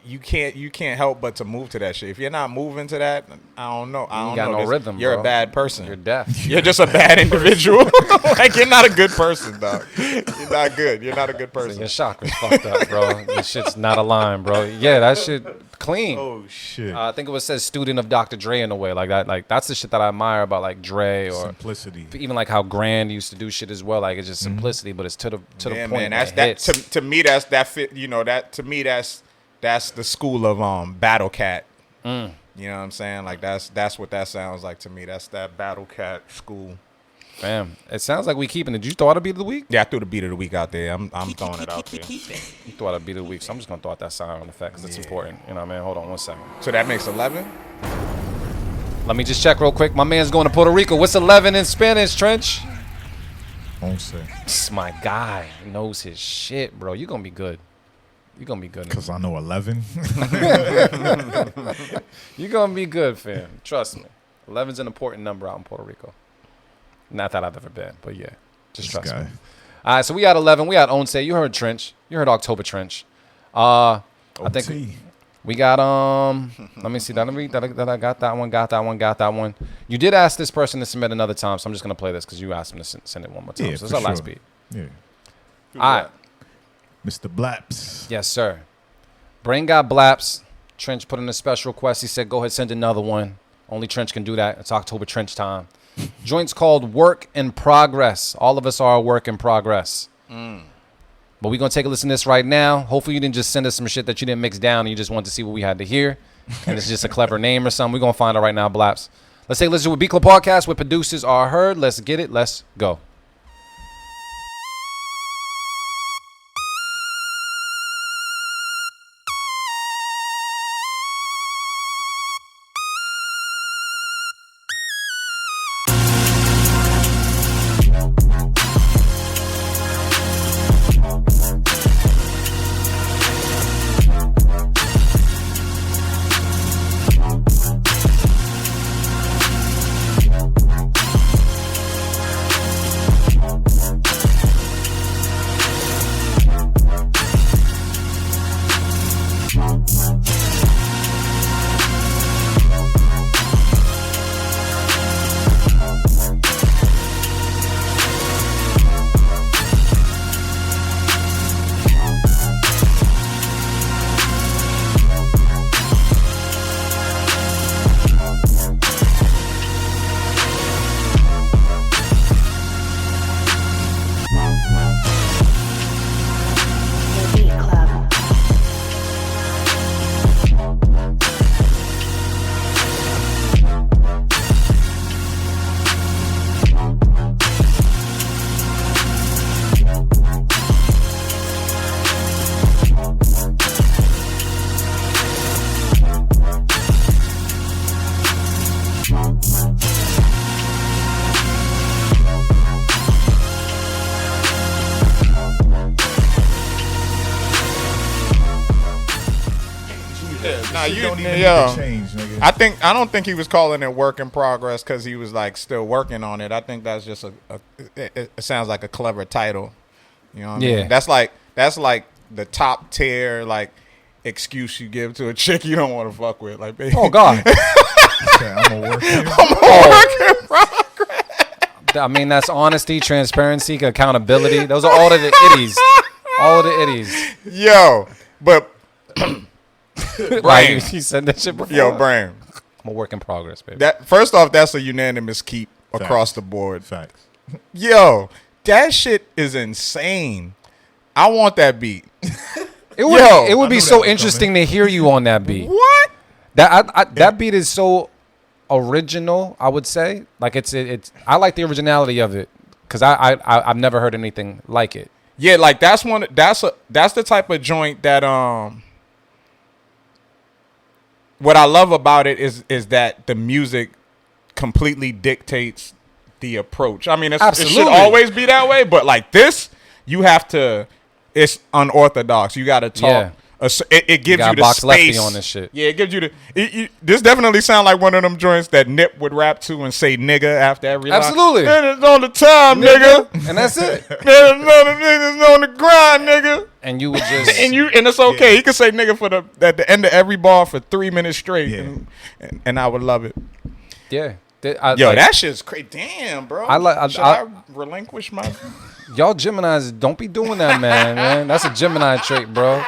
You can't help but to move to that shit. If you're not moving to that, I don't know. You got no rhythm. You're bro. a bad person. You're deaf. You're just a bad individual. Like you're not a good person, dog. You're not good. You're not a good person. Your chakra's fucked up, bro. Your shit's not aligned, bro. Yeah, that shit. Clean. Oh shit. I think it was says student of Dr. Dre in a way like that. Like that's the shit that I admire about like Dre or simplicity. Even like how Grand used to do shit as well. Like it's just simplicity, but it's to the point. Man, that's that. To me, that's that fit. You know that to me, that's the school of Battle Cat. You know what I'm saying? Like that's what that sounds like to me. That's that Battle Cat school. Fam, it sounds like we keeping it. Did you throw out a beat of the week? Yeah, I threw the beat of the week out there. I'm throwing it out there. You threw out a beat of the week, so I'm just gonna throw out that sound effect because it's important. You know what I mean? Hold on 1 second. So that makes 11. Let me just check real quick. My man's going to Puerto Rico. What's 11 in Spanish, Trench? Once. My guy knows his shit, bro. You're gonna be good. You're gonna be good. Because I know 11. You're gonna be good, fam. Trust me. 11's an important number out in Puerto Rico. Not that I've ever been, but yeah. Just trust me. All right, so we got 11. We got Onse. You heard Trench. You heard October Trench. I think we got let me see. That I got that one. You did ask this person to submit another time, so I'm just gonna play this because you asked him to send it one more time. Yeah, so this is our last beat. Yeah. All right. Mr. Blaps. Yes, sir. Brain got Blaps. Trench put in a special request. He said, go ahead, send another one. Only Trench can do that. It's October Trench time. Joint's called Work in Progress. All of us are a work in progress. But we're going to take a listen to this right now. Hopefully you didn't just send us some shit that you didn't mix down and you just wanted to see what we had to hear. And it's just a clever name or something. We're going to find out right now, Blaps. Let's take a listen to a Beat Club podcast where producers are heard. Let's get it. Let's go. I don't think he was calling it work in progress because he was like still working on it. I think that's just it sounds like a clever title. You know what I mean? That's like the top tier like excuse you give to a chick you don't want to fuck with. Like, baby. Oh God. I'm a work in progress. I mean, that's honesty, transparency, accountability. Those are all of the itties. All of the itties. Yo, but Brain. You said that shit before. Yo, Brain. I'm a work in progress, baby. That first off, that's a unanimous keep across the board. Facts. Yo, that shit is insane. I want that beat. It would be so interesting to hear you on that beat. What? That beat is so original, I would say. Like it's I like the originality of it because I've never heard anything like it. Yeah, like that's the type of joint that what I love about it is that the music completely dictates the approach. I mean, it should always be that way, but like this, you have to. It's unorthodox. You got to talk. Yeah. It gives you the box space lefty on this shit. Yeah, it gives you the. This definitely sound like one of them joints that Nip would rap to and say "nigga" after every line. Absolutely. And it's on the time, nigga. And that's it. There's another niggas on the grind, nigga. And you would just and it's okay. Yeah. He could say "nigga" at the end of every bar for 3 minutes straight, and I would love it. Yeah. That shit's crazy. Damn, bro. Should I relinquish my? Y'all Geminis, don't be doing that, man. That's a Gemini trait, bro.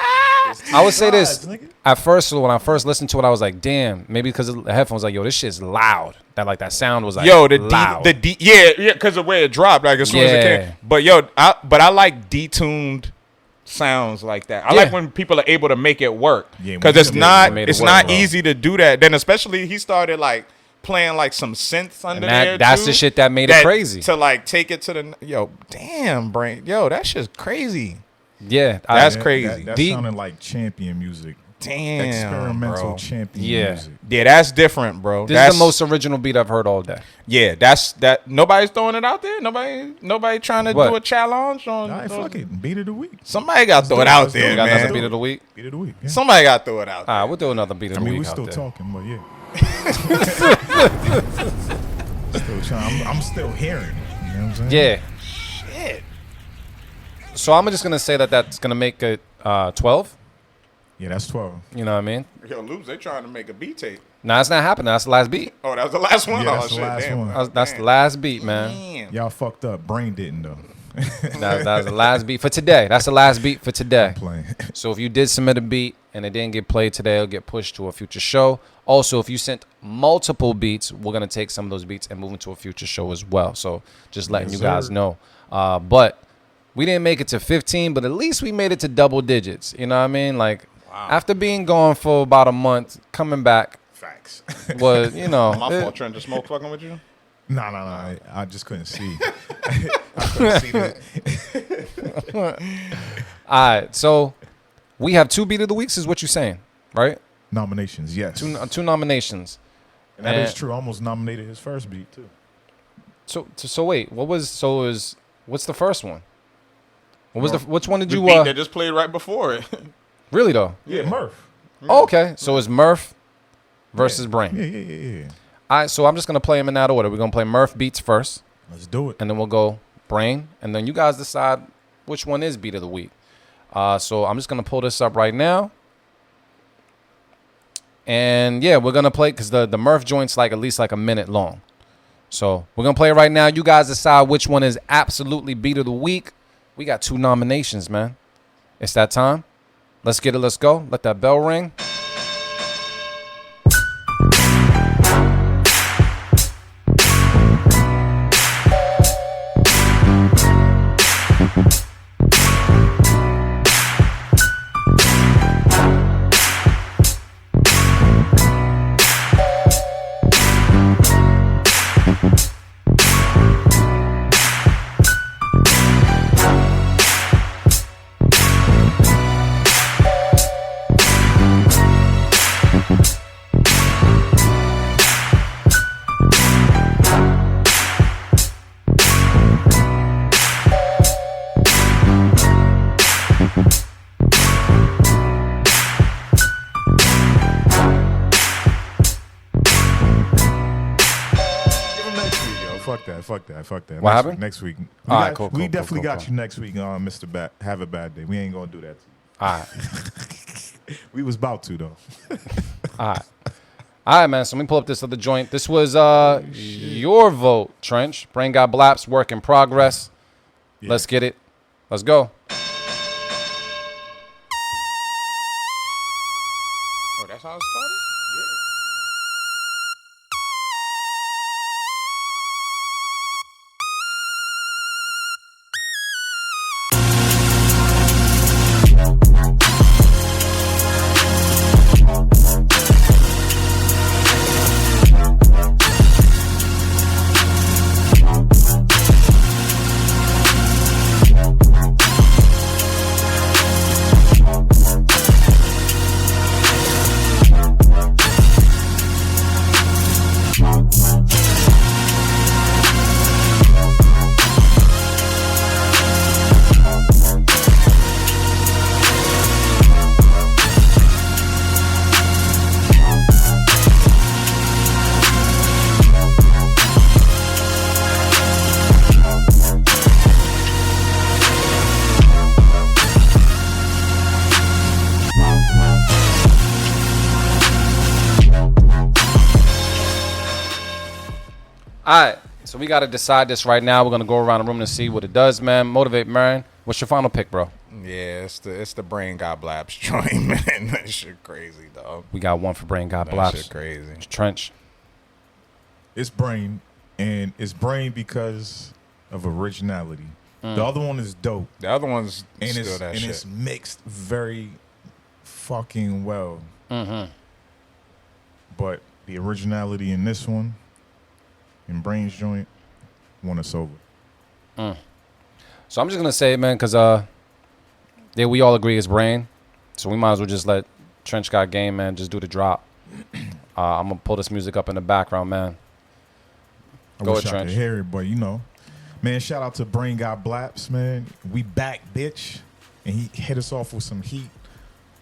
I would say this. nigga. At first, when I first listened to it, I was like, damn. Maybe because the headphones, like, yo, this shit's loud. That sound was like, yo, loud. yeah, because the way it dropped, like as soon as it Yeah. came. But yo, I like detuned sounds like that. I like when people are able to make it work. Yeah, Because when it's you not made it it's work, not bro. easy to do that. Then especially he started like playing like some synths under there. That's too, the shit that made it crazy. To like take it to the damn brain. Yo, that shit's crazy. Yeah, That's crazy. That Deep- sounded like champion music. Damn, Experimental bro. champion music. Yeah, that's different, bro. This That's is the most original beat I've heard all day. Yeah, that. Nobody's throwing it out there. Nobody trying to What? do a challenge on. All right, fuck it. Beat of the week. Somebody got to throw it out Let's do there, it. We got man. another beat of the week. Beat of the week. Yeah. Somebody got to throw it out there. All right, we'll do another beat of I the mean, week. we still out there. talking, but yeah. Still trying. I'm still hearing it. You know what I'm saying? Yeah. Shit. So I'm just gonna say that's gonna make it 12. Yeah, that's 12. You know what I mean? Yo, Loopz, they trying to make a beat tape. Nah, it's not happening. That's the last beat. Oh, that was the last one. Yeah, Oh that's the shit, last damn. one. That's the last beat, man. Damn. Y'all fucked up. Brain didn't though. That was the last beat for today. That's the last beat for today. Playing. So if you did submit a beat and it didn't get played today, it'll get pushed to a future show. Also, if you sent multiple beats, we're gonna take some of those beats and move into a future show as well. So just letting you guys know. But we didn't make it to 15, but at least we made it to double digits. You know what I mean? Like after being gone for about a month, coming back Facts. was, you know, My fault, Trent. The smoke fucking with you. No. I just couldn't see. I couldn't see that. all right. So we have 2 beat of the weeks, is what you're saying, right? Nominations, yes. Two nominations. And that is true. Almost nominated his first beat too. So wait, what's the first one? Which one did The you beat that just played right before it. really though? Yeah, Murph. Oh, okay, so it's Murph versus Brain. Yeah. All right, so I'm just gonna play them in that order. We're gonna play Murph beats first, Let's do it. and then we'll go Brain, and then you guys decide which one is beat of the week. So I'm just gonna pull this up right now, and yeah, we're gonna play because the Murph joint's like at least like a minute long. So we're gonna play it right now. You guys decide which one is absolutely beat of the week. We got 2 nominations, man. It's that time. Let's get it. Let's go. Let that bell ring. Fuck that. What happened? Next week. All right, cool, We cool, definitely cool, got cool. you next week, Mr. Have a Bad Day. We ain't gonna do that to you. All right. We was about to though. All right, man. So let me pull up this other joint. This was your vote, Trench. Brain Got Blaps, work in progress. Yeah. Let's get it. Let's go. Oh, that's how it started? All right. So we got to decide this right now. We're going to go around the room to see what it does, man. Motivate, man. What's your final pick, bro? Yeah, it's the Brain Got Blaps joint, man. That shit crazy, dog. We got one for Brain Got That Blaps. shit crazy. Trench. It's Brain, and it's Brain because of originality. The other one is dope. The other one's and still it's, that and shit. it's mixed very fucking well. But the originality in this one, in Brain's joint, won us over. So I'm just gonna say, man, because yeah, we all agree it's Brain. So we might as well just let Trench Got Game, man, just do the drop. I'm gonna pull this music up in the background, man. I Go wish ahead, I could Trench. hear it, but you know. Man, shout out to Brain Got Blaps, man. We back, bitch. And he hit us off with some heat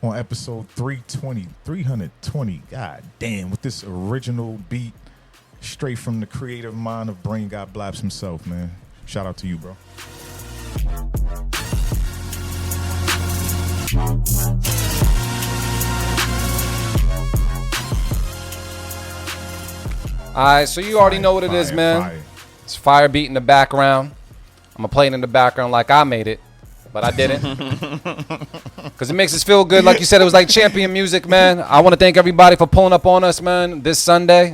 on episode 320. God damn, with this original beat straight from the creative mind of Brain Got Blaps himself, man. Shout out to you, bro. All right, so you already know what it is, man. Fire. It's fire beat in the background. I'm gonna play it in the background like I made it, but I didn't. Because it makes us feel good. Like you said, it was like champion music, man. I want to thank everybody for pulling up on us, man, this Sunday.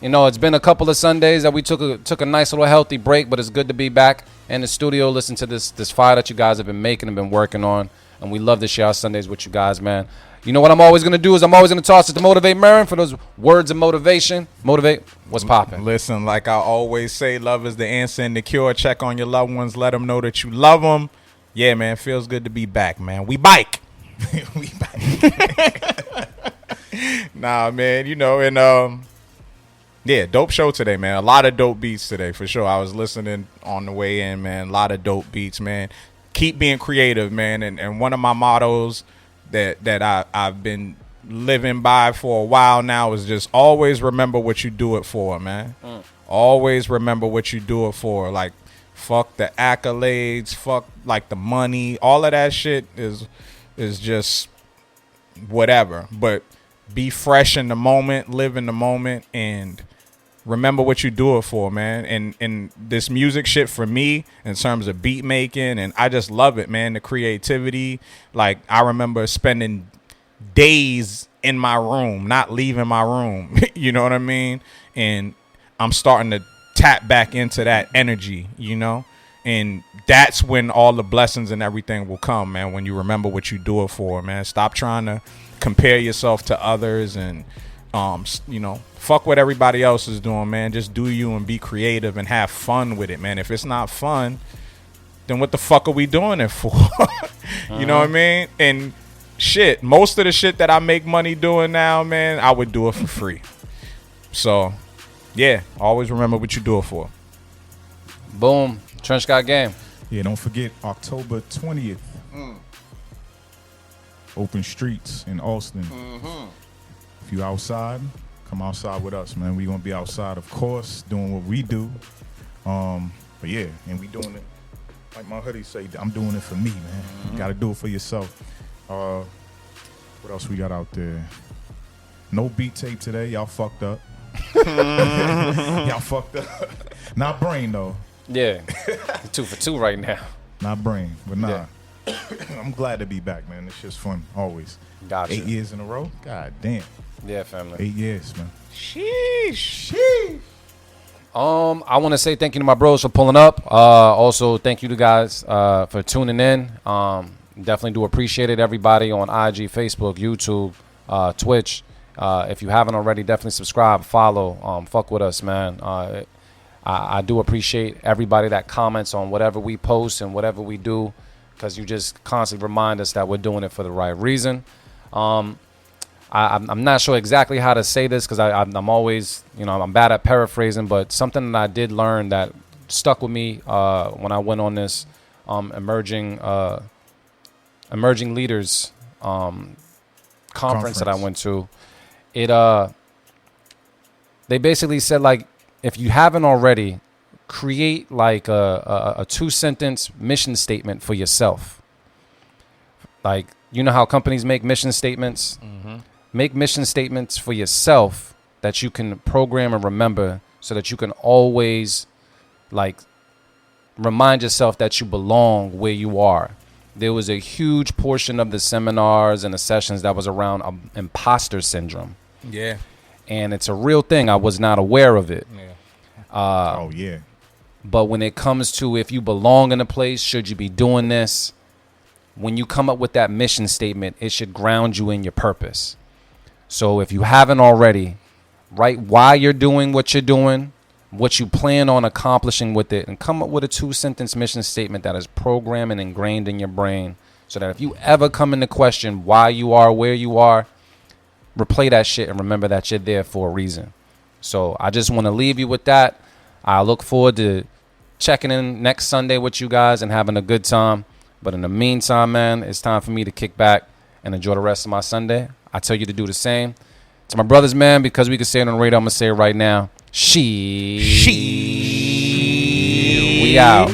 You know, it's been a couple of Sundays that we took a nice little healthy break, but it's good to be back in the studio, listen to this fire that you guys have been making and been working on. And we love to share our Sundays with you guys, man. You know what I'm always going to do is I'm always going to toss it to Motivate Marin for those words of motivation. Motivate, what's popping? Listen, like I always say, love is the answer and the cure. Check on your loved ones. Let them know that you love them. Yeah, man, feels good to be back, man. We bike. We back. Nah, man, you know, and yeah, dope show today, man. A lot of dope beats today, for sure. I was listening on the way in, man. A lot of dope beats, man. Keep being creative, man. And one of my mottos that I've been living by for a while now is just always remember what you do it for, man. Always remember what you do it for. Like, fuck the accolades, fuck like the money, all of that shit is just whatever. But be fresh in the moment, live in the moment, and remember what you do it for, man. And this music shit for me in terms of beat making, and I just love it, man. The creativity. Like, I remember spending days in my room, not leaving my room. You know what I mean? And I'm starting to tap back into that energy, you know? And that's when all the blessings and everything will come, man, when you remember what you do it for, man. Stop trying to compare yourself to others and you know, fuck what everybody else is doing, man. Just do you and be creative and have fun with it, man. If it's not fun, then what the fuck are we doing it for? You know what I mean? And shit, most of the shit that I make money doing now, man, I would do it for free. So, yeah, always remember what you do it for. Boom. Trench Got Game. Yeah, don't forget October 20th. Open streets in Austin. If you outside, come outside with us, man. We gonna be outside, of course, doing what we do. But yeah, and we doing it like my hoodie say. I'm doing it for me, man. You gotta do it for yourself. What else we got out there? No beat tape today. Y'all fucked up. Y'all fucked up. Not Brain though. Yeah. 2 for 2 right now. Not Brain, but nah. Yeah. I'm glad to be back, man. It's just fun, always. Gotcha. 8 years in a row? God damn. Yeah, family. 8 years, man. Sheesh. I want to say thank you to my bros for pulling up. Also, thank you to guys for tuning in. Definitely do appreciate it, everybody on IG, Facebook, YouTube, Twitch. If you haven't already, definitely subscribe, follow, fuck with us, man. I do appreciate everybody that comments on whatever we post and whatever we do, because you just constantly remind us that we're doing it for the right reason. I'm not sure exactly how to say this because I'm always, you know, I'm bad at paraphrasing, but something that I did learn that stuck with me when I went on this emerging leaders conference that I went to. They basically said, like, if you haven't already, create like a 2-sentence mission statement for yourself. Like, you know how companies make mission statements? Make mission statements for yourself that you can program and remember so that you can always, like, remind yourself that you belong where you are. there was a huge portion of the seminars and the sessions that was around imposter syndrome. Yeah. And it's a real thing. I was not aware of it. Yeah. Oh yeah. But when it comes to if you belong in a place, should you be doing this? When you come up with that mission statement, it should ground you in your purpose. So if you haven't already, write why you're doing what you're doing, what you plan on accomplishing with it, and come up with a 2-sentence mission statement that is programmed and ingrained in your brain so that if you ever come into question why you are where you are, replay that shit and remember that you're there for a reason. So I just want to leave you with that. I look forward to checking in next Sunday with you guys and having a good time. But in the meantime, man, it's time for me to kick back and enjoy the rest of my Sunday. I tell you to do the same. To my brothers, man, because we can say it on the radio, I'm going to say it right now. We out.